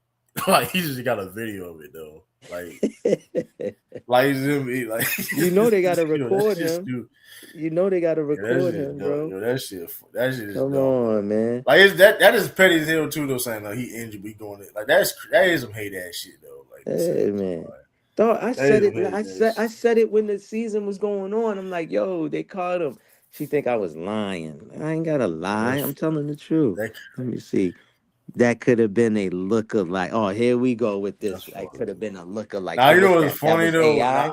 like he just got a video of it though. Like he's him. Like You know they gotta that's record just him. stupid. You know they gotta Yeah, that's record just him, dumb. bro. Yo, that shit is Come dumb though. on, man. Like that is petty as hell too though. Saying like he injured, we going it like that is some hate ass shit though. Like to say Hey, though, man. like Dog, I that is said some it. hate ass I shit. said it when the season was going on. I'm like, yo, they caught him. She think I was lying. I ain't gotta lie. I'm That's telling the truth. that Let me see. That could have been a lookalike. Oh, here we go with that's this. I funny. could have been a lookalike. Now Oh, you know what's what's that? That funny was though. Now AI.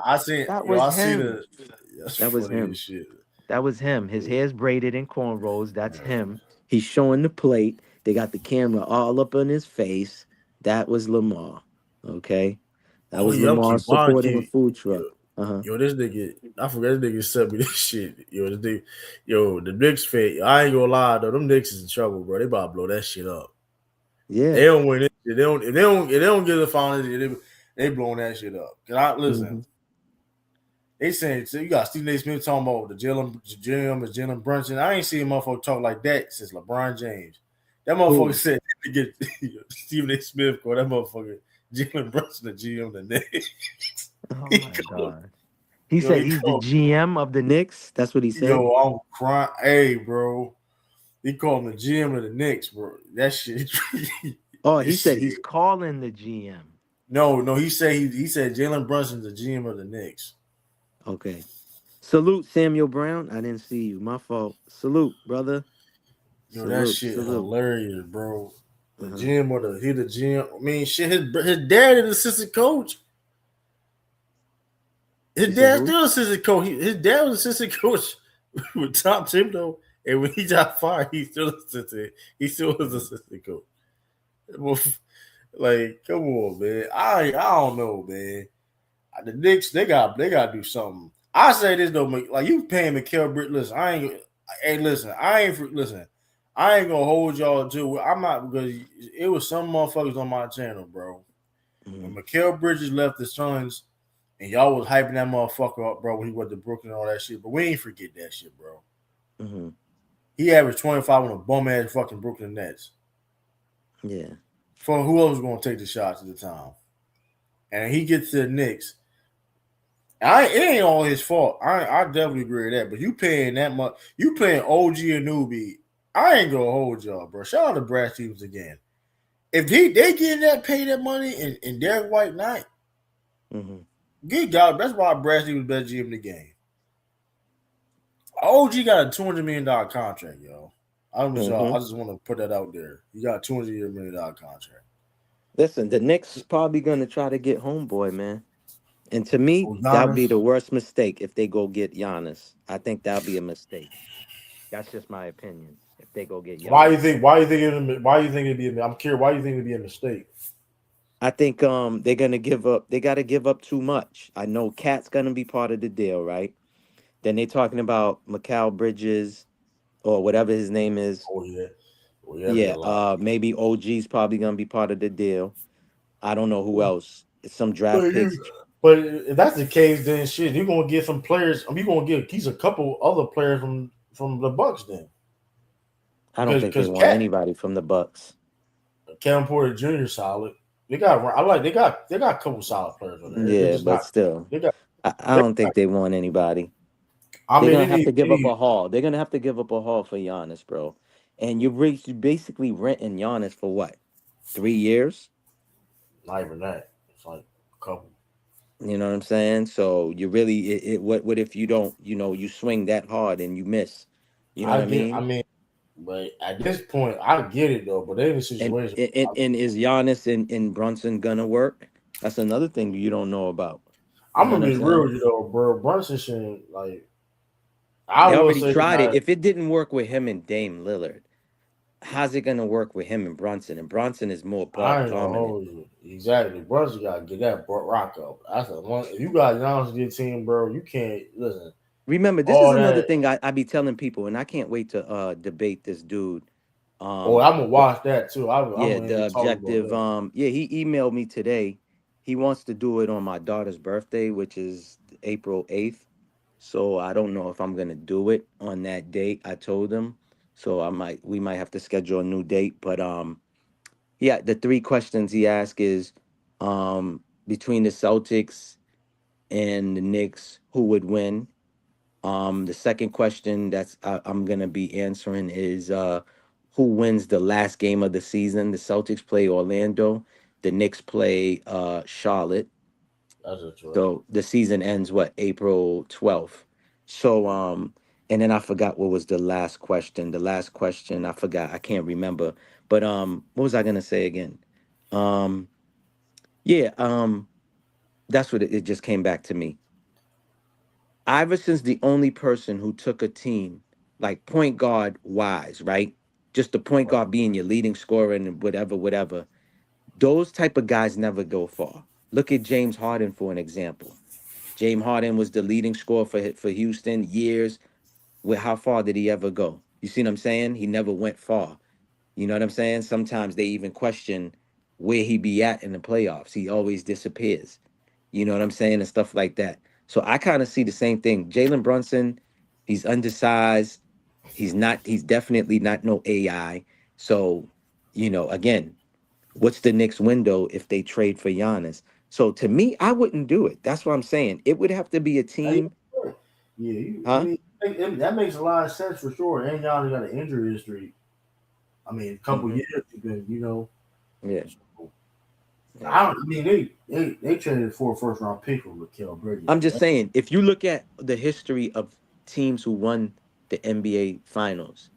That was I see him. the that's That was funny as him. shit. That was him. His hair's braided in cornrows. That's him. He's showing the plate. They got the camera all up on his face. That was Lamar. Okay. That Oh was yeah, I'm Lamar keep on supporting a keep food yo, truck. Uh-huh. yo, this nigga, I forgot this nigga sent me this shit. Yo, this nigga, yo, the Knicks fan. I ain't gonna lie though, them Knicks is in trouble, bro. They about to blow that shit up. They Yeah. don't win it. If they don't get the finals, they blowing that shit up. Cause I listen, Hmm. they saying so you got Stephen A. Smith talking about the Jalen Brunson. I ain't seen a motherfucker talk like that since LeBron James. That motherfucker Who? said to get Stephen A. Smith called that motherfucker Jalen Brunson the GM the Knicks. Oh he my called, God. He yo, said he he's the called, GM of the Knicks. That's what he said. yo, I'm crying. Hey, bro. He called him the GM of the Knicks, bro. That shit. Oh, he This said shit. he's calling the GM. No. He said Jalen Brunson's the GM of the Knicks. Okay. Salute, Samuel Brown. I didn't see you. My fault. Salute, brother. Yo, that Salute. shit Salute. hilarious, bro. Uh-huh. He the GM. I mean, shit. His dad is assistant coach. You His said dad's who? still assistant coach. His dad was assistant coach with Tom Thibodeau, and when he got fired, he still assistant. He still was Mhm. assistant coach. Well, like, come on, man. I don't know, man. The Knicks, they got to do something. I say this though, like you paying Mikal Bridges. Listen, listen. I ain't gonna hold y'all to it. I'm not because it was some motherfuckers on my channel, bro. When Mhm. Mikal Bridges left the Suns, and y'all was hyping that motherfucker up, bro, when he went to Brooklyn and all that shit. But we ain't forget that shit, bro. Mhm. He averaged 25 on a bum ass fucking Brooklyn Nets. Yeah. For who else was gonna take the shots at the time? And he gets to the Knicks. It ain't all his fault. I definitely agree with that. But you paying that much, you paying OG Anunoby. I ain't gonna hold y'all, bro. Shout out to Brad Stevens again. If they getting that pay that money and Derrick White not, good God, that's why Brad Stevens best GM in the game. OG got a $200 million contract, yo. I just want to put that out there. You got a $200 million contract. Listen, the Knicks is probably gonna try to get homeboy, man. And to me, Oh, that would be Giannis. the worst mistake if they go get Giannis. I think that'll be a mistake. That's just my opinion. If they go get Why you Giannis, think? Why you think? Why you think it'd be? I'm curious. Why you think it'd be a mistake? I think they're gonna give up. They got to give up too much. I know Cat's gonna be part of the deal, right? Then they talking about Mikal Bridges or whatever his name is. Oh yeah. Oh yeah, that'd be a Yeah, lot. maybe OG's probably gonna be part of the deal. I don't know who else. It's some draft But, picks. if that's the case, then shit, you're gonna get some players. You're gonna get he's a couple other players from the Bucks then, I don't think they because want anybody from the Bucks. Kevin Porter Jr. solid. They got I like they got a couple solid players on there. They're Yeah, just but not. still, They got. I They, don't think they want anybody. I They're mean, gonna they have to give up need a haul. They're gonna have to give up a haul for Giannis, bro. And you basically renting Giannis for what? 3 years? not even that. It's like a couple. You know what I'm saying? So you really, what if you don't, you swing that hard and you miss? You know I what I get. I mean? mean, but at this point, I get it though. But they're in a And situation. and, and is Giannis and Brunson gonna work? That's another thing you don't know about. You I'm know gonna what I'm be real saying? with you though, bro. Brunson shouldn't like. I They will already say tried it. that. If it didn't work with him and Dame Lillard, how's it gonna work with him and Brunson? And Brunson is more ball I ain't gonna dominant. hold you. Exactly. Brunson gotta get that rock up. That's the one. If you got Giannis to your team, bro, you can't listen. Remember, this is All another that. thing I be telling people, and I can't wait to debate this dude. Oh, I'm gonna The, watch that too. I'm yeah, gonna even the talk about objective. that. Yeah, he emailed me today. He wants to do it on my daughter's birthday, which is April 8th. So I don't know if I'm gonna do it on that date. I told him. So we might have to schedule a new date. But yeah, the three questions he asked is between the Celtics and the Knicks, who would win? The second question I'm gonna be answering is who wins the last game of the season? The Celtics play Orlando, the Knicks play Charlotte. That's interesting. So the season ends what, April 12th. So and then I forgot what was the last question. The last question I forgot. I can't remember. But what was I gonna say again? Um yeah, that's what it just came back to me. Iverson's the only person who took a team like point guard wise, right? Just the point Right. guard being your leading scorer and whatever, whatever. Those type of guys never go far. Look at James Harden for an example. James Harden was the leading scorer for Houston years. With how far did he ever go? You see what I'm saying? He never went far. You know what I'm saying? Sometimes they even question where he be at in the playoffs. He always disappears. You know what I'm saying? And stuff like that. So I kind of see the same thing. Jalen Brunson, he's undersized. He's definitely not no AI. So, again, what's the next window if they trade for Giannis? So to me, I wouldn't do it. That's what I'm saying. It would have to be a Now, yeah, team, sure. Yeah, I huh? mean, that makes a lot of sense for sure. And Giannis got an injury history. I mean, a couple Hmm. years he's been. Yeah, yeah. I don't. I mean, they traded for a first round pick for Mikal Bridges. I'm just saying, if you look at the history of teams who won the NBA finals,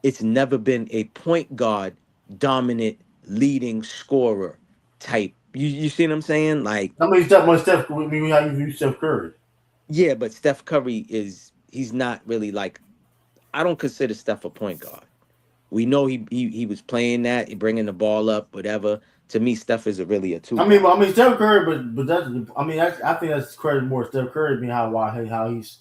it's never been a point guard dominant leading scorer type. You see what I'm saying? Like, I mean, Steph. I mean, how you view Steph Curry? yeah, but Steph Curry he's not really like, I don't consider Steph a point guard. We know he was playing that, bringing the ball up, whatever. To me, Steph is really a two guy. Steph Curry, but that's. I mean, I think that's credit more Steph Curry being how he's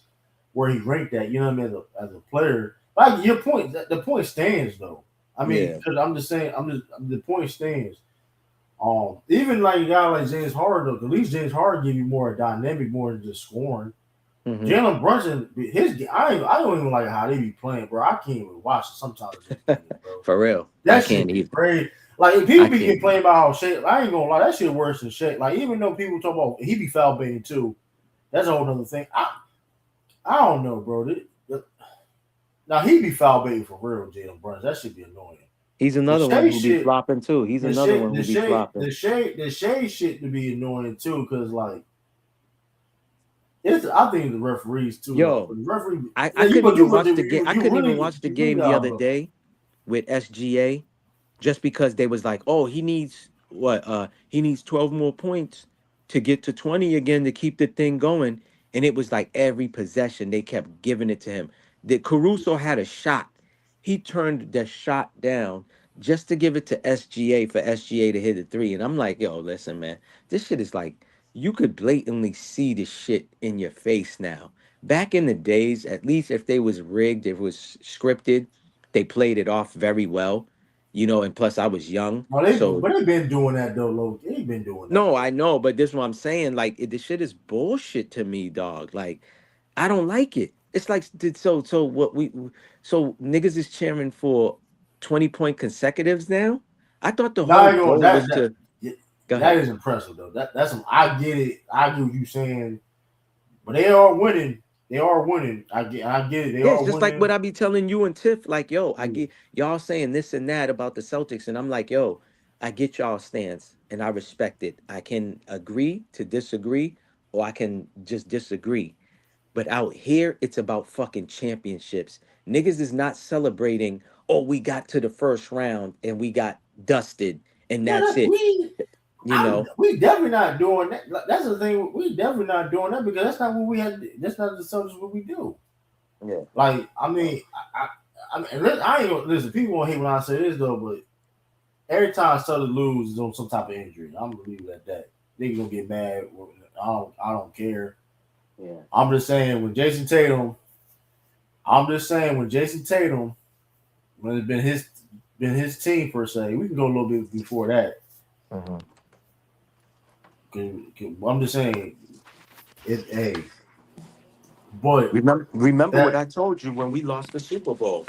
where he ranked at. You know what I mean as a player. Like your point, the point stands though. I mean, Yeah. because I'm just saying, the point stands. Even like a guy like James Harden, though, at least James Harden give you more dynamic, more than just scoring. Hmm. Jalen Brunson, I don't even like how they be playing, bro. I can't even watch it sometimes, bro. For real, I That shit can't be either. crazy. Like if people I be can't complaining either. about how Shea, I ain't gonna lie, that shit worse than Shea. Like even though people talk about he be foul baiting too, that's a whole other thing. I don't know, bro. Now he be foul baiting for real, Jalen Brunson. That should be annoying. He's The another one Shea who be shit, flopping too. He's another one who be flopping. the Shea shit to be annoying too, because like I think the referees too though. Yo, But the referee, I yeah, couldn't even watch the game. I you couldn't even really watch the game the other got day with SGA just because they was like, oh, he needs what? He needs 12 more points to get to 20 again to keep the thing going. And it was like every possession they kept giving it to him. That Caruso had a shot. He turned the shot down just to give it to SGA for SGA to hit a three. And I'm like, yo, listen, man, this shit is like you could blatantly see the shit in your face now. Back in the days, at least if they was rigged, if it was scripted, they played it off very well, and plus I was young. Well, So they've been doing that though, Low. They've been doing that no, though. I know, but this is what I'm saying. Like the shit is bullshit to me, dog. Like I don't like it. It's like so niggas is cheering for 20-point consecutives now. I thought the Now whole you know goal was to yeah, go that ahead. is impressive though. That's I get it. I get what you saying, but they are winning. They are winning. I get it. They Yeah, are it's just like what winning. I be telling you and Tiff, like, yo, I Yeah. get y'all saying this and that about the Celtics, and I'm like, yo, I get y'all stance and I respect it. I can agree to disagree, or I can just disagree. But out here, it's about fucking championships. Niggas is not celebrating, oh, we got to the first round and we got dusted and Yeah, that's it. You know? we definitely not doing that. Like, that's the thing. We definitely not doing that because that's not what we had. That's not the subject what we do. Yeah. Like I mean, I ain't gonna listen. People won't hate when I say this though, but every time Southern lose is on some type of injury. I'm gonna leave it at that. They gonna get mad. I don't care. Yeah. I'm just saying when Jayson Tatum. When it's been his team per se. We can go a little bit before that. Mhm. I'm just saying it. Hey, but Remember what that I told you when we lost the Super Bowl?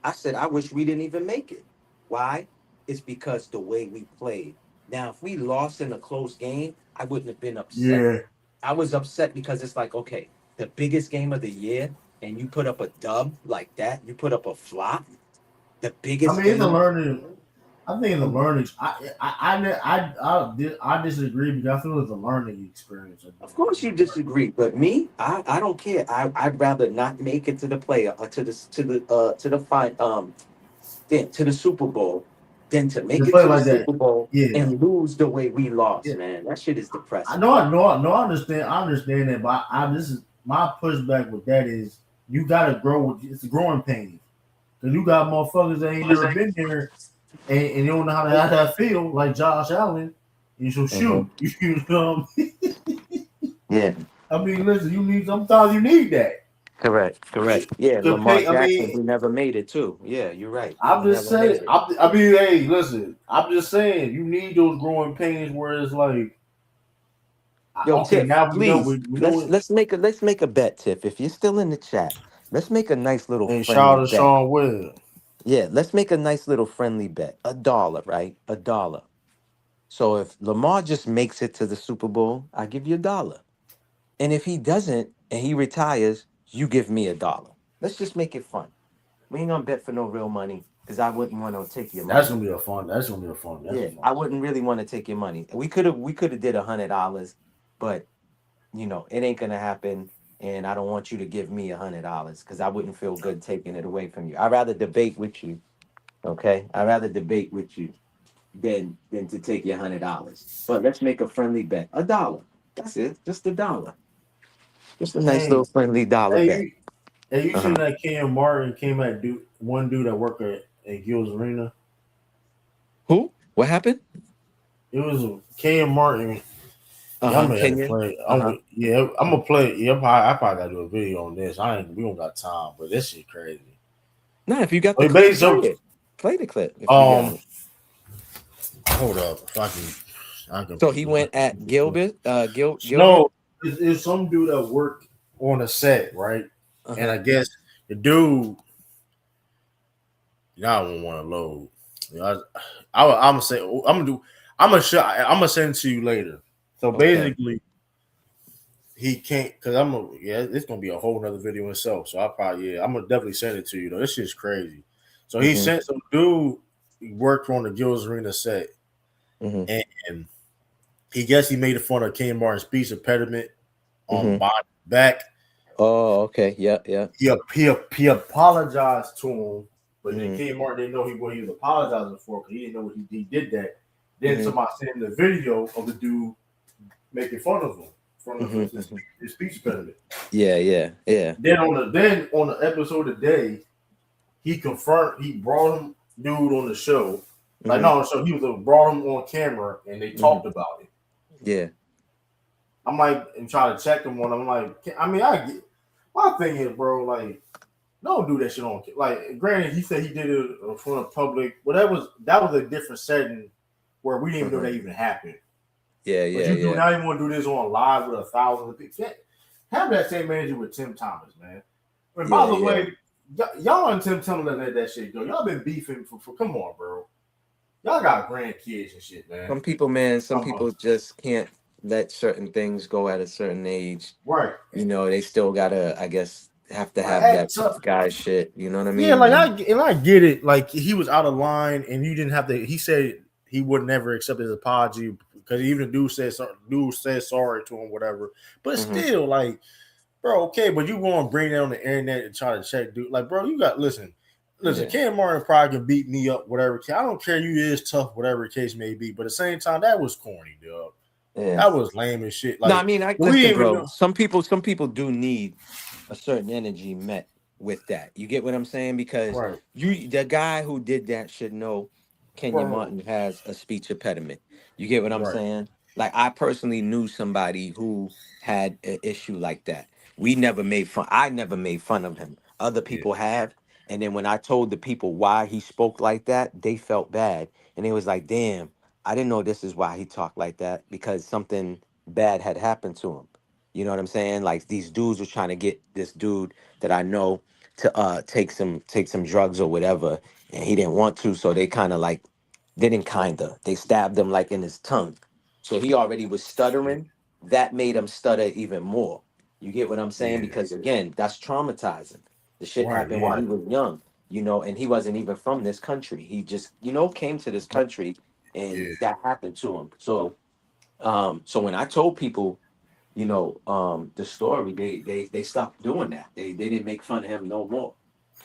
I said I wish we didn't even make it. Why? It's because the way we played. Now, if we lost in a close game, I wouldn't have been upset. yeah. I was upset because it's like, okay, the biggest game of the year, and you put up a dub like that, you put up a flop, the I biggest mean, it's a game. learning. I think it's a learning. I disagree because I feel it's a learning experience. Of course, you disagree, but me, I don't care. I'd rather not make it to the player or to the fight to the Super Bowl than to To make it play to the like that, Super Bowl yeah, and lose the way we yeah. lost, man. That shit is I depressing. know, I understand. I understand that, but this is my pushback with that is you gotta grow with it's a growing pain because you got motherfuckers that ain't never been there and you don't know how that feel like Josh Allen. You should Mhm. shoot. You know. Yeah, I mean, listen. Sometimes you need that. correct. Yeah, Lamar Compare. I Jackson, mean, who never made it too. Yeah, you're right. I'm He just never saying. made it. I mean, hey, listen. I'm just saying you need those growing pains where it's like, Yo, okay, Tiff, now please we know let's it. let's make a bet, Tiff. If you're still in the chat, let's make a nice little And shout friendly out to bet. Sean Webb. Yeah, let's make a nice little friendly bet. $1, right? $1. So if Lamar just makes it to the Super Bowl, I give you $1. And if he doesn't and he retires, you give me $1. Let's just make it fun. We ain't gonna bet for no real money because I wouldn't want to take your That's money. gonna be a fun. That's gonna be a fun. That's a Yeah, fun. I wouldn't really want to take your money. We could have did $100, but it ain't gonna happen. And I don't want you to give me $100 because I wouldn't feel good taking it away from you. I'd rather debate with you. Okay, I'd rather debate with you than to take your $100. But let's make a friendly bet. $1. That's it. Just $1. Just a nice Hey, little friendly dollar hey, bet. you seen Uh-huh. that Cam Martin came at one dude that worked at Gil's Arena? Who? What happened? It was Cam Martin. Yeah, I'm Uh-huh. gonna have to Kenya. play. Uh-huh. I'm gonna play. Yeah, I probably gotta do a video on this. We don't got time, but this shit crazy. Now, if you got the Wait, clip, based play so it. Play the clip if you got um, it. hold up, if I can So put he this. went at Gilbert. Gilbert. No, it's some dude that worked on a set, right? And Uh-huh. I guess the dude, y'all won't want to load. You know, I'm gonna say, I'm gonna do, I'm gonna send it to you later. So Okay. basically, he can't because it's gonna be a whole nother video in itself. So I probably I'm gonna definitely send it to you though. This shit's crazy. So he Mm-hmm. sent some dude worked on the Gills Arena set, Mm-hmm. and he made fun of Ken Martin's speech impediment on Mm-hmm. back. Oh, okay. Yeah, yeah. He apologized to him, but then Mm-hmm. Ken Martin didn't know what he was apologizing for because he didn't know what he did that. Then Mm-hmm. somebody sent him the video of the dude making fun of him from Mm-hmm. Mm-hmm. his speech impediment. Yeah, yeah, yeah. Then on the episode today, he brought him dude on the show. Like Mm-hmm. no, so he was brought him on camera and they Mm-hmm. talked about it. Yeah. I'm like and try to check him on. I'm like, I mean, I get my thing is, bro, like don't do that shit on like. Granted, he said he did it in front of public, but that was a different setting where we didn't even know that even happened. Yeah, But yeah, you do yeah. now you want to do this on live with 1,000 people. Have that same energy with Tim Thomas, man. And by Yeah, the yeah. way, y'all and Tim Thomas let that shit go. Y'all been beefing for come on, bro. Y'all got grandkids and shit, man. Some people, man, some Come on. people just can't let certain things go at a certain age. Right. You know, they still gotta, I guess, have to have Act that tough. tough guy shit. You know what I Yeah, mean? like I get it. Like he was out of line, and you didn't have to. He said he would never accept his apology because even dude said sorry to him, whatever. But Mm-hmm. still, like, bro, okay, but you want to bring that on the internet and try to check, dude. Like, bro, you got listen. Yeah. Ken Martin probably can beat me up, whatever. I don't care. You is tough, whatever the case may be. But at the same time, that was corny, dog. Yeah. That was lame as shit. Like, No, I mean, we listen, didn't even bro. know. Some people do need a certain energy met with that. You get what I'm saying? Because Right, the guy who did that should know Kenya bro. Martin has a speech impediment. You get what I'm Right, saying? Like I personally knew somebody who had an issue like that. We never made fun. I never made fun of him. Other yeah, people have. And then when I told the people why he spoke like that, they felt bad. And it was like, damn, I didn't know this is why he talked like that because something bad had happened to him. You know what I'm saying? Like these dudes were trying to get this dude that I know to take some drugs or whatever, and he didn't want to, so they kind of like didn't kinda. They stabbed him like in his tongue. So he already was yeah, stuttering. That made him stutter even more. You get what I'm saying? yeah. Because again, that's traumatizing. The shit Right, happened while yeah, he was young, and he wasn't even from this country. He just, came to this country and yeah. that happened to him. So when I told people, the story, they stopped doing that. They didn't make fun of him no more.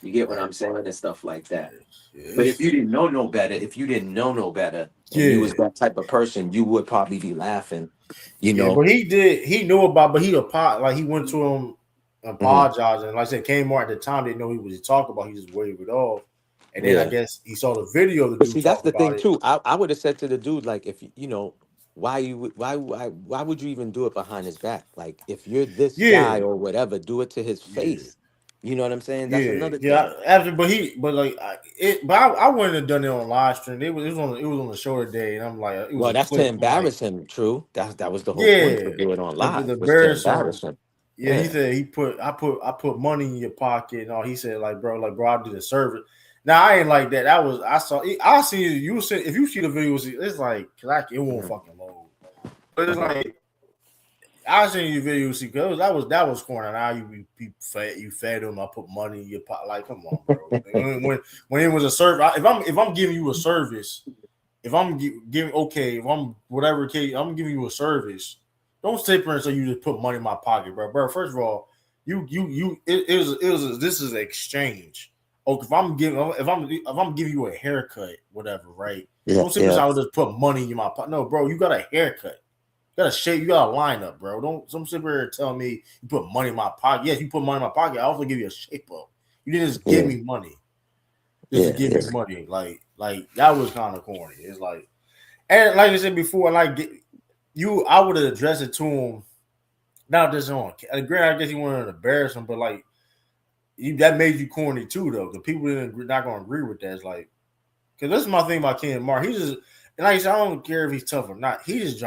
You get what Right. I'm saying and stuff like that. But if Yes. you didn't know no better, if you didn't know no better, and you was Yeah. that type of person, you would probably be laughing, you Yeah, know. but he did. He knew about, but he went to him Hmm. apologizing. Like I said, Kmart at the time didn't know he was talking about. He just waved it off, and then I Yeah. guess he saw the video of the But dude see, that's talking the about thing it. too. I would have said to the dude, like, if why would you even do it behind his back? Like, if you're this Yeah, guy or whatever, do it to his yeah, face. You know what I'm saying? That's yeah, another yeah. thing. After, I wouldn't have done it on live stream. It was on the show today, and I'm like, it was Well, a that's to clip. I'm like, embarrass him. True. That was the whole point to yeah, do it on the live was to embarrassing. embarrass him. Yeah, he Yeah. said I put money in your pocket and all. He said like bro, I did a service. Now I ain't like that. I see you see if you see the videos, it's like it won't Mhm. fucking load. But it's Mhm. like I seen your videos see because that was corny. Now you fed him. I put money in your pocket. Like come on, bro. When it was a service, if I'm giving you a service, if I'm giving if I'm whatever case, I'm giving you a service. Don't sit there and say you just put money in my pocket, bro. Bro, first of all, this is an exchange. Oh, if I'm giving you a haircut, whatever, right? Yeah. Don't sit there and Yeah. say I'll just put money in my pocket. No, bro, you got a haircut. You got a shape. You got a lineup, bro. Don't sit there and tell me you put money in my pocket. Yes, you put money in my pocket. I also give you a shape up. You didn't just give Yeah. me money just to Yeah. give Yeah. me money. Like that was kind of corny. It's like, and like I said before, I would have addressed it to him. Not just on. Granted, I guess he wanted to embarrass him, but that made you corny too, though. The people not gonna agree with that. It's like, because this is my thing about Ken Mark. He's just, and like I said, I don't care if he's tough or not. He just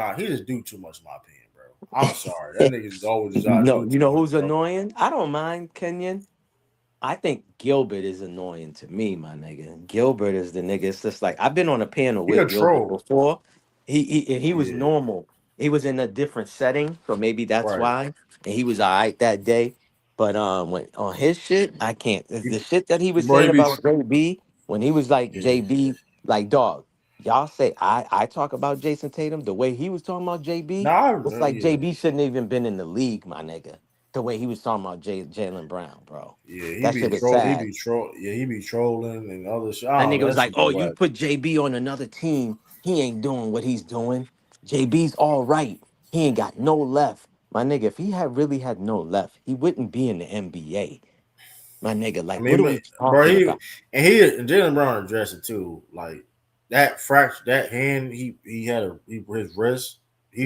do too much, in my opinion, bro. I'm sorry, that nigga just always just out to No, do you too know much, who's bro. annoying? I don't mind Kenyon. I think Gilbert is annoying to me, my nigga. Gilbert is the nigga. It's just like I've been on a panel He a with Gilbert troll. before. He was Yeah, normal. he was in a different setting, so maybe that's Right. why. And he was all right that day. But when on his shit, I can't. The shit that he was Bro, saying he be about JB when he was like yeah. JB, like dog. Y'all say I talk about Jason Tatum the way he was talking about JB. Nah, It's like yeah. JB shouldn't even been in the league, my nigga. The way he was talking about Jalen Brown, bro. Yeah, he That be shit is troll. He sad. be troll. Yeah, he be trolling and other shit. That I don't nigga know. was That like, shit be "Oh, you whack. put JB on another team. He ain't doing what he's doing. JB's all right. He ain't got no left." My nigga, if he had really had no left, he wouldn't be in the NBA. My nigga, I like, what mean, are we bro, talking about? and Jalen Brown addressed it too. Like that fracture, that hand, he had his wrist. Hmm.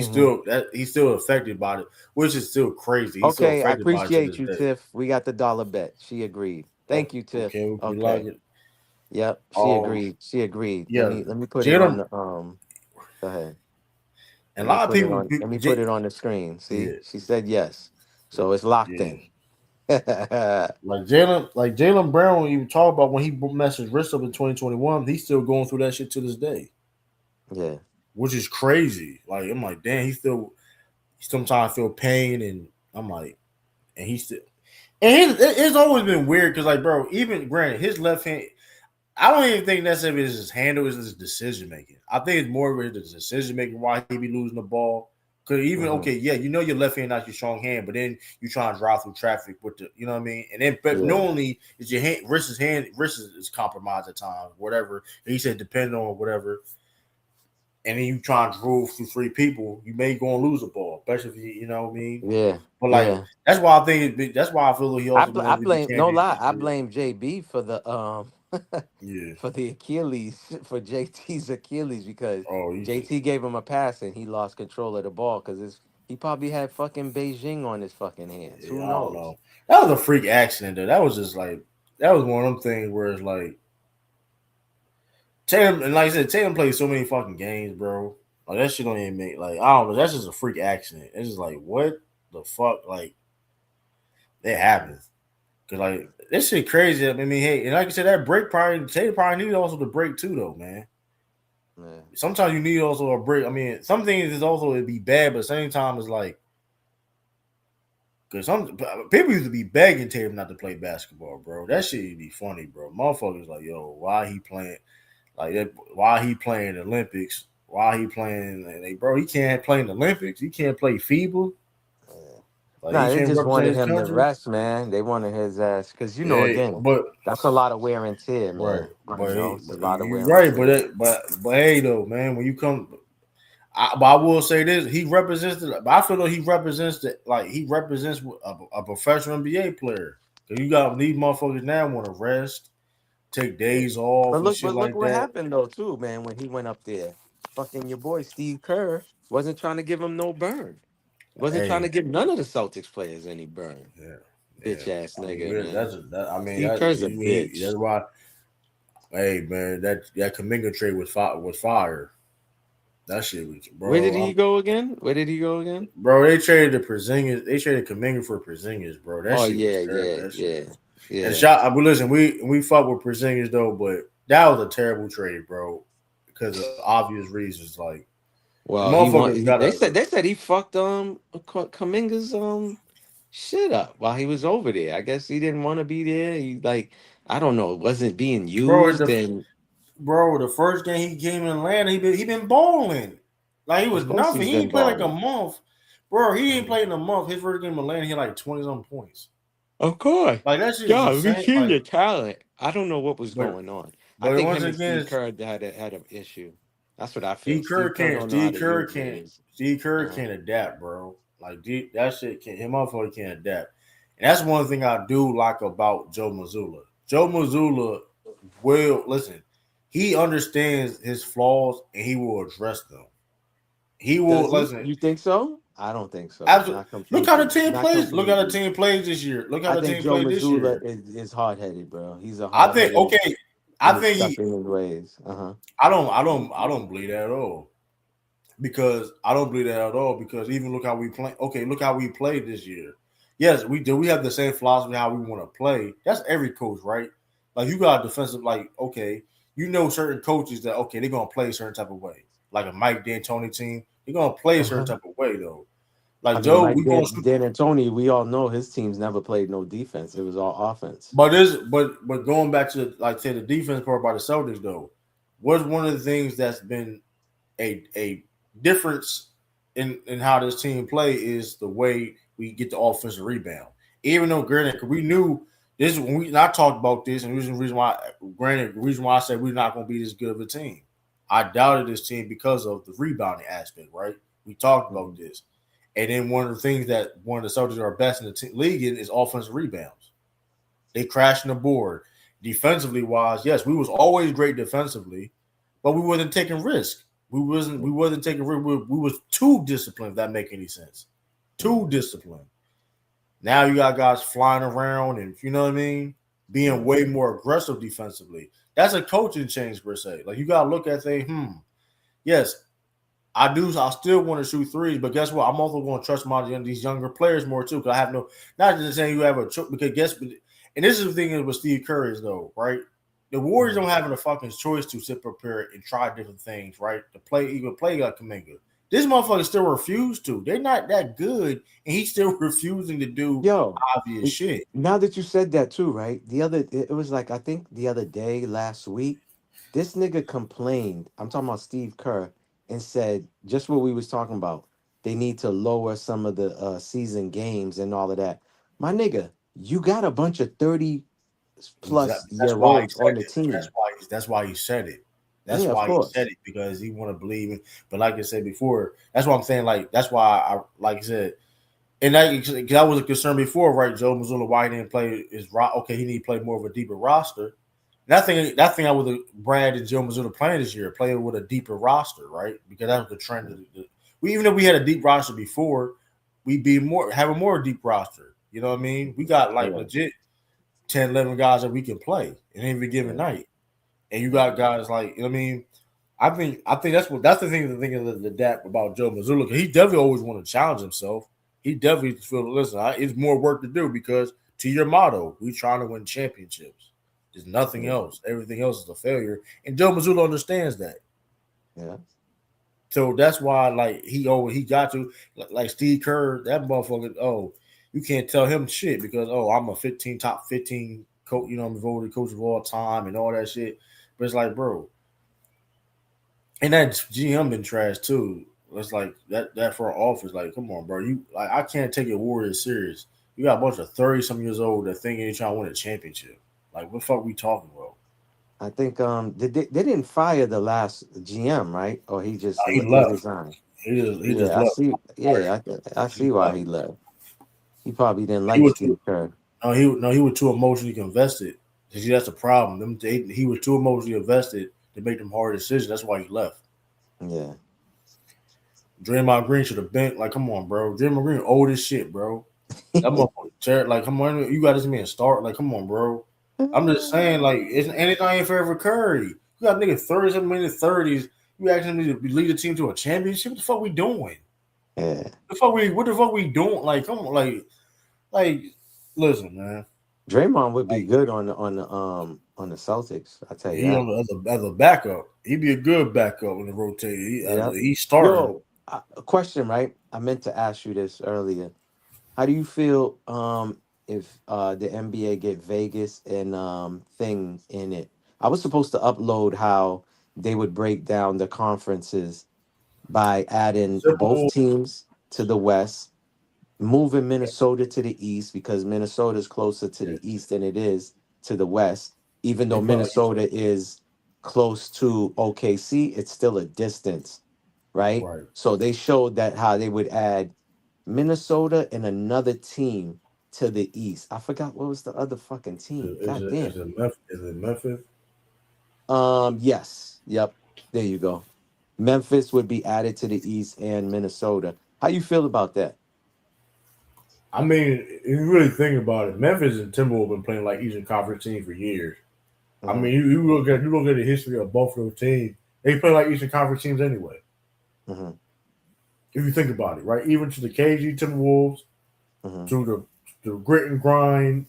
He's still affected by it, which is still crazy. He's still Okay, I affected by it to appreciate this you, day. Tiff. We got the dollar bet. She agreed. Oh, Thank you, Tiff. okay, we like Okay. it. Yep, she Um, agreed. She agreed. Let yeah, me put it on Jalen, the Go ahead. and a lot of people, Let me put it on the screen. See? yeah, She said yes. So it's locked yeah. in. Yeah. Like Jalen Brown, when you talk about when he messed his wrist up in 2021, he's still going through that shit to this day, which is crazy. Like I'm like, damn, he sometimes feel pain, and I'm like, and he still, and it's always been weird because like, bro, even granted, his left hand, I don't even think necessarily is his handle, is his decision making. I think it's more of his decision making why he be losing the ball. Cause even Hmm. okay, yeah, you know your left hand not your strong hand, but then you try and drive through traffic with the, you know what I mean. And then, but Yeah. normally is your wrist is compromised at times, whatever. And he said depending on whatever. And then you try and drove through three people, you may go and lose a ball, especially if you know what I mean. Yeah. But like Yeah. that's why I think that's why I feel like he also I wanted to be blame no candidate lie. this I year. blame JB for the Yeah. for the Achilles for JT's Achilles because Oh, JT gave him a pass and he lost control of the ball because he probably had fucking Beijing on his fucking hands. Who yeah, I don't knows? know. That was a freak accident though. That was just like that was one of them things where it's like Tatum, and like I said, Tatum plays so many fucking games, bro. Like that shit don't even make like I don't know. That's just a freak accident. It's just like what the fuck, like it happens. Cause like this shit crazy. I mean, hey, and like I said, that break probably Tatum probably needed also the break too, though, man. Yeah. Sometimes you need also a break. I mean, some things is also it'd be bad, but at the same time, it's like because some people used to be begging Tatum not to play basketball, bro. That shit would be funny, bro. Motherfuckers like, yo, why he playing like that? Why he playing the Olympics? Why he playing? Like, bro, he can't play in the Olympics. He can't play FIBA. Yeah. Like he No, they can't just represent wanted his him to country. rest, man. They wanted his ass because Yeah, again, but that's a lot of wear and tear, right, man. You know, it's a lot of you're wear and right. tear. But hey, though, man, when you come, but I will say this: he represents the. But I feel like he represents the. Like he represents a professional NBA player. Cause you got these motherfuckers now want to rest, take Yeah. days off and shit But look like what that. happened though, too, man, when he went up there. Fucking your boy Steve Kerr wasn't trying to give him no burn. Wasn't trying to Hey, give none of the Celtics players any burn. yeah, yeah. Bitch ass I mean, nigga, man. I mean, Steve Kerr's a that's bitch. why. Hey, man, that Kaminga trade was fire. That shit was, Where did bro. he go again? Where did he go again? Bro, they traded the Porzingis. They traded Kaminga for Porzingis, bro. That Oh shit was yeah, terrible. yeah, That shit yeah, was. And yeah. shot. But listen, we fought with Porzingis though, but that was a terrible trade, bro, because of obvious reasons. Like the Well, motherfuckers got a they said he fucked Kaminga's shit up while he was over there. I guess he didn't want to be there. He like I don't know, wasn't being bro. used and The first game he came in Atlanta, he been balling like he of was course nothing. he's He been ain't played like a balling. month, bro. He ain't Mhm. played in a month. His first game in Atlanta, he had like 20 something points. Of course. Like that shit is Yeah, we insane. seen Like, your talent. I don't know what was but going on. I but think once him and again, Steve Kerr had an issue. That's what I feel. Steve Kerr Steve Kerr can't. don't know how to use Steve Kerr uh can't adapt, bro. Like that shit can't. Him motherfucker can't adapt. And that's one thing I do like about Joe Mazzulla. Joe Mazzulla will listen. He understands his flaws and he will address them. He will Does he? listen. You think so? I don't think so. Absolutely. Not Look how the completely. team Not plays. Look how the completely. team plays this year. Look how I the think team Joe played this Mazzulla year. is hard headed, bro. He's a I hard think headed okay. I and he's think stuck he. in his ways. Uh-huh. I don't believe that at all. Because I don't believe that at all. Because even look how we play. Okay, look how we played this year. Yes, we do. We have the same philosophy how we want to play. That's every coach, right? Like you got a defensive. Like okay, you know certain coaches that okay they're gonna play a certain type of way. Like a Mike D'Antoni team. He's gonna play a certain Uh-huh. type of way though. I Like mean, Joe, like we gonna shoot. Dan and Tony, we all know his teams never played no defense. It was all offense. But going back to like say the defense part by the Celtics though, what's one of the things that's been a difference in how this team play is the way we get the offensive rebound. Even though granted, we knew this when we I talked about this, and the reason why granted the reason why I said we're not going to be this good of a team. I doubted this team because of the rebounding aspect, right? We talked about Mhm. this, and then one of the things that one of the Celtics are best in the league in is offensive rebounds. They crashing the board defensively wise. Yes, we was always great defensively, but we wasn't taking risk. We wasn't taking risk. We was too disciplined. If that make any sense? Too Yeah, disciplined. Now you got guys flying around and you know what I mean, being yeah, way more aggressive defensively. That's a coaching change per se. Like you gotta look at say, yes, I do. I still want to shoot threes, but guess what? I'm also going to trust these younger players more too. Because I have no, not just saying you have a because and this is the thing with Steve Kerr is though, right? The Warriors mhm. don't have a fucking choice to sit prepare and try different things, right? To play, even play like Kaminga. This motherfucker still refused to. They're not that good, and he's still refusing to do Yo, obvious it- shit. now that you said that too, right? It was like I think the other day, last week, this nigga complained. I'm talking about Steve Kerr and said just what we was talking about. They need to lower some of the season games and all of that. My nigga, you got a bunch of 30 plus That's year why he olds said on the it. team. That's why he said it. That's Yeah, of why he said course. it because he want to believe in. But like I said before, that's what I'm saying. Like that's why I like I said, and that was a concern before, right? Joe Mazzulla, why he didn't play his okay, he need to play more of a deeper roster. That thing I would have Brad and Joe Mazzulla playing this year, playing with a deeper roster, right? Because that was the trend. We even if we had a deep roster before, we'd be more have a more deep roster. You know what I mean? We got like Yeah, legit 10, 11 guys that we can play in every given yeah, night. And you yeah. got guys like, you know what I mean? I think that's the thing of the dap about Joe Mazzulla. He definitely always want to challenge himself. He definitely feel listen, it's more work to do because to your motto, we trying to win championships. There's nothing Yeah, else. Everything else is a failure. And Joe Mazzulla understands that. yeah. So that's why like he got to like Steve Kerr, that motherfucker, you can't tell him shit because I'm a top 15 coach, I'm voted coach of all time and all that shit. But it's like, bro, and that GM been trash too. It's like that for our office. Like, come on, bro. You like I can't take your Warriors serious. You got a bunch of 30 some years old that think they trying to win a championship. Like, what the fuck we talking about? I think they didn't fire the last GM, right? Or He he left. resigned. He just Yeah, I left. see. Yeah, I He see why left. he left. He probably didn't He like was too, Steve Kerr. he was too emotionally invested. See, that's the problem. He was too emotionally invested to make them hard decisions. That's why he left. Yeah. Draymond Green should have been like, come on, bro. Draymond Green old as shit, bro. That motherfucker, like, come on, you got this man start. Like, come on, bro. I'm just saying, like, it's anything ain't fair for Curry. You got nigga 37 in the 30s. You actually need to lead the team to a championship. What the fuck we doing? Yeah. What the fuck we doing? Like, come on, like, listen, man. Draymond would be Like, good on the Celtics. I tell you he that. on as a backup. He'd be a good backup in the rotate. Yeah. He's starting. Yo, a question, right? I meant to ask you this earlier. How do you feel if the NBA get Vegas and thing in it? I was supposed to upload how they would break down the conferences by adding both Simple. teams to the West, moving Minnesota to the East because Minnesota is closer to Yeah, the East than it is to the West. Even they though probably Minnesota is close to OKC, it's still a distance, right? right. So they showed that how they would add Minnesota and another team to the East. I forgot what was the other fucking team. God damn. Is it Memphis? Yes. Yep. There you go. Memphis would be added to the East and Minnesota. How you feel about that? I mean, if you really think about it, Memphis and Timberwolves been playing like Eastern Conference teams for years. I Hmm. mean, you look at the history of both of those teams. They play like Eastern Conference teams anyway. Hmm. If you think about it, right? Even to the KG Timberwolves, Hmm. to the grit and grind,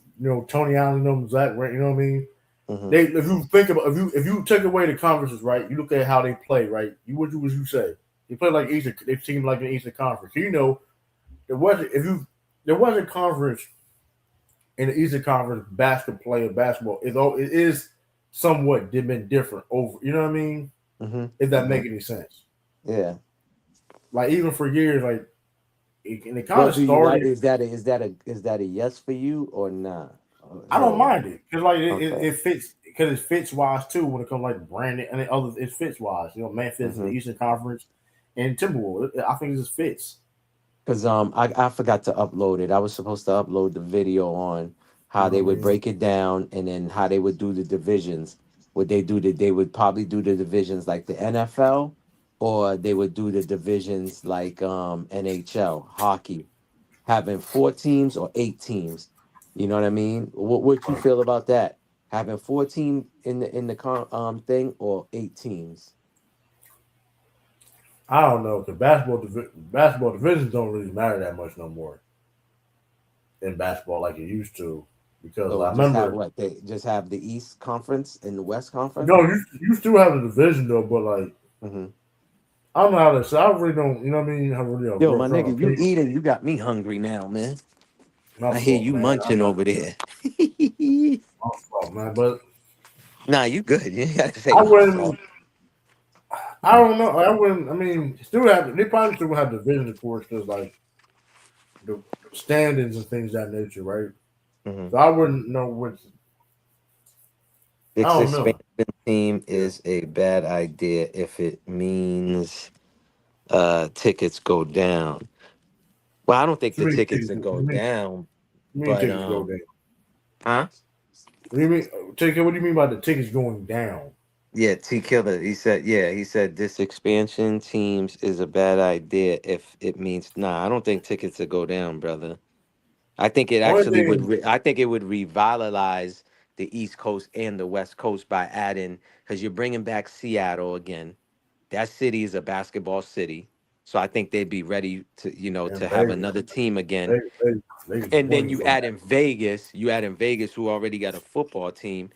Tony Allen, Zach, right? You know what I mean? Hmm. If you think about if you take away the conferences, right? You look at how they play, right? What would you say? He played like Eastern. They seemed like an Eastern Conference. You know, there was a conference in the Eastern Conference basketball. It is somewhat been different over. You know what I mean? Mm-hmm. If that make any sense. Yeah. Like even for years, like and it kind What of do you like? started. Is that a yes for you or not? I don't Hell, mind it because like okay. it fits because it fits wise too when it comes like branding and other it fits wise. You know, Memphis, the Mm-hmm. Eastern Conference, and Timberwolves. I think it just fits. Because I forgot to upload it. I was supposed to upload the video on You how know they what I would mean? break it down and then how they would do the divisions. Would they do they would probably do the divisions like the NFL, or they would do the divisions like NHL hockey, having 4 teams or 8 teams. You know what I mean? What you feel about that? Having 14 thing or 8 teams? I don't know because basketball divisions don't really matter that much no more in basketball like it used to. Because So I just have remember, what they just have the East Conference and the West Conference. no, you still have a division though, but like Hmm. I don't know how to say. I really don't. You know what I mean? I really don't Yo, real my strong nigga, you opinion. eating? You got me hungry now, man. My I hear fault, you man. munching over there. My fault, man. But Nah, you good. You ain't got to say I my wouldn't. fault. I don't know. I wouldn't. I mean, still have. They probably still have division, of course, because like the standings and things of that nature, right? Hmm. So I wouldn't know what. I Six don't know. expansion team Yeah. is a bad idea if it means tickets go down. Well, I don't think Too the many tickets tickets. will go down, Too many but tickets go down. huh? What do you mean? Ticket? What do you mean by the tickets going down? Yeah, T Killer. He said this expansion teams is a bad idea if it means nah. I don't think tickets will go down, brother. I think it Only actually would. thing, I think it would revitalize the East Coast and the West Coast by adding because you're bringing back Seattle again. That city is a basketball city, so I think they'd be ready to and to have Vegas, another team again. Vegas, Vegas, Vegas And then won you for add that. in Vegas. You add in Vegas, who already got a football team.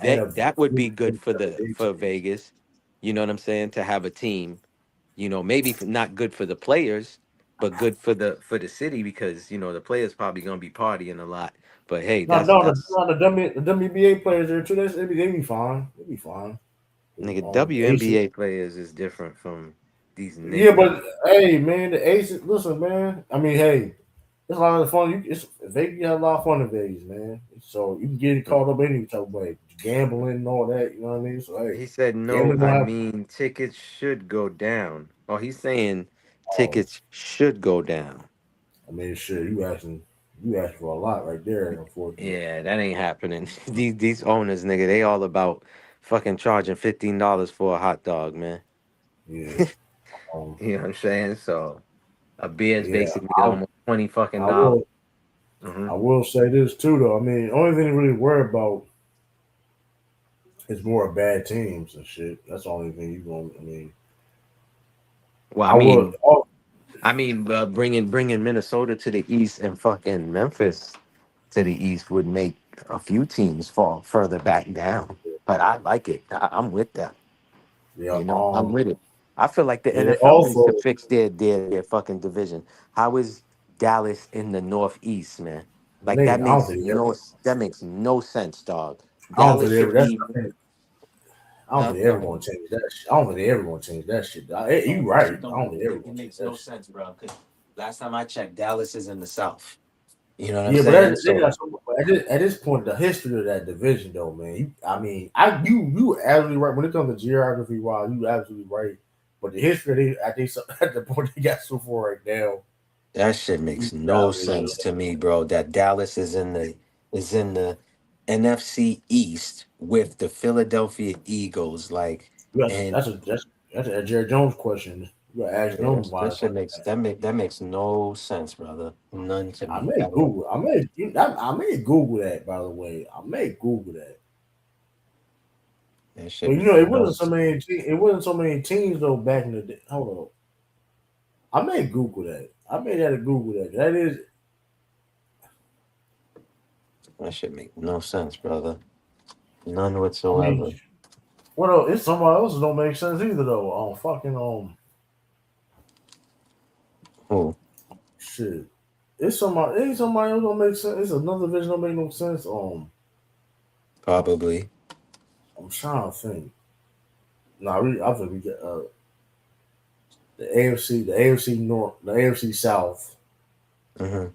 And That would be good for the a for Vegas. You know what I'm saying? To have a team. Maybe not good for the players, but good for the city because the players probably gonna be partying a lot. But hey, no, that's no, that's the WBA players there too. They be fine. They be fine. nigga. The Aces. WNBA players is different from these Yeah, niggas. but hey, man, the Aces. Listen, man. I mean, hey, it's a lot of fun. Vegas, you have a lot of fun in Vegas, man. So you can get caught up any type of way, gambling and all that. You know what I mean? So hey, He said no. gambling I gonna have. mean tickets should go down. Oh, he's saying Oh, tickets should go down. I mean, shit, you asking for a lot right there. Unfortunately, Yeah, that ain't happening. These owners, nigga, they all about fucking charging $15 for a hot dog, man. yeah, um, You know what I'm saying? So a beer is yeah. basically almost 20 fucking I dollars. will. Hmm. I will say this too, though. I mean, only thing to really worry about is more bad teams and shit. That's the only thing you going. I mean, Well, I I will. mean, Oh, bringing Minnesota to the East and fucking Memphis to the East would make a few teams fall further back down. But I like it. I'm with that. yeah. I'm with it. I feel like the And NFL needs to also, fix their fucking division. How is Dallas in the Northeast, man? Like nigga, I don't think they ever. that makes no sense, dog. I don't think Dallas they ever. should That's be. the thing. I don't think they Go ever ahead. going to change that. Shit. I don't think they ever going to change that shit. You That right. shit I don't don't make think they ever it going to change makes that no shit. sense, bro. 'Cause last time I checked, Dallas is in the South. You know what I'm Yeah, but saying? that, they So got some, at this point, the history of that division, though, man. I mean, you absolutely right when it comes to geography. Wow, you absolutely right. But the history at the point they got so far right now, that shit makes you no absolutely sense to me, bro. That Dallas is in the NFC East with the Philadelphia Eagles, like, yes, and that's a Jerry Jones question. You gotta ask yeah, them why that it's shit like makes that. that makes no sense, brother. None to I me may at all. Google. I may Google that. By the way, I may Google that. That But shit you makes know, it no wasn't so sense. many. It wasn't so many teams though back in the day. Hold on, I may Google that. I may have to Google that. That is, That shit make no sense, brother. None I mean, whatsoever. what else? It's somebody else that don't make sense either though. Fucking. Who? Shit. It's somebody. Ain't somebody else don't make sense. It's another division don't make no sense. Probably. I'm trying to think. Nah, I think we get the AFC, the AFC North, the AFC South. Hmm.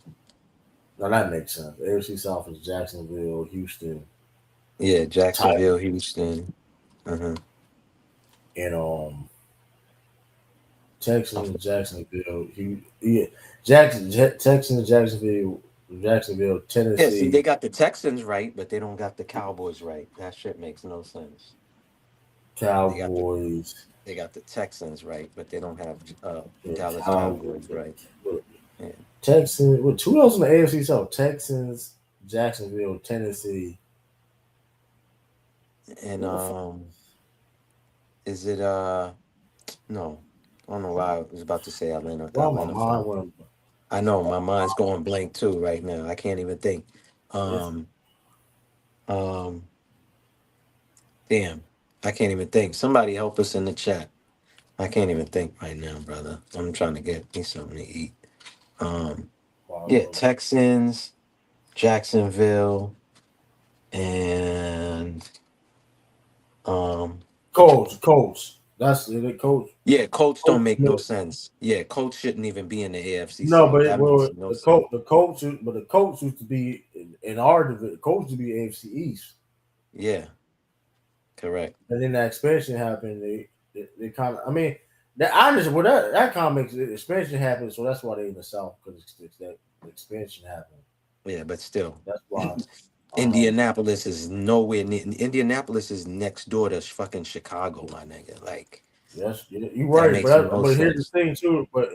Now that makes sense. The AFC South is Jacksonville, Houston, Yeah, Titans, Jacksonville, Houston. Hmm. and Texans, Jacksonville, yeah, Texans, Jacksonville, Yeah, see, they Tennessee, got the Texans right, but they don't got the Cowboys right. That shit makes no sense. They got the Cowboys, they got the Texans right, but they don't have yeah, Dallas Cowboys, Cowboys right. Yeah. Texans. What two else in the AFC South? Texans, Jacksonville, Tennessee. And Who the fuck? is it no. I don't know why I was about to say Atlanta Why my Atlanta mind Falcons. went? I know my mind's going blank too right now. I can't even think. It's Um um damn. I can't even think. Somebody help us in the chat. I can't even think right now, brother. I'm trying to get me something to eat. Um yeah, Texans, Jacksonville, and um Colts. That's it. The Colts. yeah, Colts don't Colts. make no sense. Yeah, Colts shouldn't even be in the AFC No, South. but That makes no sense. the Colts used to be in our division. Colts used to be AFC East, Yeah, correct. and then that expansion happened. They kind of. I mean, that I understand. Well, that kind of makes the expansion happen. So that's why they in the South because that the expansion happened. Yeah, but still. That's why. Um. Indianapolis is nowhere near. Indianapolis is next door to fucking Chicago, my nigga. Like Yes, you're that right. makes no But here's the sense. thing too. But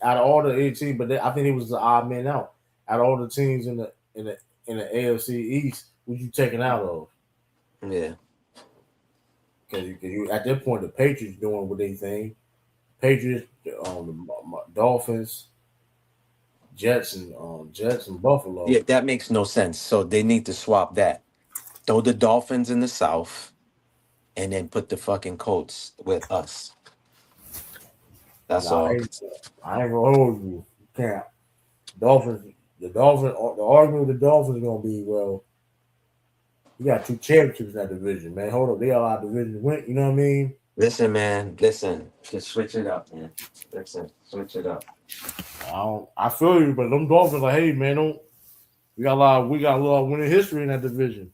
out of all the 18, I think it was the odd man out. Out of all the teams in the AFC East, who you taking out of? Yeah, Because you at that point the Patriots doing what they think. Patriots, Dolphins, Jets and yeah, Buffalo. that makes no sense. So they need to swap that. Throw the Dolphins in the South, and then put the fucking Colts with us. That's Nah, all. I ain't gonna hold you. You can't. Dolphins, the argument with the Dolphins is gonna be well. You got two championships in that division, man. Hold up, they got a lot of divisions win. You know what I mean? Listen, man. Listen. Just switch it up, man. Listen. Switch it up. I feel you, but them Dolphins like, hey man, don't we got a lot of winning history in that division.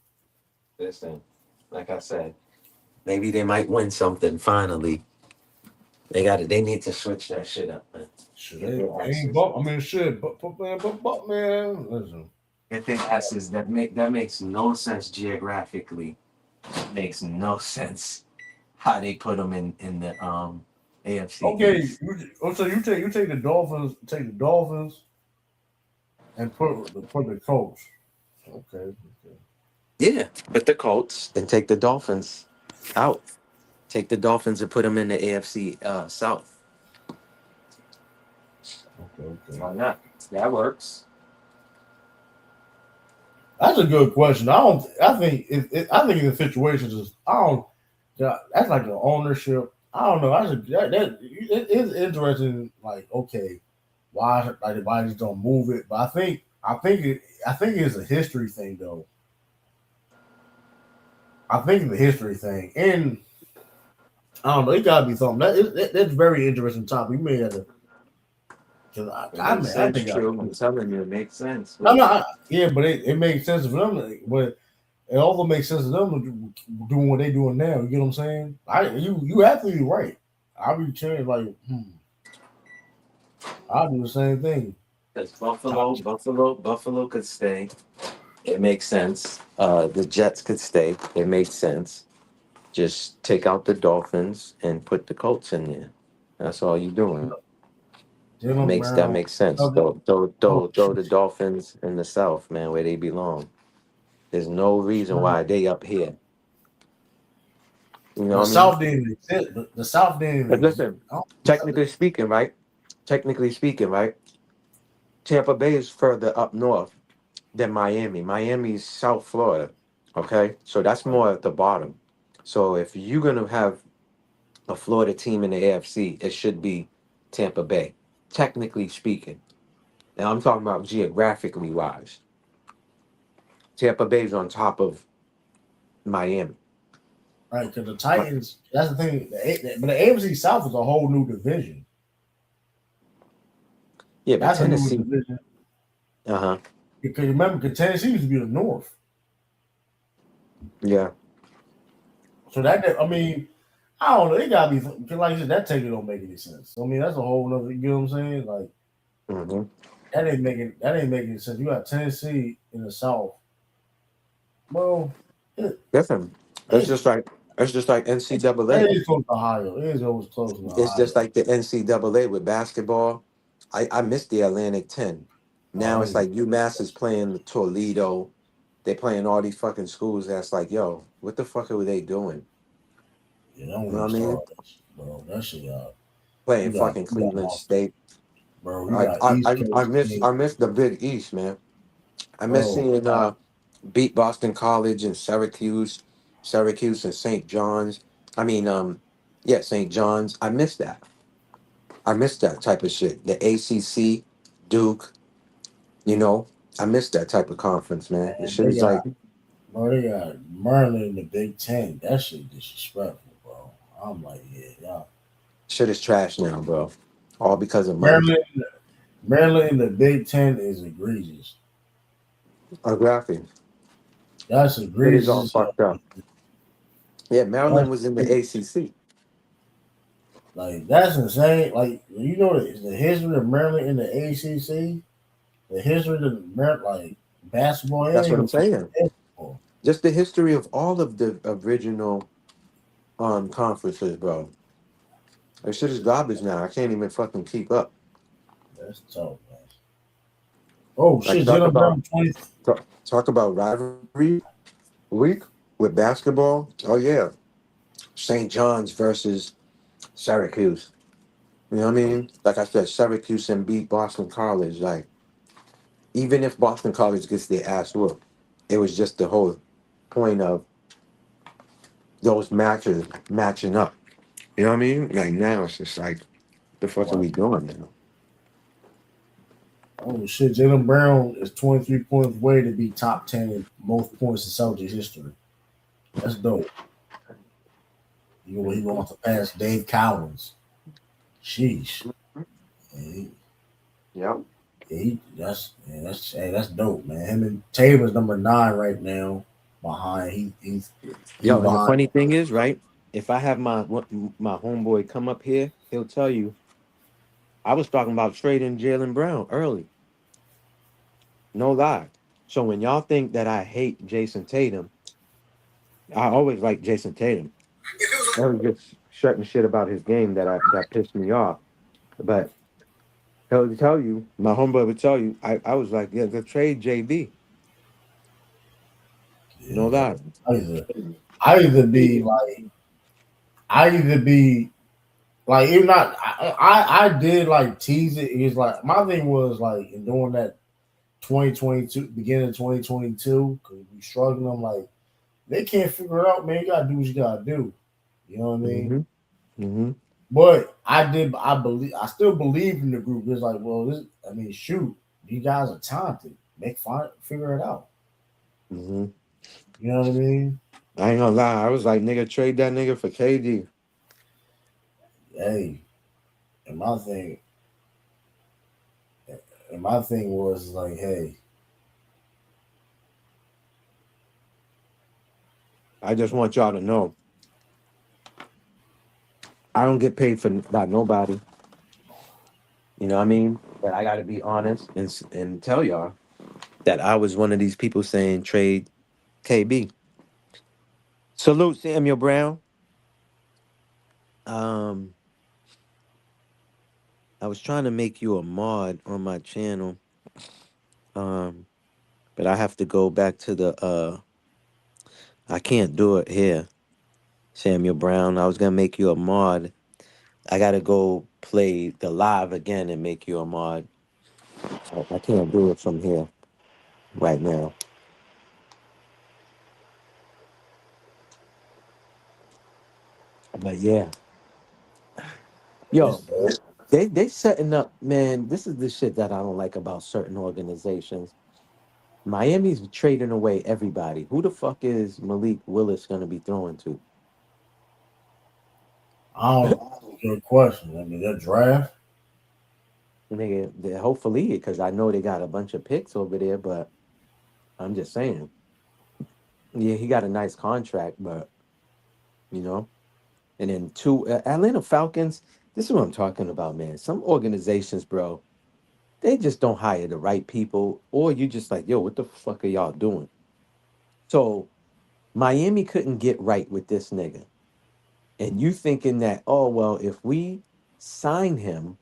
Listen. Like I said, maybe they might win something finally. They got it. They need to switch that shit up, man. Shit, Get their they ain't asses. bump. I mean, shit, but man, listen. Get their asses. That makes no sense geographically. Makes no sense how they put them in the AFC Okay, East. so you take the Dolphins, and put the Colts. Okay, okay. Yeah, put the Colts and take the Dolphins out. Take the Dolphins and put them in the AFC South. Okay, okay. Why not? That works. That's a good question. I don't. I think I think in the situations is I don't. That's like the ownership. I don't know. It is interesting. Like, okay, why just don't move it? But I think it's a history thing though. I think it's a history thing, and I don't know. It gotta be something that's very interesting topic. You may have to. Cause It makes I sense, think true. I'm telling you, it makes sense. I'm not. Yeah, but it makes sense for them. But it also makes sense to them doing what they doing now. You get what I'm saying? You absolutely right. I'll be changed like I'll do the same thing. Because Buffalo could stay. It makes sense. The Jets could stay. It makes sense. Just take out the Dolphins and put the Colts in there. That's all you're doing. Jalen That Brown. makes sense. Oh, Throw the Dolphins in the South, man, where they belong. There's no reason why they up here. You know the what I mean? South didn't exist. The South didn't But exist. listen, technically speaking, right? Technically speaking, right? Tampa Bay is further up north than Miami. Miami's South Florida. Okay, so that's more at the bottom. So if you're gonna have a Florida team in the AFC, it should be Tampa Bay. technically speaking. Now I'm talking about geographically wise. Tampa Bay's on top of Miami. Right? Because the Titans, that's the thing. But the AFC South is a whole new division. Yeah, but That's a new Tennessee. division. Uh huh. Because remember, Tennessee used to be the North. Yeah. So I mean, I don't know. It gotta be because, like I said, that take it don't make any sense. I mean, that's a whole other. You know what I'm saying? Like Mm-hmm. that ain't making sense. You got Tennessee in the South. Well, it, Different. It's it, just like it NCAA. is close to Ohio. It is always close to It's Ohio. just like the NCAA with basketball. I missed the Atlantic 10. Oh, Now it's like UMass is playing Toledo. They're playing all these fucking schools that's like, yo, what the fuck are they doing? yeah, don't You know even what I mean? start this, bro. That shit got Playing you got fucking you got Cleveland State. bro. You I got I East I, I Coast miss team, I miss the Big East, man. I miss bro. seeing beat Boston College and Syracuse and St. John's. I mean, yeah, St. John's. I miss that. I miss that type of shit. The ACC, Duke. You know, I miss that type of conference, man. The And shit is like they got Maryland in the Big Ten. That shit disrespectful, bro. I'm like, yeah, y'all. shit is trash now, bro. All because of money. Maryland, Maryland in the Big Ten is egregious. Exactly. That's It is all egregious. fucked up. Yeah, Maryland That's was in the crazy. ACC. Like that's insane. Like you know the history of Maryland in the ACC, the history of the Maryland like basketball, it That's ain't what even I'm saying. basketball. Just the history of all of the original conferences, bro. That shit is garbage now. I can't even fucking keep up. That's tough, man. Oh Like shit, Jalen Brown 20. talk about rivalry week with basketball. Oh yeah, St. John's versus Syracuse. You know what I mean? Like I said, Syracuse and beat Boston College. Like even if Boston College gets their ass whooped, it was just the whole point of those matches matching up. You know what I mean? Like now it's just like, the fuck are we doing now? Oh shit, Jalen Brown is 23 points away to be top 10 in most points in Celtics history. That's dope. He wants to pass Dave Cowens. Sheesh. Hey, Yep. that's dope, man. Him and Tatum is number 9 right now. Behind he's Yo, and the behind. funny thing is, right? If I have my homeboy come up here, he'll tell you I was talking about trading Jaylen Brown early. No lie. So when y'all think that I hate Jason Tatum, I always like Jason Tatum. I was just certain shit about his game that pissed me off. But he'll tell you, my homeboy would tell you, I was like, yeah, the trade JB. No Yeah, lie. I either I either be like I either be like if not I did like tease it. It's like my thing was like in doing that 2022 beginning of 2022 because we struggling. I'm like they can't figure it out, man. You gotta do what you gotta do. You know what I mean? Mm-hmm. Mm-hmm. But I still believe in the group. It's like, well, I mean, shoot, you guys are talented. Figure it out. Mm-hmm. You know what I mean? I ain't gonna lie. I was like, nigga, trade that nigga for KD. Hey, and my thing was like, hey, I just want y'all to know I don't get paid for by nobody. You know what I mean? But I gotta be honest and tell y'all that I was one of these people saying trade KB. Salute Samuel Brown. Um, I was trying to make you a mod on my channel. Um, but I have to go back to the I can't do it here. Samuel Brown. I was gonna make you a mod. I gotta go play the live again and make you a mod. I can't do it from here right now. But yeah. it's Yo, dope. They setting up, man. This is the shit that I don't like about certain organizations. Miami's trading away everybody. Who the fuck is Malik Willis going to be throwing to? I don't. Good question. I mean, that draft. They hopefully, because I know they got a bunch of picks over there, but I'm just saying, yeah, he got a nice contract, but you know, and then two Atlanta Falcons. This is what I'm talking about, man. Some organizations, bro, they just don't hire the right people, or you just like, yo, what the fuck are y'all doing? So Miami couldn't get right with this nigga, and you thinking that, oh well, if we sign him,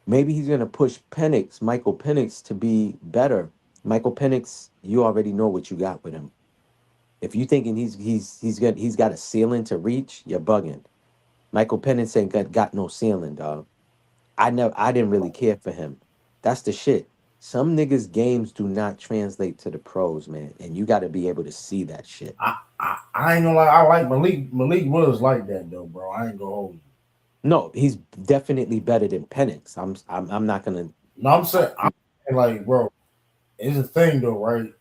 maybe he's gonna push Michael Penix, to be better. Michael Penix, you already know what you got with him. If you thinking he's got a ceiling to reach, you're bugging. Michael Penix ain't got no ceiling, dog. I didn't really care for him. That's the shit. Some niggas games do not translate to the pros, man, and you got to be able to see that shit. I ain't gonna lie. I like Malik Willis like that though, bro. I ain't gonna hold you. No, he's definitely better than Penix. I'm not gonna. No, I'm saying like, bro, it's a thing though, right?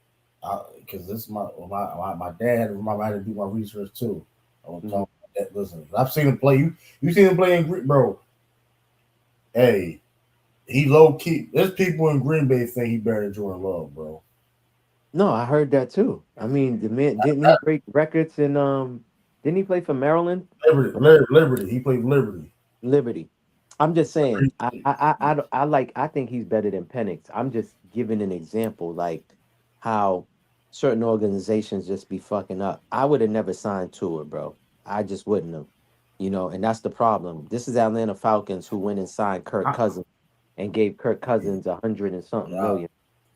Because this is my dad had to do my research too. I was talking about that. Listen, I've seen him play. You seen him play in bro? Hey, he low key. There's people in Green Bay think he better than Jordan Love, bro. No, I heard that too. I mean, the man didn't he break records and didn't he play for Maryland? Liberty. He played Liberty. Liberty. I'm just saying, I think he's better than Penix. I'm just giving an example, like how certain organizations just be fucking up. I would have never signed Tua, bro. I just wouldn't have, and that's the problem. This is Atlanta Falcons who went and signed Kirk I, Cousins and gave Kirk Cousins 100 and something yeah, million.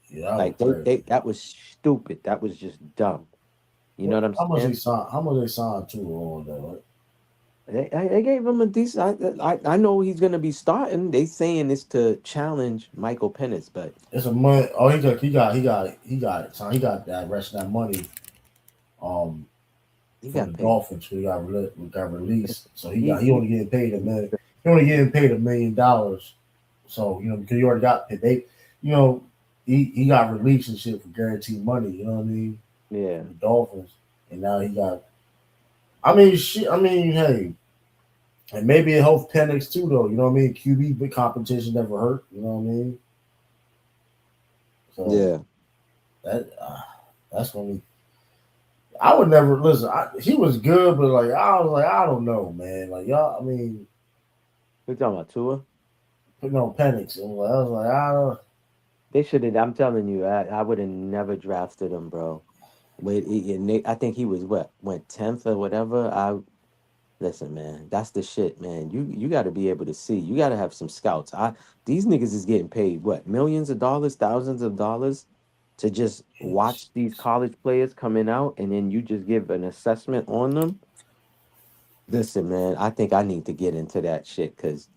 yeah, I was Like they crazy. that was stupid. That was just dumb. You know what I'm How much they saying? signed? How much they signed to on that? Right? They gave him a decent. I know he's gonna be starting. They saying it's to challenge Michael Penix, but It's a money. Oh, he got that rest of that money. Um, he from got the paid. Dolphins, who got released. So He he he only getting paid a million. He only getting paid $1 million. So because he already got paid, you know, he got released and shit for guaranteed money. You know what I mean? yeah. From the Dolphins, and now he got. I mean, shit. I mean, hey, and maybe it helps Penix too, though. You know what I mean? QB big competition never hurt. You know what I mean? So Yeah. that that's when I would never listen. He was good, but like I was like, I don't know, man. Like y'all, I mean, We're talking about Tua. putting on Penix, and I was like, I don't. They should have. I'm telling you, I would have never drafted him, bro. Wait, I think he was what went 10th or whatever. I Listen, man, that's the shit, man. You got to be able to see. You got to have some scouts. These niggas is getting paid what, millions of dollars, thousands of dollars to just watch these college players coming out, and then you just give an assessment on them. Listen, man, I think I need to get into that shit because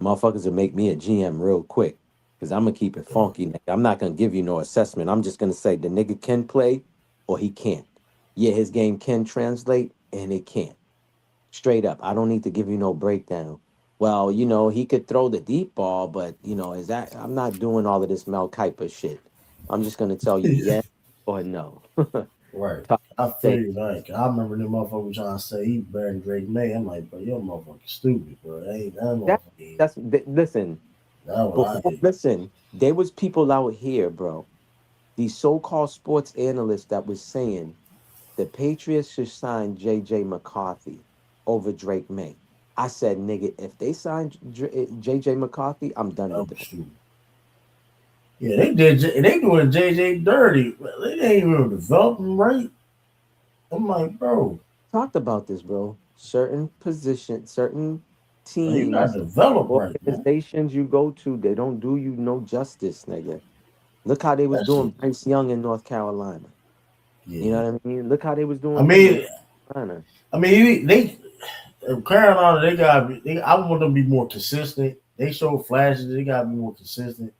motherfuckers will make me a GM real quick. Because I'm gonna keep it funky, nigga. I'm not gonna give you no assessment. I'm just gonna say the nigga can play or he can't. Yeah, his game can translate and it can't. Straight up. I don't need to give you no breakdown. Well, he could throw the deep ball, but is that I'm not doing all of this Mel Kiper shit. I'm just gonna tell you yes or no. Right. Talk I thing. feel you. Like I remember them motherfuckers trying to say he better than Drake May. I'm like, bro, your motherfucker stupid, bro. That ain't that That motherfucker. listen, That what I before listen, there was people out here, bro. These so-called sports analysts that was saying the Patriots should sign J.J. McCarthy over Drake May. I said, nigga, if they sign J.J. McCarthy, I'm done that with was them. stupid. Yeah, they doing JJ dirty. They ain't even developing right. I'm like, bro, Talked about this, bro. Certain positions, certain you not teams, developed right, man. organizations you go to, they don't do you no justice, nigga. Look how they was That shit. doing Bryce Young in North Carolina. You Yeah. know what I mean? Look how they was I doing me in mean, Carolina. they Carolina. They got. I want them to be more consistent. They show flashes. They got to be more consistent.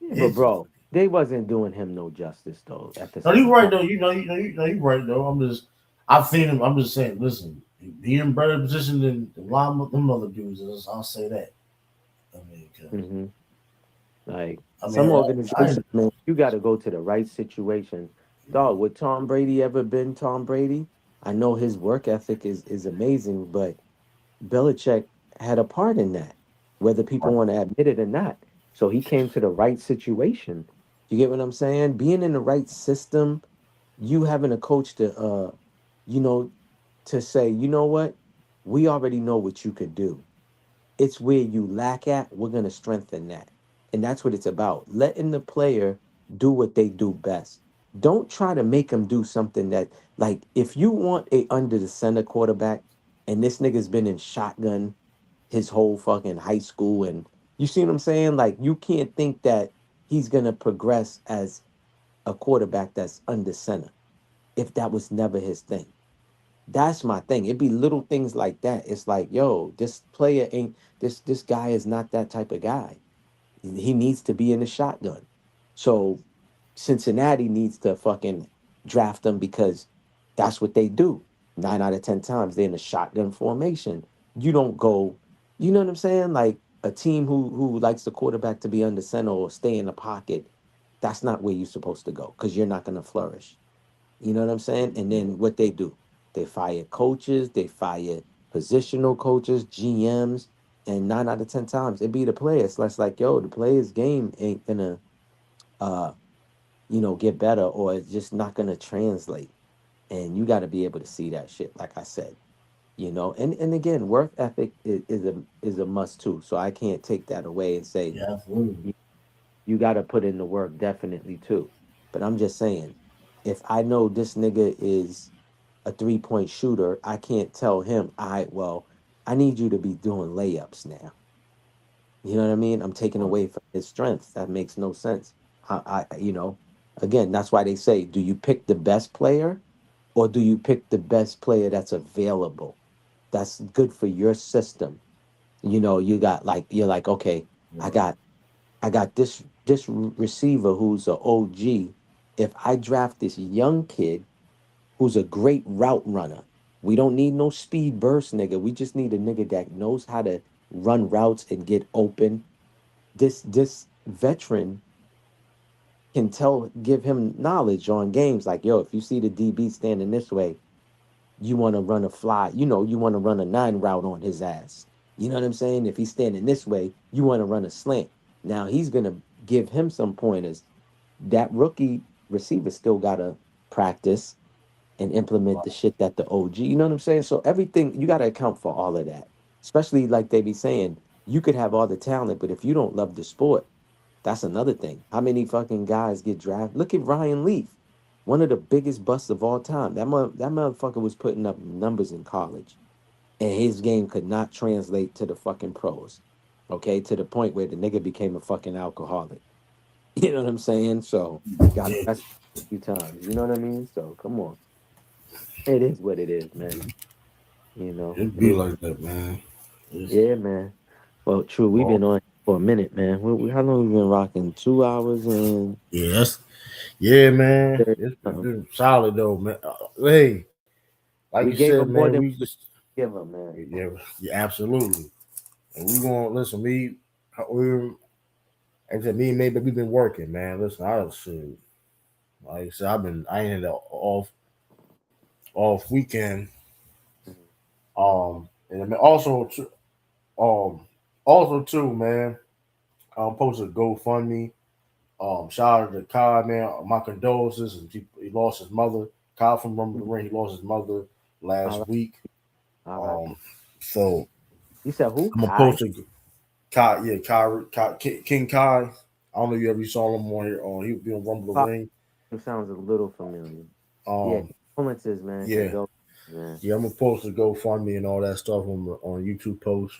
Yeah, but It's bro, they wasn't doing him no justice though. At the no, you same right time, though. You right though. I've seen him. I'm just saying. Listen, he in better position than a lot of them other dudes. I'll say that. I mean, Hmm. Like I some mean, I organizations, man, you got to go to the right situation. Dog, would Tom Brady ever been Tom Brady? I know his work ethic is amazing, but Belichick had a part in that, whether people want to admit it or not. So he came to the right situation. You get what I'm saying? Being in the right system, you having a coach to you know, to say, you know what, we already know what you could do. It's where you lack at, we're gonna strengthen that. And that's what it's about. Letting the player do what they do best. Don't try to make them do something that, like, if you want a under the center quarterback and this nigga's been in shotgun his whole fucking high school, and you see what I'm saying? Like, you can't think that he's gonna progress as a quarterback that's under center if that was never his thing. That's my thing. It'd be little things like that. It's like, yo, this player ain't this guy is not that type of guy. He needs to be in the shotgun. So Cincinnati needs to fucking draft him because that's what they do. 9 out of 10 times they're in a shotgun formation. You don't go, you know what I'm saying? Like a team who likes the quarterback to be under center or stay in the pocket, that's not where you're supposed to go because you're not gonna flourish. You know what I'm saying? And then what they do, they fire coaches, they fire positional coaches, GMs, and 9 out of 10 times it be the players. So it's like, yo, the players' game ain't gonna, uh, get better, or it's just not gonna translate. And you got to be able to see that shit. Like I said, and again, work ethic is a must too. So I can't take that away and say yeah, absolutely. you got to put in the work definitely too. But I'm just saying, if I know this nigga is a 3-point shooter, I can't tell him, all right, well, I need you to be doing layups now. You know what I mean? I'm taking away from his strengths. That makes no sense. Again, that's why they say, do you pick the best player or do you pick the best player that's available? That's good for your system. You're like, okay, I Right. got I got this receiver who's a OG. If I draft this young kid who's a great route runner, we don't need no speed burst nigga. We just need a nigga that knows how to run routes and get open. This veteran can give him knowledge on games like, yo, if you see the DB standing this way, you want to run a fly, you want to run a 9 route on his ass. You know what I'm saying? If he's standing this way, you want to run a slant. Now he's gonna give him some pointers. That rookie receiver still gotta practice and implement the shit that the OG. You know what I'm saying? So everything you gotta account for all of that. Especially like they be saying, you could have all the talent, but if you don't love the sport, that's another thing. How many fucking guys get drafted? Look at Ryan Leaf, one of the biggest busts of all time. That motherfucker was putting up numbers in college, and his game could not translate to the fucking pros. Okay, to the point where the nigga became a fucking alcoholic. You know what I'm saying? So got Yeah, arrested a few times. You know what I mean? So come on, it is what it is, man. it It be is. like that, man. It's, Yeah, man. Well, true. We've oh, been on for a minute, man. How long we been rocking? 2 hours and yeah, yeah, man. 30 It's something. been solid though, man. Hey, like you We gave said, them more man, than we we just could give them, man. yeah, yeah, absolutely. And we gonna listen. We like I said, me and maybe we've been working, man. Listen, I was shit. Like I said, I ain't had a off weekend. Mhm. And I mean um, also too, man. Posted a GoFundMe. Shout out to Kai, man. My condolences. He lost his mother. Kai from Rumble the Ring. He lost his mother All last right, week. all right. Um, so You said who? I'm gonna Kai? post a Kai, yeah, King Kai. I don't know if you ever saw him on here. He would be on Rumble the Kai. Ring. It sounds a little familiar. Yeah, Um, condolences, man. yeah, Condolences, man. yeah. I'm gonna post a GoFundMe and all that stuff on YouTube post.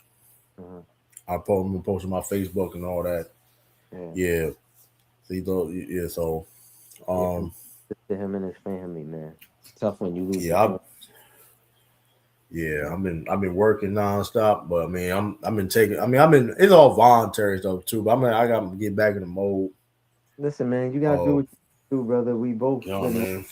Uh-huh. I'm gonna post on my Facebook and all that. Yeah, Yeah. So you thought, yeah. So yeah. um, Condolences to him and his family, man. It's tough when you lose yeah. your family. Yeah, I've been working nonstop, but I mean I've been taking. I mean I've been. It's all voluntary stuff too. But I mean I got to get back in the mode. Listen, man, you gotta do Oh, what you do, brother. We both you know what I been, mean?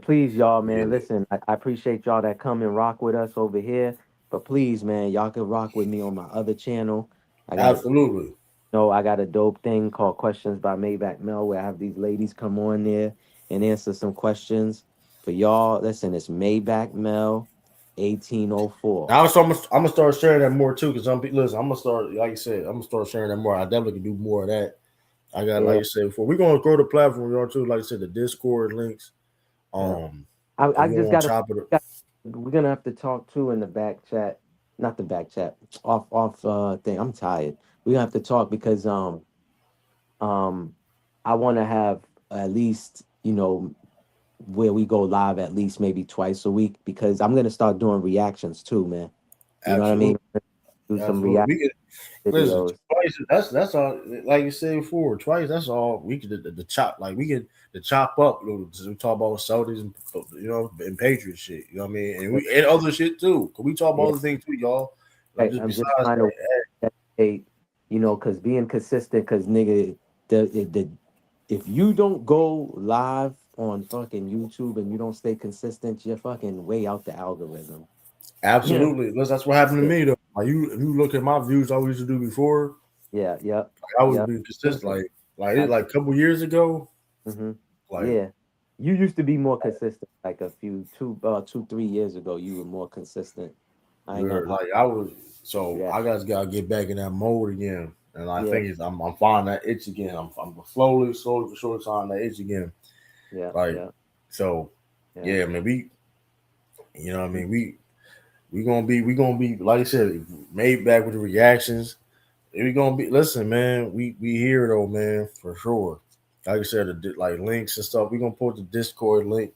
please, y'all, man. Yeah, Listen, I appreciate y'all that come and rock with us over here. But please, man, y'all can rock with me on my other channel. I got Absolutely. no, I got a dope thing called Questions by Maybach Mel where I have these ladies come on there and answer some questions for y'all. Listen, it's Maybach Mel 1804. Now, so I'm gonna start sharing that more too, because listen. I'm gonna start, like you said, I'm gonna start sharing that more. I definitely can do more of that. I got, like Yeah. you said before, we're gonna grow the platform, y'all too. Like I said, the Discord links. Yeah. Um, I if you just want got to to chop it up, we're gonna have to talk too in the back chat. Not the back chat. Off thing. I'm tired. We're gonna have to talk because um I wanna have at least, where we go live at least maybe twice a week because I'm gonna start doing reactions too, man. You know what I mean? absolutely, Do some absolutely. react We can listen videos. twice. That's all. Like you said before, twice. That's all we could the chop. Like we could the chop up. We talk about Celtics and and Patriots shit. You know what I mean? And other shit too. Cause we talk about Yeah, other things too, y'all. Like right. just I'm besides just trying to that, dedicate, because being consistent, because nigga, the if you don't go live on fucking YouTube and you don't stay consistent, you're fucking way out the algorithm. Yeah. absolutely. That's what happened to Yeah. me though. Like if you look at my views I used to do before, Yeah. Yep. I was Yep. being consistent. Like Absolutely. a couple years ago, Hmm. like Yeah. You used to be more consistent, like a few 2, 3 years ago. You were more consistent. I ain't gonna lie. like I was. So Yeah. I gotta get back in that mode again. And I Yeah. think I'm finding that itch again. I'm slowly for sure finding that itch again. Yeah. Like Yeah. so, Yeah. yeah, man. You know what I mean, we gonna be like I said, made back with the reactions. We gonna be listen, man. We here though, man, for sure. Like I said, like links and stuff. We gonna put the Discord link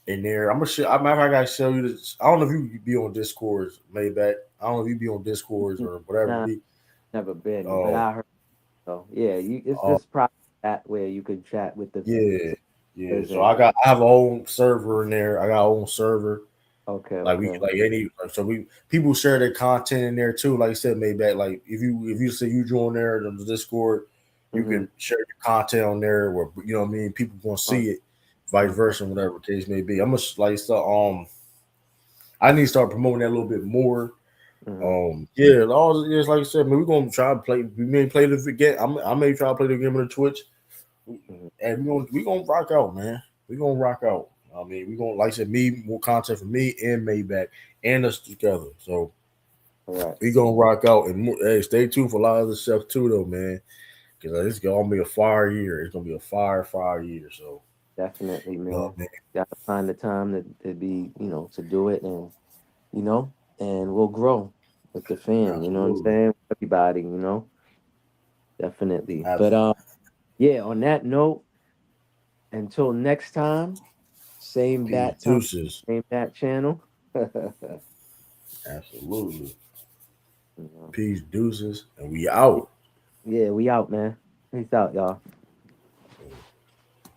in there. I'm gonna show. I gotta show you this. I don't know if you be on Discords, Maybach. I don't know if you be on Discords or whatever. Nah, Be never been, but oh I heard so. Yeah, it's uh, this private chat where you could chat with the yeah, yeah. So and I have a whole server in there. I got a own server. okay, Like we okay. like any so we people share their content in there too. Like I said, Maybach. Like if you say you join there on the Discord, you Mm-hmm. can share your content on there where you know what I mean. People gonna see it, vice Okay. versa, whatever the case may be. I'm gonna like so I need to start promoting that a little bit more. Mm-hmm. Yeah, all just like I said, man, we're gonna try to play. We may play the game. I may try to play the game on the Twitch, Mm-hmm. and we gonna rock out, man. We gonna rock out. I mean, we gonna like I said, me more content for me and Maybach and us together. So All right. we gonna rock out and hey, stay tuned for a lot of other stuff too, though, man. Because it's gonna be a fire year. It's gonna be a fire year. So, Definitely, oh man. man, Gotta find the time to be, to do it you know, and we'll grow with the fam, you know what I'm absolutely, saying? Everybody, definitely. But absolutely, yeah, on that note, until next time, same peace, bat time, deuces, same bat channel. absolutely, You know. peace, deuces, and we out. Yeah, we out, man. Peace out, y'all.